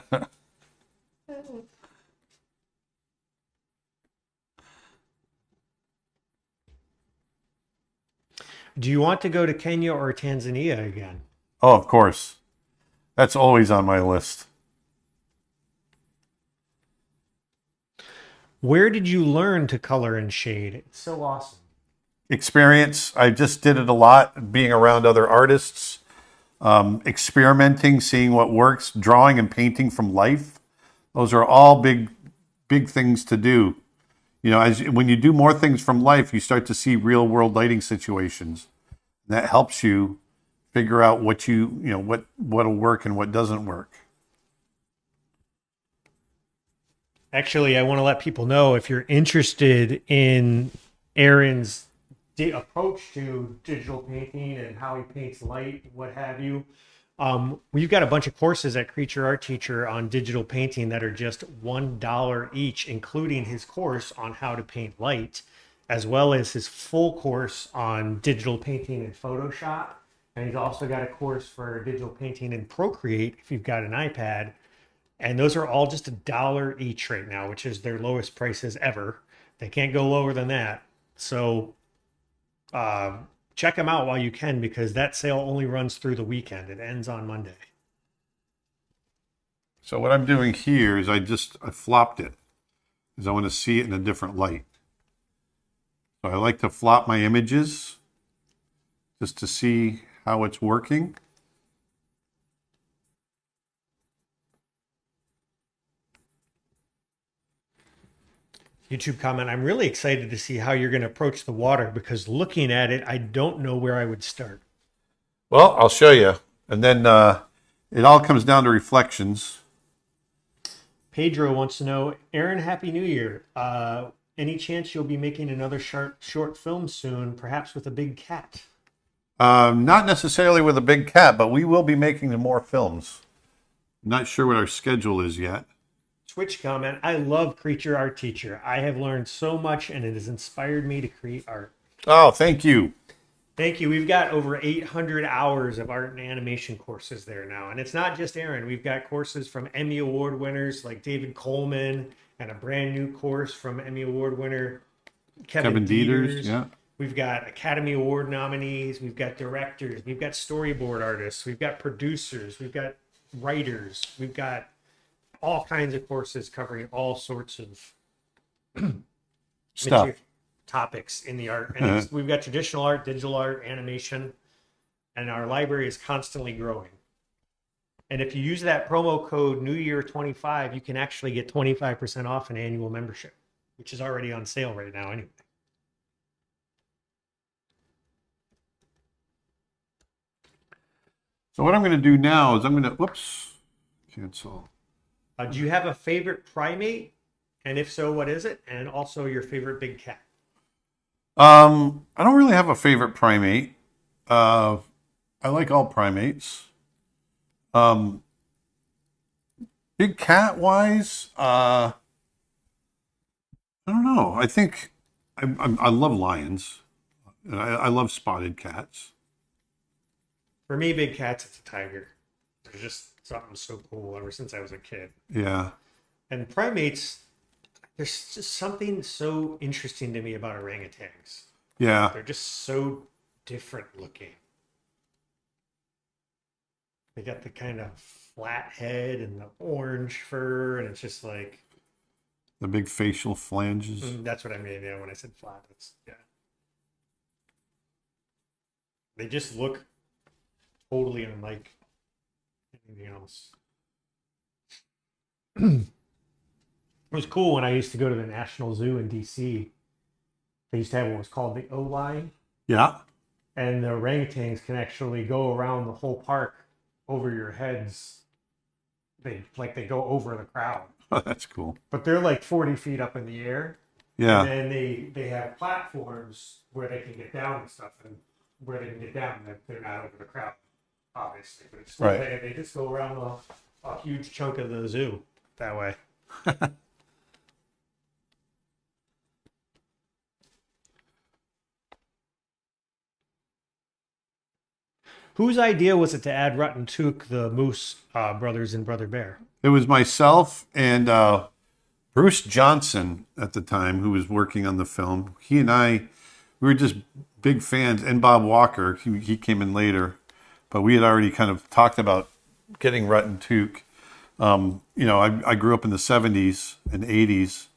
Do you want to go to Kenya or Tanzania again? Oh, of course. That's always on my list. Where did you learn to color and shade? It's so awesome. Experience. I just did it a lot, being around other artists, experimenting, seeing what works, drawing and painting from life. Those are all big things to do. When you do more things from life, you start to see real world lighting situations. That helps you figure out what'll work and what doesn't work. Actually, I want to let people know, if you're interested in Aaron's approach to digital painting and how he paints light, what have you, we've got a bunch of courses at Creature Art Teacher on digital painting that are just $1 each, including his course on how to paint light, as well as his full course on digital painting in Photoshop. And he's also got a course for digital painting in Procreate if you've got an iPad. And those are all just $1 each right now, which is their lowest prices ever. They can't go lower than that. So check them out while you can, because that sale only runs through the weekend. It ends on Monday. So what I'm doing here is I flopped it because I want to see it in a different light. So I like to flop my images just to see how it's working. YouTube comment, I'm really excited to see how you're going to approach the water, because looking at it, I don't know where I would start. Well, I'll show you. And then it all comes down to reflections. Pedro wants to know, Aaron, Happy New Year. Any chance you'll be making another short film soon, perhaps with a big cat? Not necessarily with a big cat, but we will be making more films. Not sure what our schedule is yet. Twitch comment. I love Creature Art Teacher. I have learned so much and it has inspired me to create art. Oh, thank you. Thank you. We've got over 800 hours of art and animation courses there now. And it's not just Aaron. We've got courses from Emmy Award winners like David Coleman and a brand new course from Emmy Award winner Kevin Dieters. Yeah. We've got Academy Award nominees. We've got directors. We've got storyboard artists. We've got producers. We've got writers. We've got all kinds of courses covering all sorts of Stuff. topics in the art. And we've got traditional art, digital art, animation, and our library is constantly growing. And if you use that promo code New Year 25, you can actually get 25% off an annual membership, which is already on sale right now anyway. So what I'm going to do now is I'm going to, whoops, cancel. Do you have a favorite primate? And if so, what is it? And also your favorite big cat? I don't really have a favorite primate. I like all primates. Big cat wise, I don't know. I think I love lions. And I love spotted cats. For me, big cats, it's a tiger. They're just something so cool ever since I was a kid. Yeah. And primates, there's just something so interesting to me about orangutans. Yeah. They're just so different looking. They got the kind of flat head and the orange fur, and it's just like The big facial flanges. that's what I mean. Yeah, when I said flat, that's yeah. They just look totally unlike anything else. It was cool when I used to go to the National Zoo in DC. They used to have what was called the O line, Yeah. and the orangutans can actually go around the whole park over your heads. They go over the crowd, Oh, that's cool. but they're like 40 feet up in the air. Yeah. And then they have platforms where they can get down and stuff, and where they can get down, they're not over the crowd, obviously. But it's still, Right. they just go around a huge chunk of the zoo that way. Whose idea was it to add Rut and Took, the Moose brothers, and Brother Bear? It was myself and Bruce Johnson at the time who was working on the film. He and I, we were just big fans, and Bob Walker, he came in later, but we had already kind of talked about getting Rut and Took. I grew up in the 70s and 80s,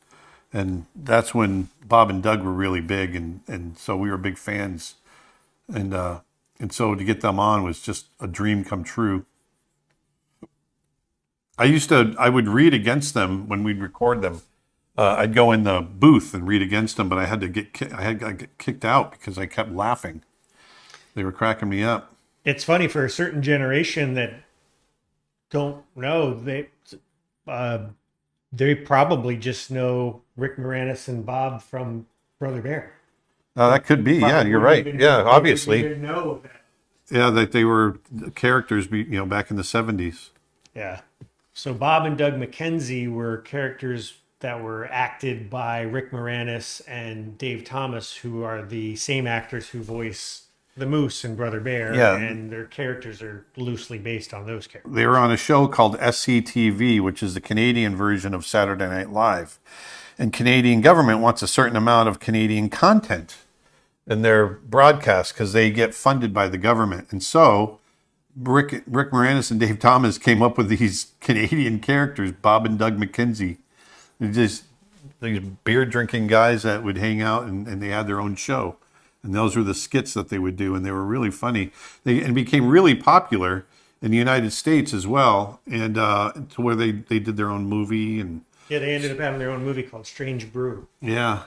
and that's when Bob and Doug were really big, and so we were big fans. And so to get them on was just a dream come true. I would read against them when we'd record them. I'd go in the booth and read against them, but I had to get kicked out because I kept laughing. They were cracking me up. It's funny for a certain generation that don't know they probably just know Rick Moranis and Bob from Brother Bear. That could be. Yeah, you're right. Yeah, obviously. Didn't know that. Yeah, that they were characters, back in the 70s. Yeah. So Bob and Doug McKenzie were characters that were acted by Rick Moranis and Dave Thomas, who are the same actors who voice the Moose and Brother Bear. Yeah. And their characters are loosely based on those characters. They were on a show called SCTV, which is the Canadian version of Saturday Night Live. And Canadian government wants a certain amount of Canadian content in their broadcast because they get funded by the government. And so Rick Moranis and Dave Thomas came up with these Canadian characters, Bob and Doug McKenzie. They're just these beer drinking guys that would hang out, and they had their own show. And those were the skits that they would do, and they were really funny. And became really popular in the United States as well, and to where they did their own movie. And Yeah, they ended up having their own movie called Strange Brew. yeah.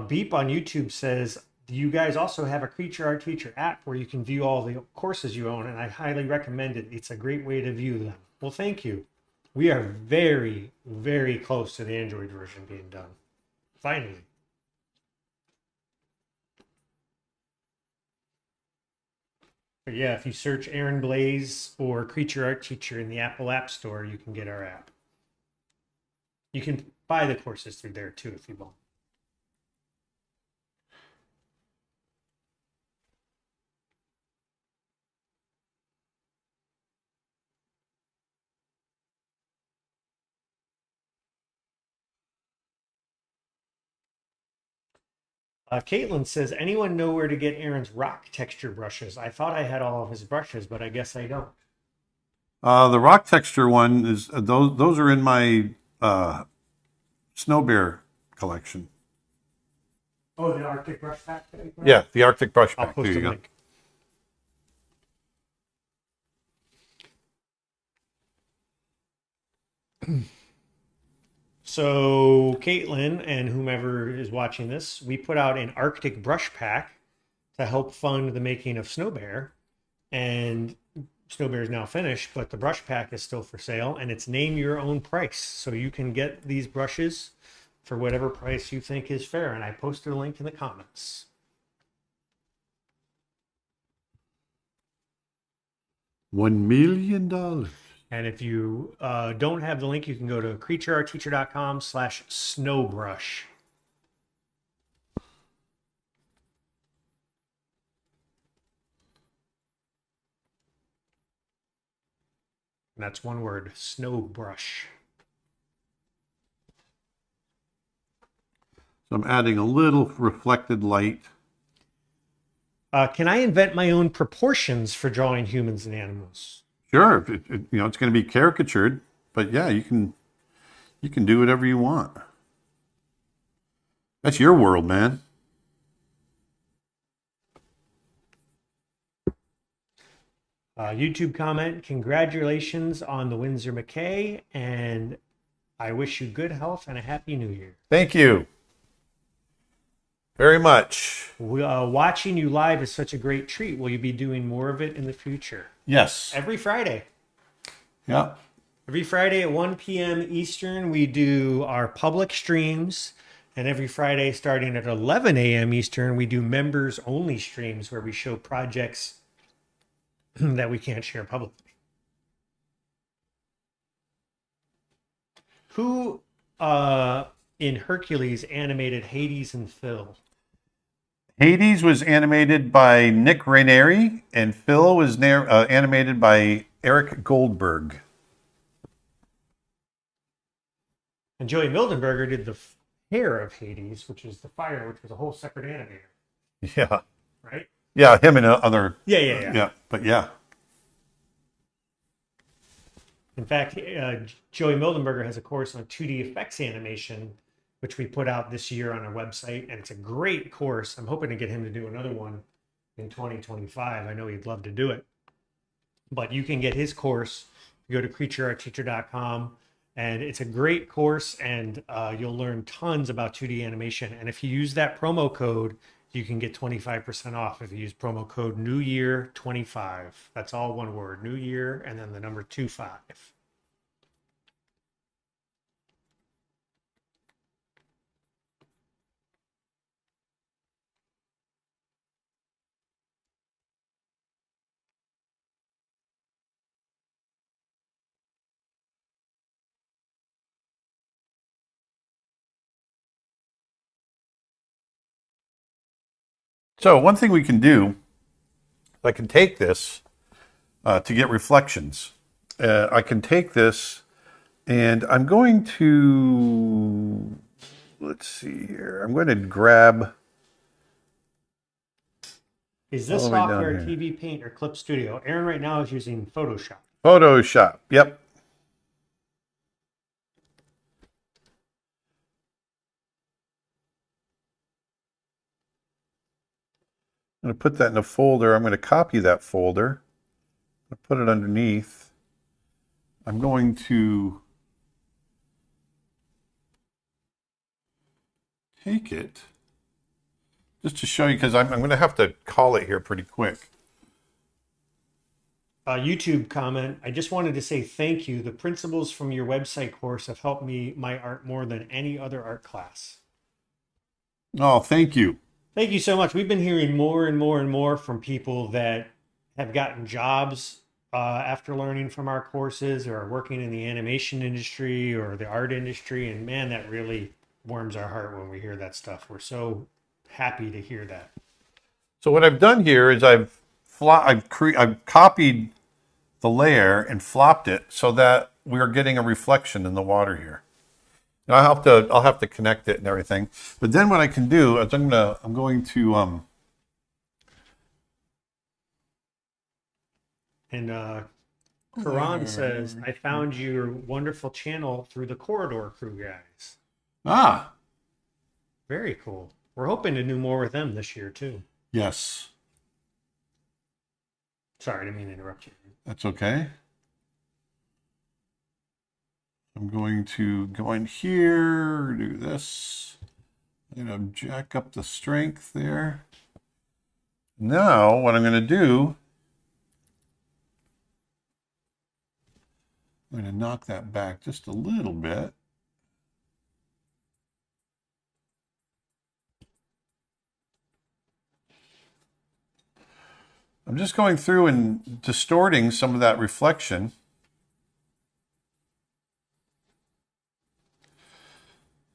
Beep on YouTube says, do you guys also have a Creature Art Teacher app where you can view all the courses you own? And I highly recommend it. It's a great way to view them. Well, thank you. We are very, very close to the Android version being done. Finally. But yeah, if you search Aaron Blaise or Creature Art Teacher in the Apple App Store, you can get our app. You can buy the courses through there too if you want. Caitlin says, anyone know where to get Aaron's rock texture brushes? I thought I had all of his brushes, but I guess I don't. The rock texture one is those are in my snow bear collection. Oh, the Arctic brush pack? Yeah, the Arctic brush I'll pack. post There a you go. link. So, Caitlin and whomever is watching this, we put out an Arctic brush pack to help fund the making of Snow Bear. And Snow Bear is now finished, but the brush pack is still for sale, and it's name your own price. So you can get these brushes for whatever price you think is fair. And I posted a link in the comments. $1 million. And if you don't have the link, you can go to creatureartteacher.com/snowbrush. And that's one word, snowbrush. So I'm adding a little reflected light. Can I invent my own proportions for drawing humans and animals? Sure, it's going to be caricatured, but yeah, you can do whatever you want. That's your world, man. YouTube comment, congratulations on the Windsor McKay, and I wish you good health and a happy new year. Thank you very much. Watching you live is such a great treat. Will you be doing more of it in the future? Yes. Every Friday. Yeah. Every Friday at 1 p.m. Eastern, we do our public streams. And every Friday, starting at 11 a.m. Eastern, we do members-only streams where we show projects that we can't share publicly. Who in Hercules animated Hades and Phil? Hades was animated by Nick Ranieri, and Phil was animated by Eric Goldberg. And Joey Mildenberger did the hair of Hades, which is the fire, which was a whole separate animator. Yeah. Right? Yeah, him and other. Yeah. Yeah, but yeah. In fact, Joey Mildenberger has a course on 2D effects animation, which we put out this year on our website, and it's a great course. I'm hoping to get him to do another one in 2025. I know he'd love to do it. But you can get his course. You go to creatureartteacher.com, and it's a great course, and you'll learn tons about 2D animation. And if you use that promo code, you can get 25% off if you use promo code NEWYEAR25. That's all one word, New Year, and then the number 25. So one thing we can do, I can take this to get reflections. I can take this, and I'm going to, let's see here. I'm going to grab. Is this all the way down software here. TV Paint or Clip Studio? Aaron right now is using Photoshop. Photoshop. Yep. I'm going to put that in a folder. I'm going to copy that folder. I'll put it underneath. I'm going to take it just to show you, because I'm going to have to call it here pretty quick. YouTube comment. I just wanted to say thank you. The principles from your website course have helped me my art more than any other art class. Oh, thank you. Thank you so much. We've been hearing more and more and more from people that have gotten jobs after learning from our courses or are working in the animation industry or the art industry. And man, that really warms our heart when we hear that stuff. We're so happy to hear that. So what I've done here is I've copied the layer and flopped it so that we're getting a reflection in the water here. Now I'll have to connect it and everything. But then what I can do is I'm going to And Karan says, I found your wonderful channel through the Corridor Crew guys. Ah, Very cool. We're hoping to do more with them this year too. yes. Sorry, I didn't mean to interrupt you. That's okay. I'm going to go in here, do this. I'm going to jack up the strength there. Now, what I'm going to do, I'm going to knock that back just a little bit. I'm just going through and distorting some of that reflection.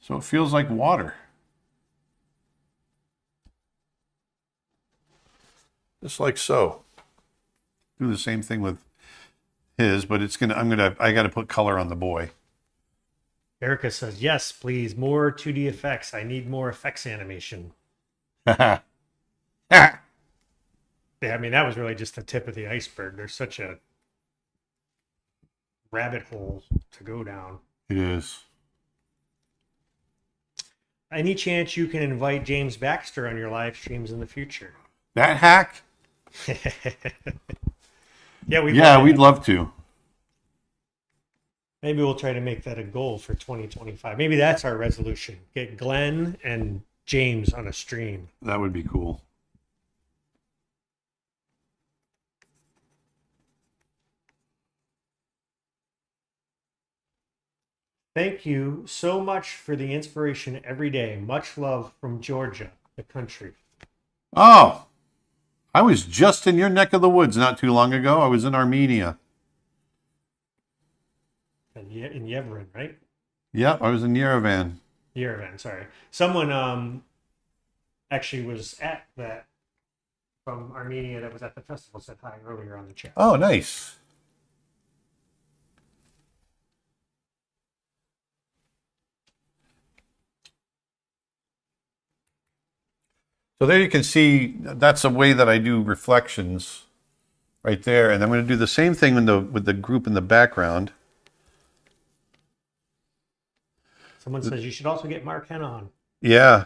So it feels like water. Just like so. Do the same thing with his, but I got to put color on the boy. Erica says, yes, please, more 2D effects. I need more effects animation. Yeah, I mean, that was really just the tip of the iceberg. There's such a rabbit hole to go down. It is. Any chance you can invite James Baxter on your live streams in the future? That hack? Yeah, we'd love to. Maybe we'll try to make that a goal for 2025. Maybe that's our resolution. Get Glenn and James on a stream. That would be cool. Thank you so much for the inspiration every day. Much love from Georgia, the country. Oh, I was just in your neck of the woods not too long ago. I was in Armenia. In Yerevan, right? Yep, I was in Yerevan. Yerevan, sorry. Someone actually was at that from Armenia that was at the festival said hi earlier on the chat. Oh, nice. So there you can see that's a way that I do reflections right there. And I'm going to do the same thing with the group in the background. Someone says you should also get Mark Henn on. Yeah.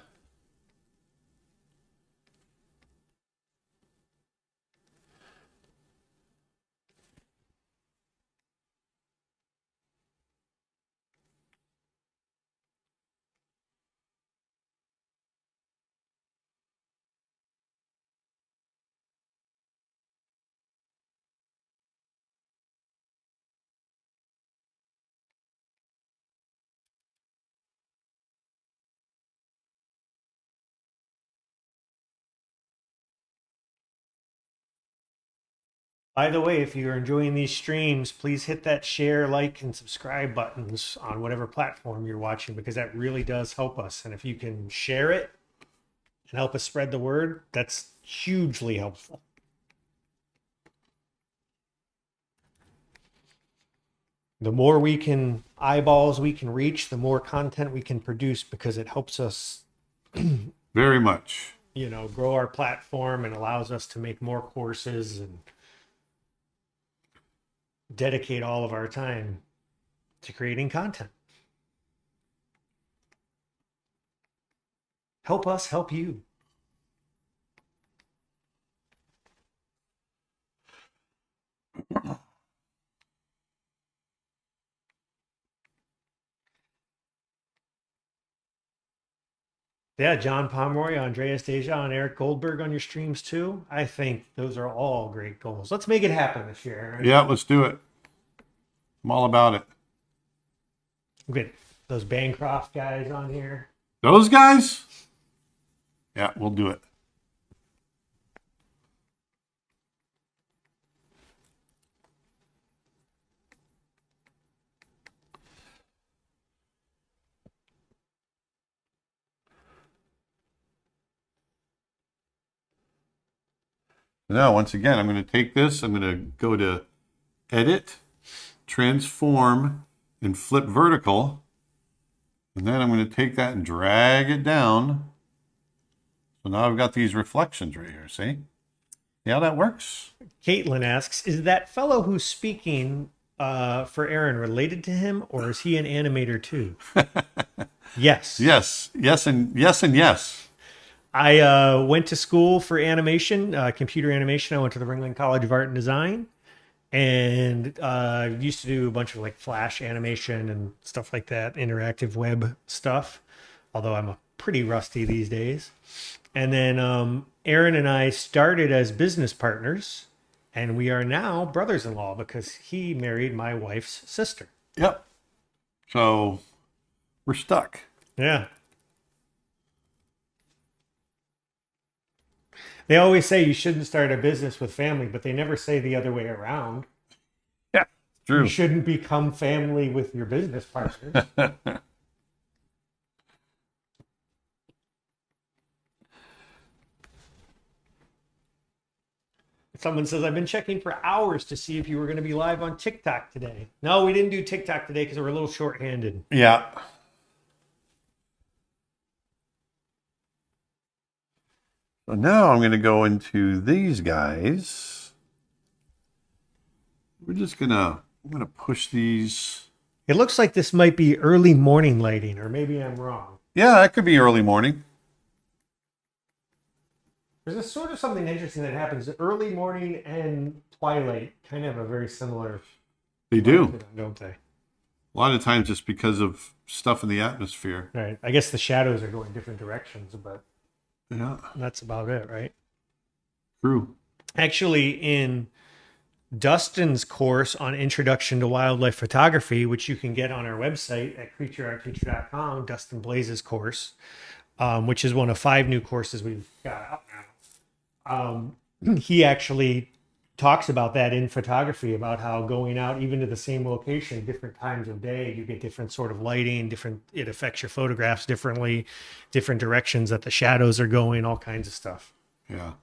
By the way, if you're enjoying these streams, please hit that share, like, and subscribe buttons on whatever platform you're watching because that really does help us. And if you can share it and help us spread the word, that's hugely helpful. The more eyeballs we can reach, the more content we can produce because it helps us Very much. Grow our platform and allows us to make more courses and dedicate all of our time to creating content. Help us help you. Yeah, John Pomeroy, Andreas Deja, and Eric Goldberg on your streams too. I think those are all great goals. Let's make it happen this year, Aaron. Yeah, let's do it. I'm all about it. We'll get those Bancroft guys on here. Those guys? Yeah, we'll do it. Now, once again, I'm going to take this. I'm going to go to Edit, Transform, and Flip Vertical. And then I'm going to take that and drag it down. So now I've got these reflections right here. See? See how that works? Caitlin asks, is that fellow who's speaking for Aaron related to him, or is he an animator too? Yes. Yes. Yes and yes and yes. I went to school for animation, computer animation. I went to the Ringling College of Art and Design, and used to do a bunch of like Flash animation and stuff like that, interactive web stuff. Although I'm pretty rusty these days. And then Aaron and I started as business partners, and we are now brothers-in-law because he married my wife's sister. Yep. So we're stuck. Yeah. They always say you shouldn't start a business with family, but they never say the other way around. Yeah, true. You shouldn't become family with your business partners. Someone says, I've been checking for hours to see if you were going to be live on TikTok today. No, we didn't do TikTok today because we're a little short-handed. Yeah. So now I'm going to go into these guys. I'm going to push these. It looks like this might be early morning lighting, or maybe I'm wrong. Yeah, that could be early morning. There's a sort of something interesting that happens. Early morning and twilight kind of have a very similar. They do, don't they? A lot of times it's because of stuff in the atmosphere. Right. I guess the shadows are going different directions, but yeah, that's about it, right? True. Actually, in Dustin's course on Introduction to Wildlife Photography, which you can get on our website at creatureartteacher.com, Dustin Blaise's course, which is one of 5 new courses we've got out now. He actually talks about that in photography, about how going out even to the same location, different times of day, you get different sort of lighting, it affects your photographs differently, different directions that the shadows are going, all kinds of stuff. Yeah.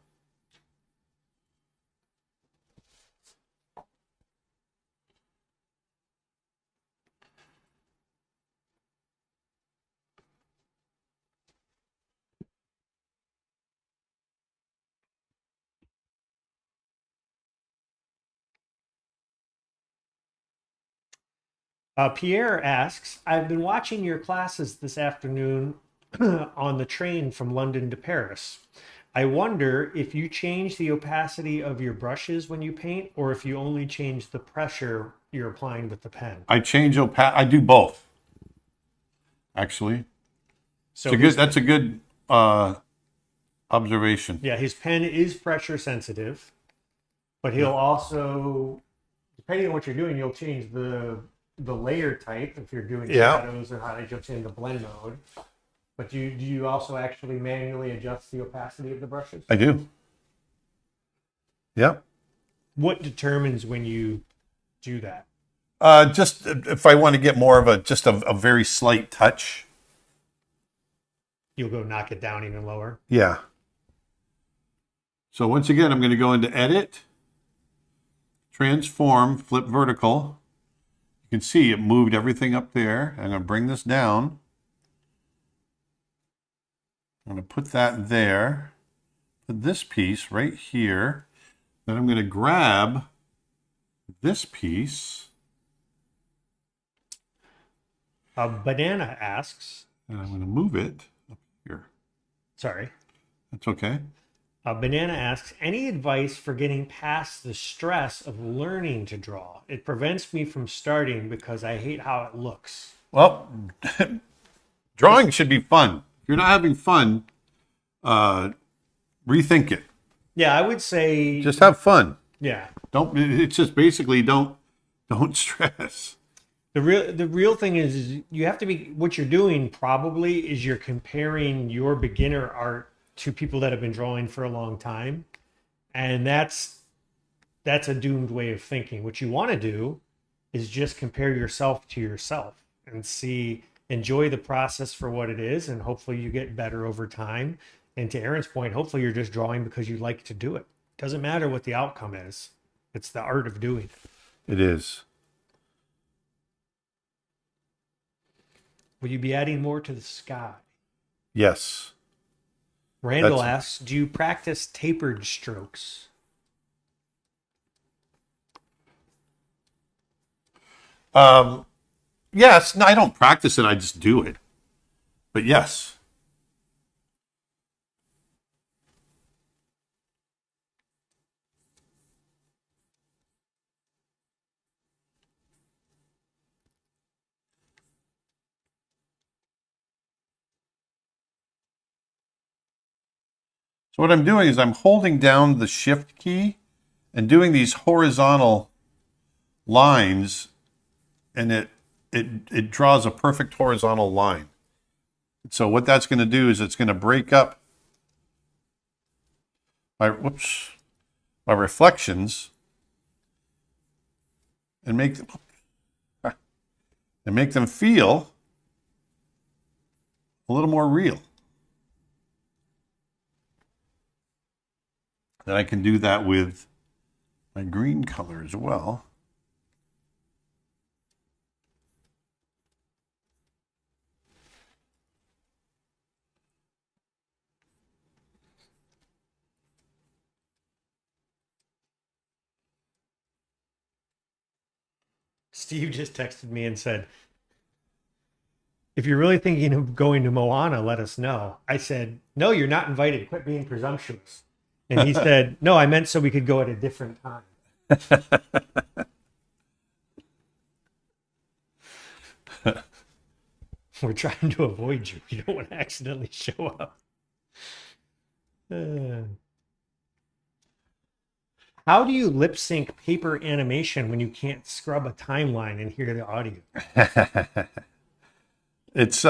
Pierre asks, I've been watching your classes this afternoon on the train from London to Paris. I wonder if you change the opacity of your brushes when you paint, or if you only change the pressure you're applying with the pen. I do both, actually. So that's a good observation. Yeah, his pen is pressure sensitive, but he'll also, depending on what you're doing, you'll change the layer type if you're doing shadows or highlights, you'll change the blend mode. But do you also actually manually adjust the opacity of the brushes? I do. Yep. What determines when you do that? Just if I want to get more of a very slight touch. You'll go knock it down even lower? Yeah. So once again, I'm going to go into Edit, Transform, Flip Vertical. You can see it moved everything up there. I'm going to bring this down. I'm going to put that there. Put this piece right here. Then I'm going to grab this piece. Banana asks. And I'm going to move it up here. Sorry. That's okay. Banana asks, any advice for getting past the stress of learning to draw? It prevents me from starting because I hate how it looks. Well, drawing should be fun. If you're not having fun, uh, rethink it. Yeah, I would say, Just have fun. yeah. Don't. It's just basically don't stress. The real thing is you have to be what you're doing probably is you're comparing your beginner art to people that have been drawing for a long time. And that's a doomed way of thinking. What you want to do is just compare yourself to yourself and see, enjoy the process for what it is, and hopefully you get better over time. And to Aaron's point, hopefully you're just drawing because you like to do it. Doesn't matter what the outcome is. It's the art of doing it. It is. Will you be adding more to the sky? Yes. Randall asks, do you practice tapered strokes? Yes. No, I don't practice it. I just do it. But yes. So what I'm doing is I'm holding down the shift key and doing these horizontal lines, and it draws a perfect horizontal line. So what that's going to do is it's going to break up my reflections and make them feel a little more real. And I can do that with my green color as well. Steve just texted me and said, if you're really thinking of going to Moana, let us know. I said, no, you're not invited. Quit being presumptuous. And he said, no, I meant so we could go at a different time. We're trying to avoid you. You don't want to accidentally show up. How do you lip sync paper animation when you can't scrub a timeline and hear the audio? It's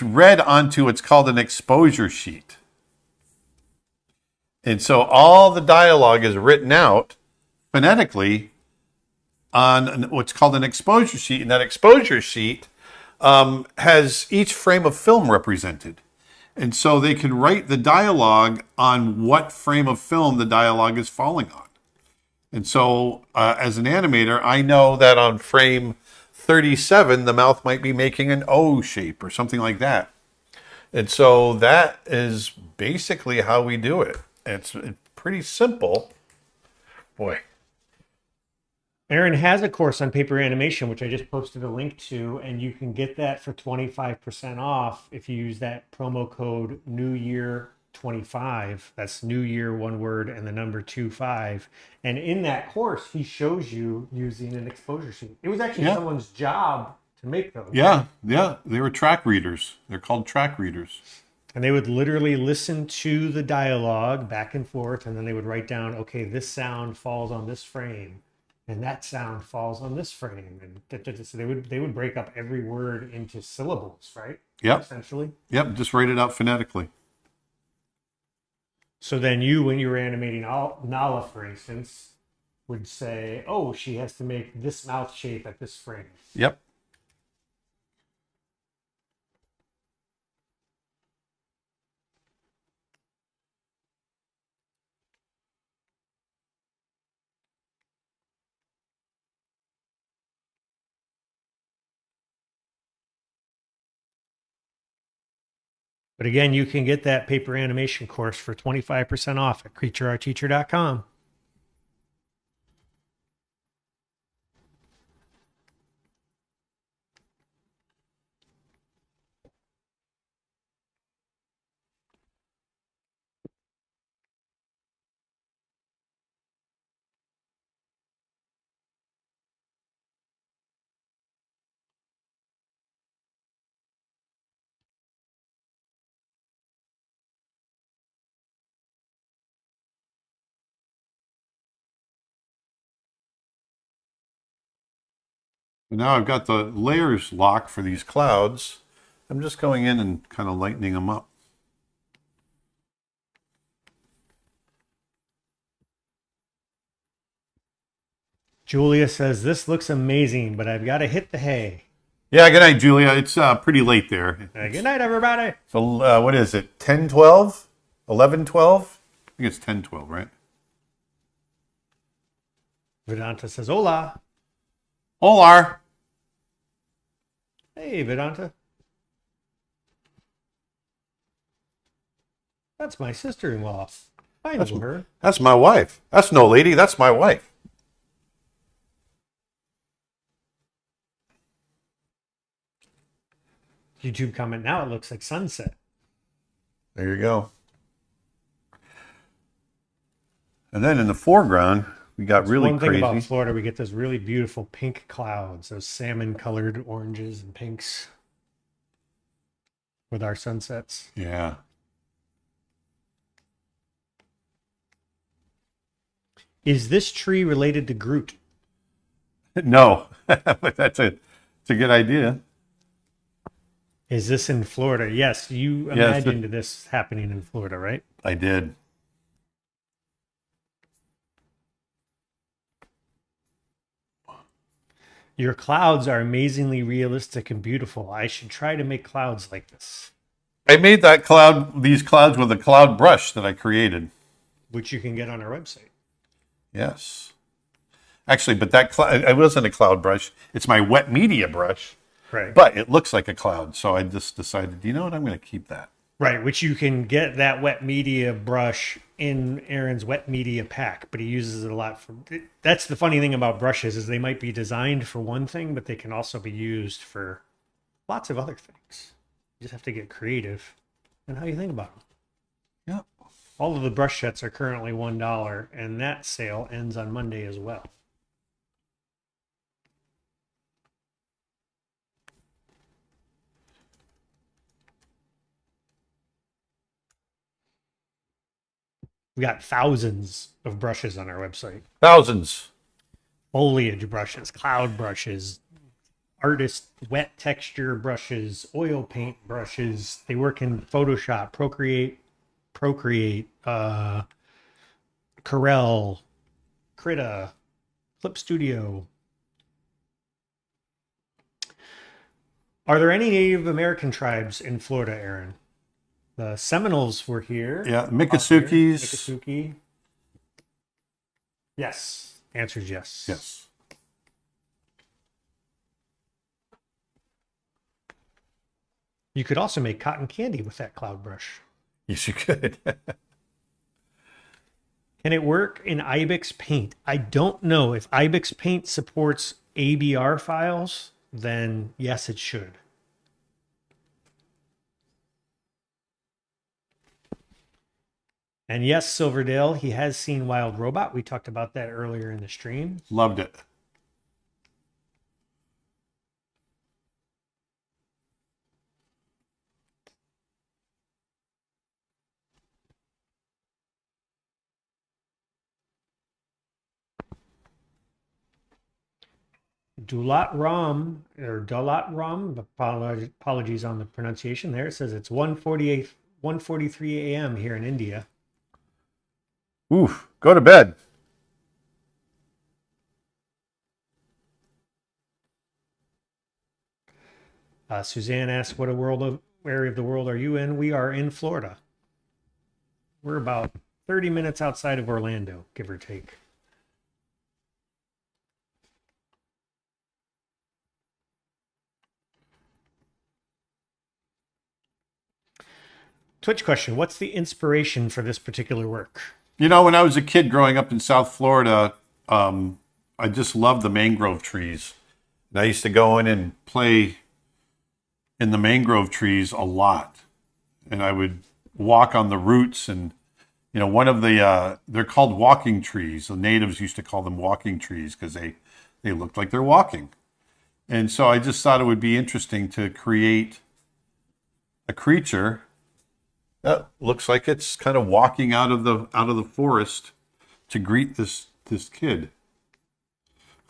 read onto what's called an exposure sheet. And so all the dialogue is written out phonetically on what's called an exposure sheet. And that exposure sheet has each frame of film represented. And so they can write the dialogue on what frame of film the dialogue is falling on. And so as an animator, I know that on frame 37, the mouth might be making an O shape or something like that. And so that is basically how we do it. It's pretty simple. Boy. Aaron has a course on paper animation, which I just posted a link to, and you can get that for 25% off if you use that promo code New Year 25. That's New Year, one word, and the number 25. And in that course, he shows you using an exposure sheet. It was actually someone's job to make those. Yeah. They were track readers. They're called track readers. And they would literally listen to the dialogue back and forth, and then they would write down, okay, this sound falls on this frame, and that sound falls on this frame. And so they would break up every word into syllables, right? Yep. Essentially. Yep, just write it out phonetically. So then you, when you were animating Nala, for instance, would say, oh, she has to make this mouth shape at this frame. Yep. But again, you can get that paper animation course for 25% off at creatureartteacher.com. And now I've got the layers locked for these clouds. I'm just going in and kind of lightening them up. Julia says, this looks amazing, but I've got to hit the hay. Yeah, good night, Julia. It's pretty late there. Good night, everybody. So what is it, 10:12? 11:12? I think it's 10:12, right? Vedanta says, hola. Hola. Hey, Vedanta. That's my sister-in-law. I know her. That's my wife. That's no lady. That's my wife. YouTube comment, now it looks like sunset. There you go. And then in the foreground, we got really one thing crazy. about Florida, we get those really beautiful pink clouds, those salmon-colored oranges and pinks with our sunsets. Yeah. Is this tree related to Groot? No, but it's a good idea. Is this in Florida? Yes, you imagined this happening in Florida, right? I did. Your clouds are amazingly realistic and beautiful. I should try to make clouds like this. I made these clouds with a cloud brush that I created. Which you can get on our website. Yes. Actually, but it wasn't a cloud brush. It's my wet media brush. Right. But it looks like a cloud. So I just decided, you know what? I'm going to keep that. Right, which you can get that wet media brush in Aaron's wet media pack, but he uses it a lot for... That's the funny thing about brushes is they might be designed for one thing, but they can also be used for lots of other things. You just have to get creative in how you think about them. Yeah. All of the brush sets are currently $1, and that sale ends on Monday as well. We got thousands of brushes on our website. Thousands. Foliage brushes, cloud brushes, artist wet texture brushes, oil paint brushes. They work in Photoshop, Procreate, Corel, Krita, Clip Studio. Are there any Native American tribes in Florida, Aaron? The Seminoles were here. Yeah, Miccosukis. Miccosukee. Yes. Answer is yes. Yes. You could also make cotton candy with that cloud brush. Yes, you could. Can it work in Ibex Paint? I don't know. If Ibex Paint supports ABR files, then yes, it should. And yes, Silverdale, he has seen Wild Robot. We talked about that earlier in the stream. Loved it. Dulat Ram, or Dalat Ram, apologies on the pronunciation there. It says it's 1:43 a.m. here in India. Oof, go to bed. Suzanne asks, what area of the world are you in? We are in Florida. We're about 30 minutes outside of Orlando, give or take. Twitch question, what's the inspiration for this particular work? You know, when I was a kid growing up in South Florida, I just loved the mangrove trees. And I used to go in and play in the mangrove trees a lot. And I would walk on the roots. And, you know, one of the, they're called walking trees. The natives used to call them walking trees because they looked like they're walking. And so I just thought it would be interesting to create a creature that looks like it's kind of walking out of the forest to greet this kid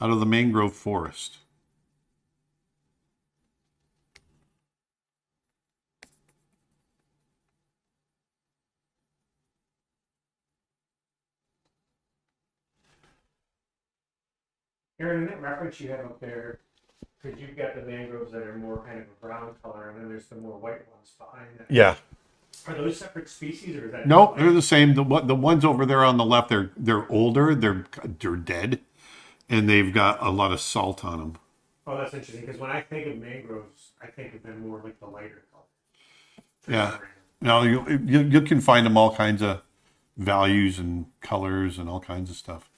out of the mangrove forest. Aaron, that reference you have up there, because you've got the mangroves that are more kind of a brown color, and then there's the more white ones behind that. Yeah. Are those separate species, or is that? No, they're the same. The ones over there on the left, they're older. They're dead, and they've got a lot of salt on them. Oh, that's interesting. Because when I think of mangroves, I think of them more like the lighter color. Yeah. No, you can find them all kinds of values and colors and all kinds of stuff.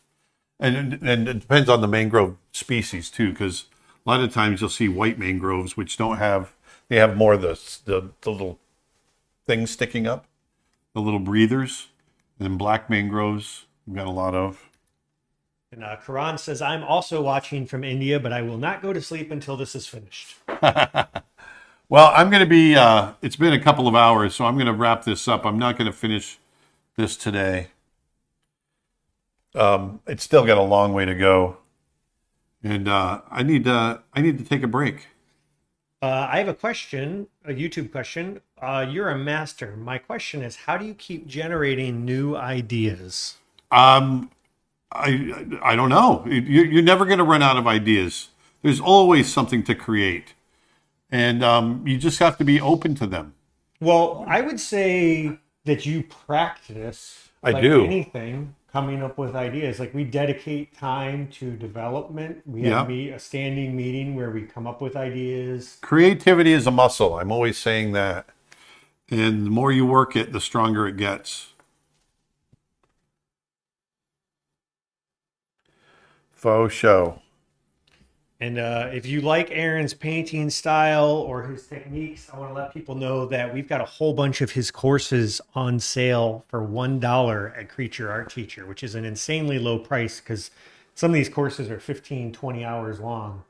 And it depends on the mangrove species too, because a lot of times you'll see white mangroves which they have more of the little things sticking up, the little breathers, and then black mangroves we've got a lot of. And Karan says, I'm also watching from India, but I will not go to sleep until this is finished. Well, I'm going to be, it's been a couple of hours, so I'm going to wrap this up. I'm not going to finish this today. It's still got a long way to go. And I need to take a break. I have a question, a YouTube question. You're a master. My question is, how do you keep generating new ideas? I don't know. You're never going to run out of ideas. There's always something to create. And you just have to be open to them. Well, I would say that you practice I do. Anything coming up with ideas. Like we dedicate time to development. We have a standing meeting where we come up with ideas. Creativity is a muscle. I'm always saying that. And the more you work it, the stronger it gets. Faux show. And if you like Aaron's painting style or his techniques, I want to let people know that we've got a whole bunch of his courses on sale for $1 at Creature Art Teacher, which is an insanely low price because some of these courses are 15, 20 hours long,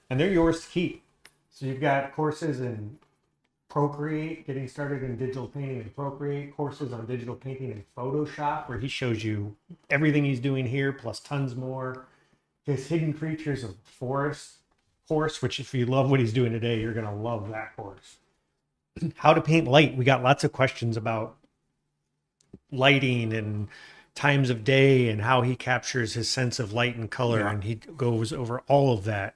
and they're yours to keep. So you've got courses in Procreate, getting started in digital painting in Procreate, courses on digital painting in Photoshop, where he shows you everything he's doing here, plus tons more. His Hidden Creatures of Forest course, which if you love what he's doing today, you're going to love that course. How to paint light. We got lots of questions about lighting and times of day and how he captures his sense of light and color. Yeah. And he goes over all of that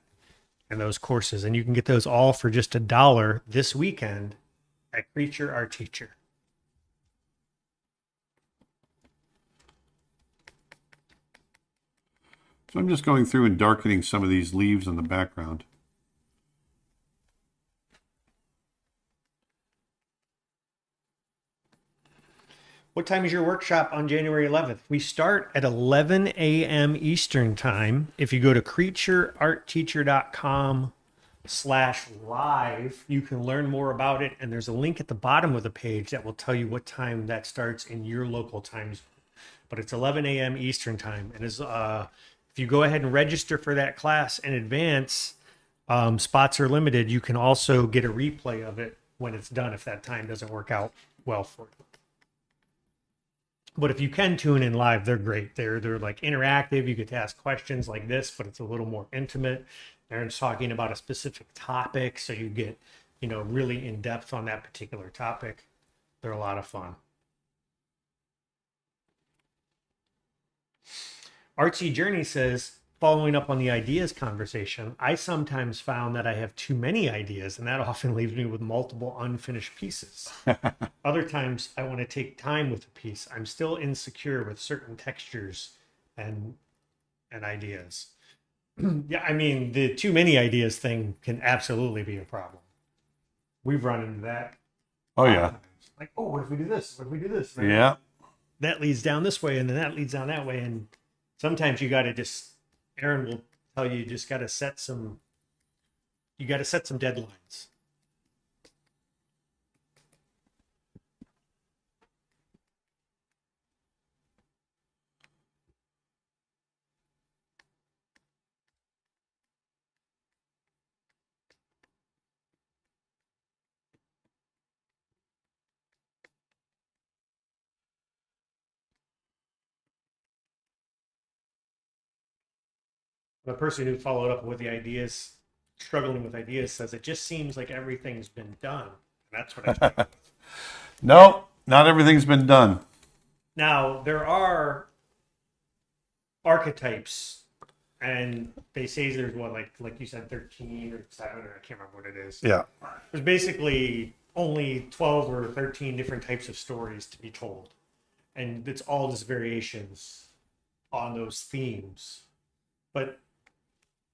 in those courses. And you can get those all for just $1 this weekend at Creature Art Teacher. So I'm just going through and darkening some of these leaves in the background. What time is your workshop on January 11th? We start at 11 a.m. Eastern time. If you go to creatureartteacher.com/live, you can learn more about it. And there's a link at the bottom of the page that will tell you what time that starts in your local time zone. But it's 11 a.m. Eastern time. And if you go ahead and register for that class in advance, spots are limited. You can also get a replay of it when it's done if that time doesn't work out well for you. But if you can tune in live, they're great. They're like interactive. You get to ask questions like this, but it's a little more intimate. Aaron's talking about a specific topic, so you get, really in depth on that particular topic. They're a lot of fun. Artsy Journey says, following up on the ideas conversation, I sometimes found that I have too many ideas, and that often leaves me with multiple unfinished pieces. Other times, I want to take time with a piece. I'm still insecure with certain textures and ideas. Yeah, I mean, the too many ideas thing can absolutely be a problem. We've run into that. Oh, yeah. Like, what if we do this? What if we do this? And yeah. That leads down this way, and then that leads down that way, and sometimes you got to Aaron will tell you just got to set some deadlines. The person who followed up with the ideas, struggling with ideas, says it just seems like everything's been done. And that's what I struggle with. No, not everything's been done. Now, there are archetypes And they say there's what, like you said, 13 or 7, or I can't remember what it is. Yeah. There's basically only 12 or 13 different types of stories to be told. And it's all just variations on those themes. But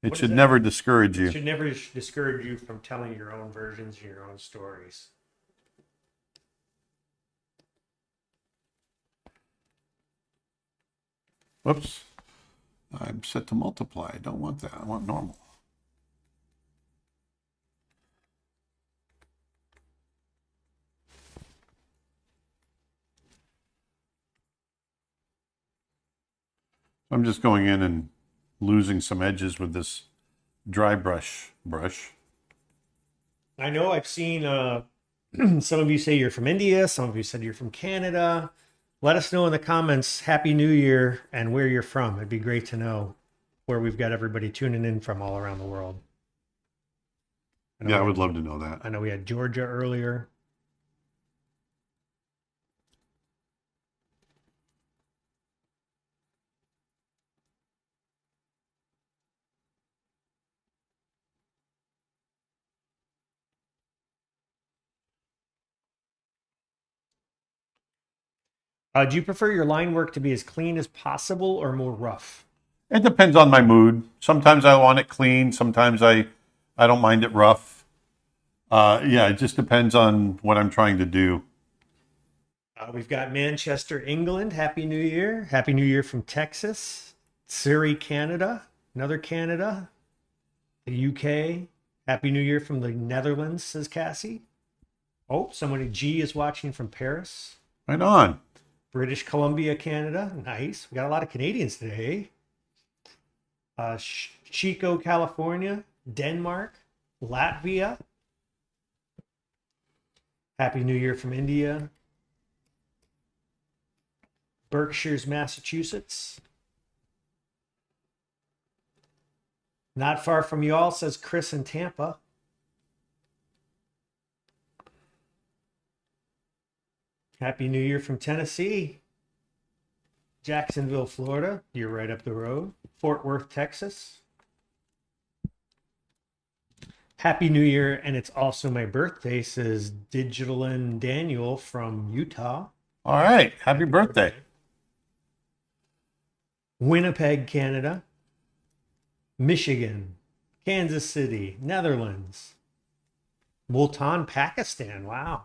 It what is should that? never discourage It you. should never discourage you from telling your own versions, your own stories. Whoops. I'm set to multiply. I don't want that. I want normal. I'm just going in and losing some edges with this dry brush. I know I've seen some of you say you're from India, some of you said you're from Canada. Let us know in the comments, Happy New Year, and where you're from. It'd be great to know where we've got everybody tuning in from all around the world. Yeah, I would love to know that. I know we had Georgia earlier. Do you prefer your line work to be as clean as possible or more rough? It depends on my mood. Sometimes I want it clean. Sometimes I don't mind it rough. Yeah, it just depends on what I'm trying to do. We've got Manchester, England. Happy New Year. Happy New Year from Texas. Surrey, Canada. Another Canada. The UK. Happy New Year from the Netherlands, says Cassie. Oh, somebody G is watching from Paris. Right on. British Columbia, Canada. Nice. We got a lot of Canadians today. Chico, California. Denmark. Latvia. Happy New Year from India. Berkshires, Massachusetts. Not far from y'all, says Chris in Tampa. Happy New Year from Tennessee. Jacksonville, Florida. You're right up the road. Fort Worth, Texas. Happy New Year, and it's also my birthday, says Digitalin Daniel from Utah. All right. Happy birthday. Winnipeg, Canada. Michigan. Kansas City, Netherlands. Multan, Pakistan. Wow.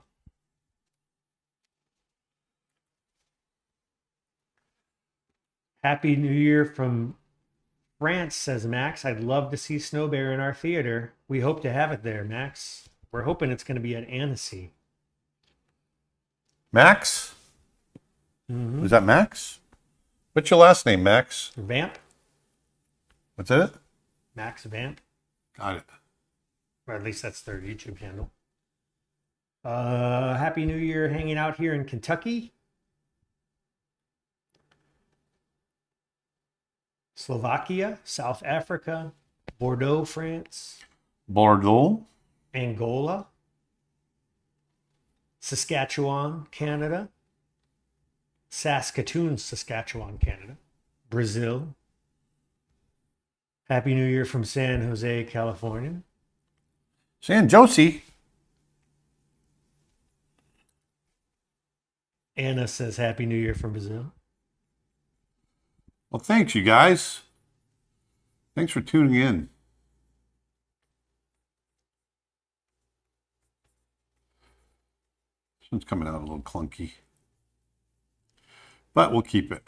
Happy New Year from France, says Max. I'd love to see Snow Bear in our theater. We hope to have it there, Max. We're hoping it's going to be at Annecy. Max? Mm-hmm. Was that Max? What's your last name, Max? Vamp. What's it? Max Vamp. Got it. Or at least that's their YouTube handle. Happy New Year hanging out here in Kentucky. Slovakia, South Africa, Bordeaux, France, Bordeaux. Angola, Saskatchewan, Canada, Saskatoon, Saskatchewan, Canada, Brazil. Happy New Year from San Jose, California. San Josie. Anna says Happy New Year from Brazil. Well, thanks, you guys. Thanks for tuning in. This one's coming out a little clunky, but we'll keep it.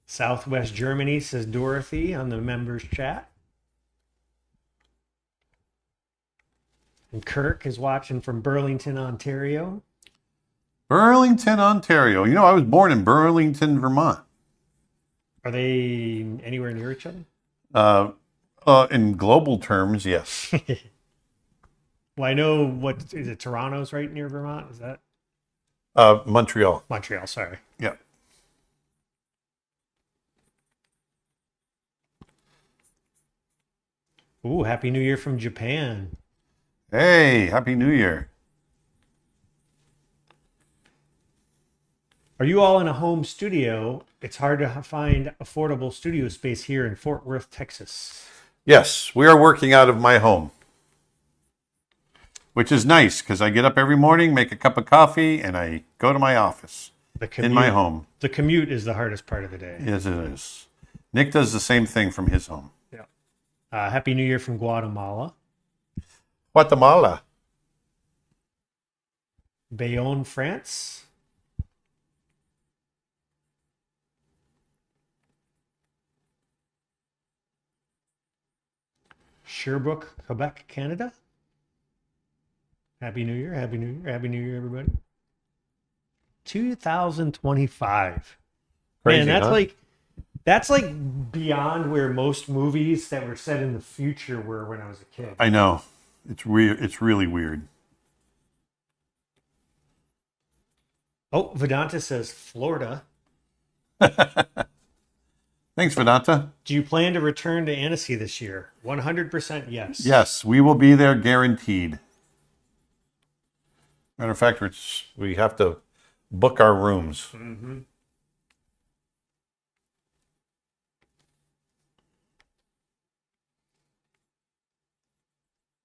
Southwest Germany, says Dorothy on the members chat. And Kirk is watching from Burlington, Ontario. Burlington, Ontario. You know, I was born in Burlington, Vermont. Are they anywhere near each other? In global terms, yes. Well, I know what is it? Toronto's right near Vermont. Is that Montreal. Montreal? Sorry. Yeah. Ooh, Happy New Year from Japan. Hey, Happy New Year. Are you all in a home studio? It's hard to find affordable studio space here in Fort Worth, Texas. Yes, we are working out of my home, which is nice because I get up every morning, make a cup of coffee, and I go to my office in my home. The commute is the hardest part of the day. Yes, it is. Nick does the same thing from his home. Yeah. Happy New Year from Guatemala. Guatemala. Bayonne, France. Sherbrooke, Quebec, Canada. Happy New Year, Happy New Year, Happy New Year, everybody. 2025. Crazy, Man, huh? that's like beyond where most movies that were set in the future were when I was a kid. I know. It's weird. It's really weird. Oh, Vedanta says Florida. Thanks, Vedanta. Do you plan to return to Annecy this year? 100% yes. Yes, we will be there guaranteed. Matter of fact, we have to book our rooms. Mm-hmm.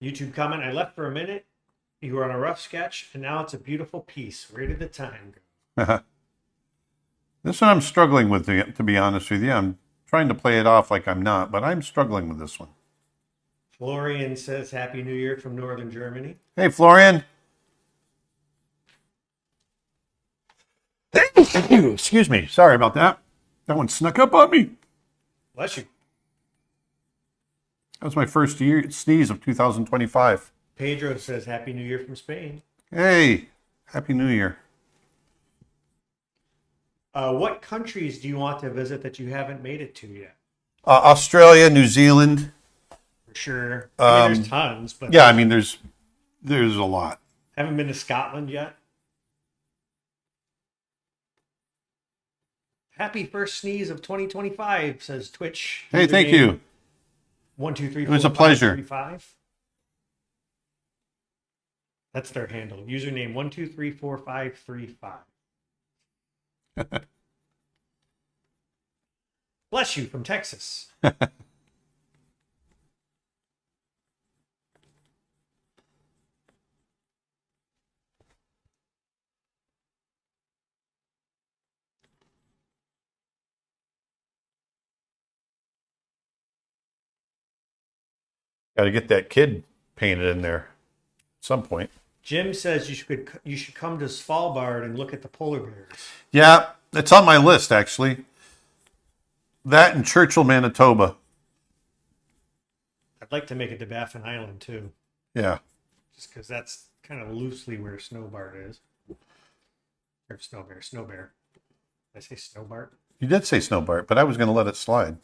YouTube comment, I left for a minute. You were on a rough sketch, and now it's a beautiful piece. Where did the time go? This one I'm struggling with, to be honest with you. I'm trying to play it off like I'm not, but I'm struggling with this one. Florian says Happy New Year from Northern Germany. Hey, Florian. Excuse me. Sorry about that. That one snuck up on me. Bless you. That was my first sneeze of 2025. Pedro says Happy New Year from Spain. Hey, Happy New Year. What countries do you want to visit that you haven't made it to yet? Australia, New Zealand. For sure. I mean, there's tons, but Yeah, I mean, there's a lot. haven't been to Scotland yet. Happy first sneeze of 2025, says Twitch. Hey, thank you. 1, 2, 3, It was 4, a pleasure. 5, 3, 5. That's their handle. Username 1, 2, 3, 4, 5, 3, 5. Bless you from Texas. Got to get that kid painted in there at some point. Jim says you should come to Svalbard and look at the polar bears. Yeah, it's on my list, actually. That and Churchill, Manitoba. I'd like to make it to Baffin Island too, Yeah. just because that's kind of loosely where Snowbart is. Or Snow Bear. Did I say Snowbart? You did say Snowbart, but I was going to let it slide.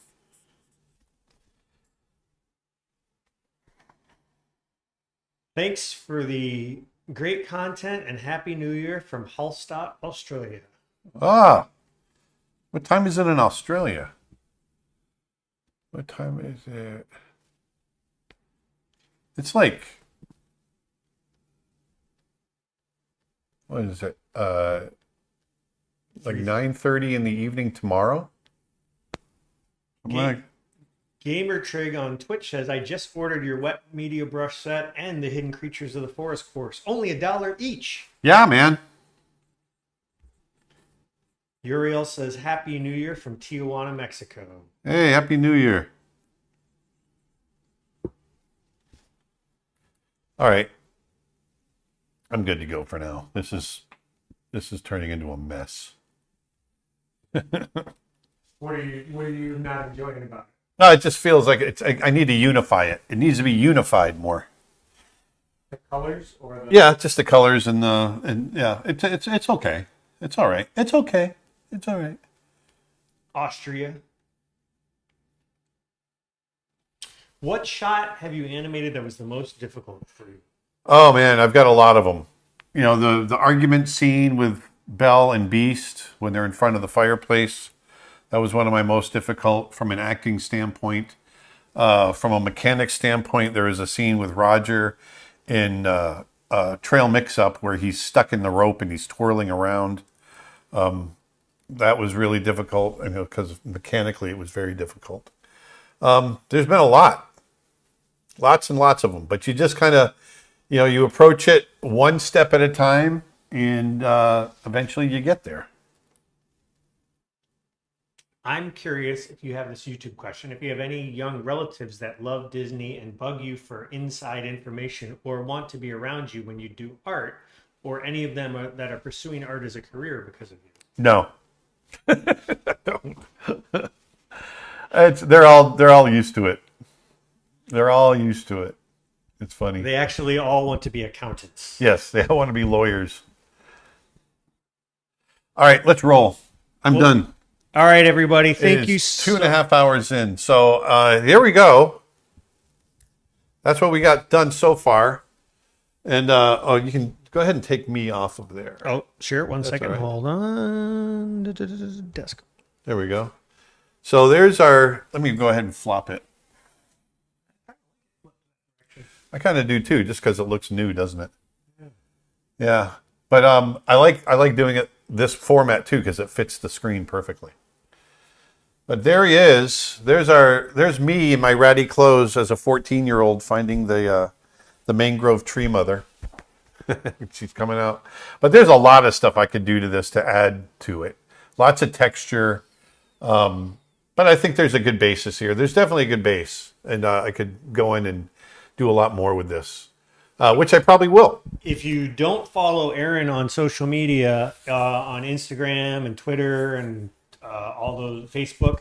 Thanks for the great content and Happy New Year from Hallstatt, Australia. Ah, what time is it in Australia? What time is it? It's like, what is it? Like 9:30 in the evening tomorrow? I'm like, Gamer Trig on Twitch says, I just ordered your wet media brush set and the Hidden Creatures of the Forest course. Only $1 each. yeah, man. Uriel says, Happy New Year from Tijuana, Mexico. Hey, Happy New Year. All right. I'm good to go for now. This is turning into a mess. What are you not enjoying about it? No, it just feels like I need to unify it. It needs to be unified more. The colors or the... Yeah, just the colors and yeah, it's okay. It's all right. It's okay. It's all right. Austria. What shot have you animated that was the most difficult for you? Oh man, I've got a lot of them. You know, the argument scene with Belle and Beast when they're in front of the fireplace. That was one of my most difficult from an acting standpoint. From a mechanic standpoint, there is a scene with Rajah in Trail Mix-Up where he's stuck in the rope and he's twirling around. that was really difficult, because mechanically it was very difficult. There's been a lot, lots and lots of them, but you just kind of, you approach it one step at a time, and eventually you get there. I'm curious if you have this YouTube question. If you have any young relatives that love Disney and bug you for inside information or want to be around you when you do art, or any of them that are pursuing art as a career because of you. No. They're all used to it. They're all used to it. It's funny. They actually all want to be accountants. Yes, they all want to be lawyers. All right, let's roll. I'm done. All right, everybody. Thank you. 2.5 hours in. So here we go. That's what we got done so far. And you can go ahead and take me off of there. Oh, sure. One second. Right. Hold on. Desk. There we go. So there's our. Let me go ahead and flop it. I kind of do too, just because it looks new, doesn't it? Yeah. But I like doing it this format too, because it fits the screen perfectly. But there he is. There's me in my ratty clothes as a 14-year-old finding the mangrove tree mother. She's coming out. But there's a lot of stuff I could do to this to add to it. Lots of texture. But I think there's a good basis here. There's definitely a good base. And I could go in and do a lot more with this, which I probably will. If you don't follow Aaron on social media, on Instagram and Twitter and all those, Facebook,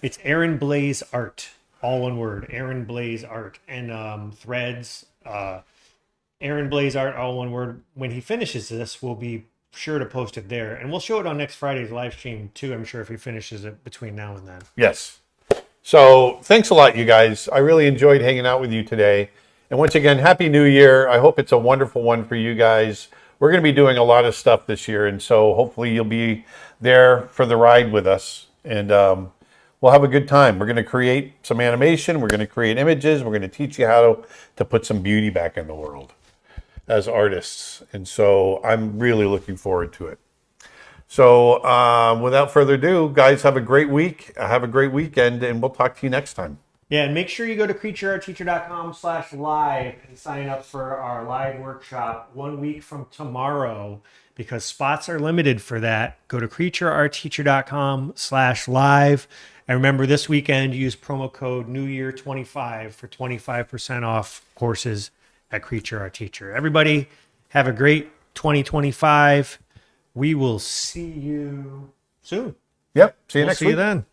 it's Aaron Blaise Art, all one word, Aaron Blaise Art, and Threads, Aaron Blaise Art, all one word. When he finishes this, we'll be sure to post it there, and we'll show it on next Friday's live stream too, I'm sure, if he finishes it between now and then. Yes. So thanks a lot, you guys. I really enjoyed hanging out with you today. And once again, Happy New Year. I hope it's a wonderful one for you guys. We're going to be doing a lot of stuff this year, and so hopefully you'll be there for the ride with us, and we'll have a good time. We're going to create some animation. We're going to create images. We're going to teach you how to put some beauty back in the world as artists, and so I'm really looking forward to it. So without further ado, guys, have a great week. Have a great weekend, and we'll talk to you next time. Yeah, and make sure you go to creatureartteacher.com/live and sign up for our live workshop 1 week from tomorrow, because spots are limited for that. Go to creatureartteacher.com/live. And remember, this weekend, use promo code NewYear25 for 25% off courses at Creature Art Teacher. Everybody, have a great 2025. We will see you soon. Yep. See you next week. See you then.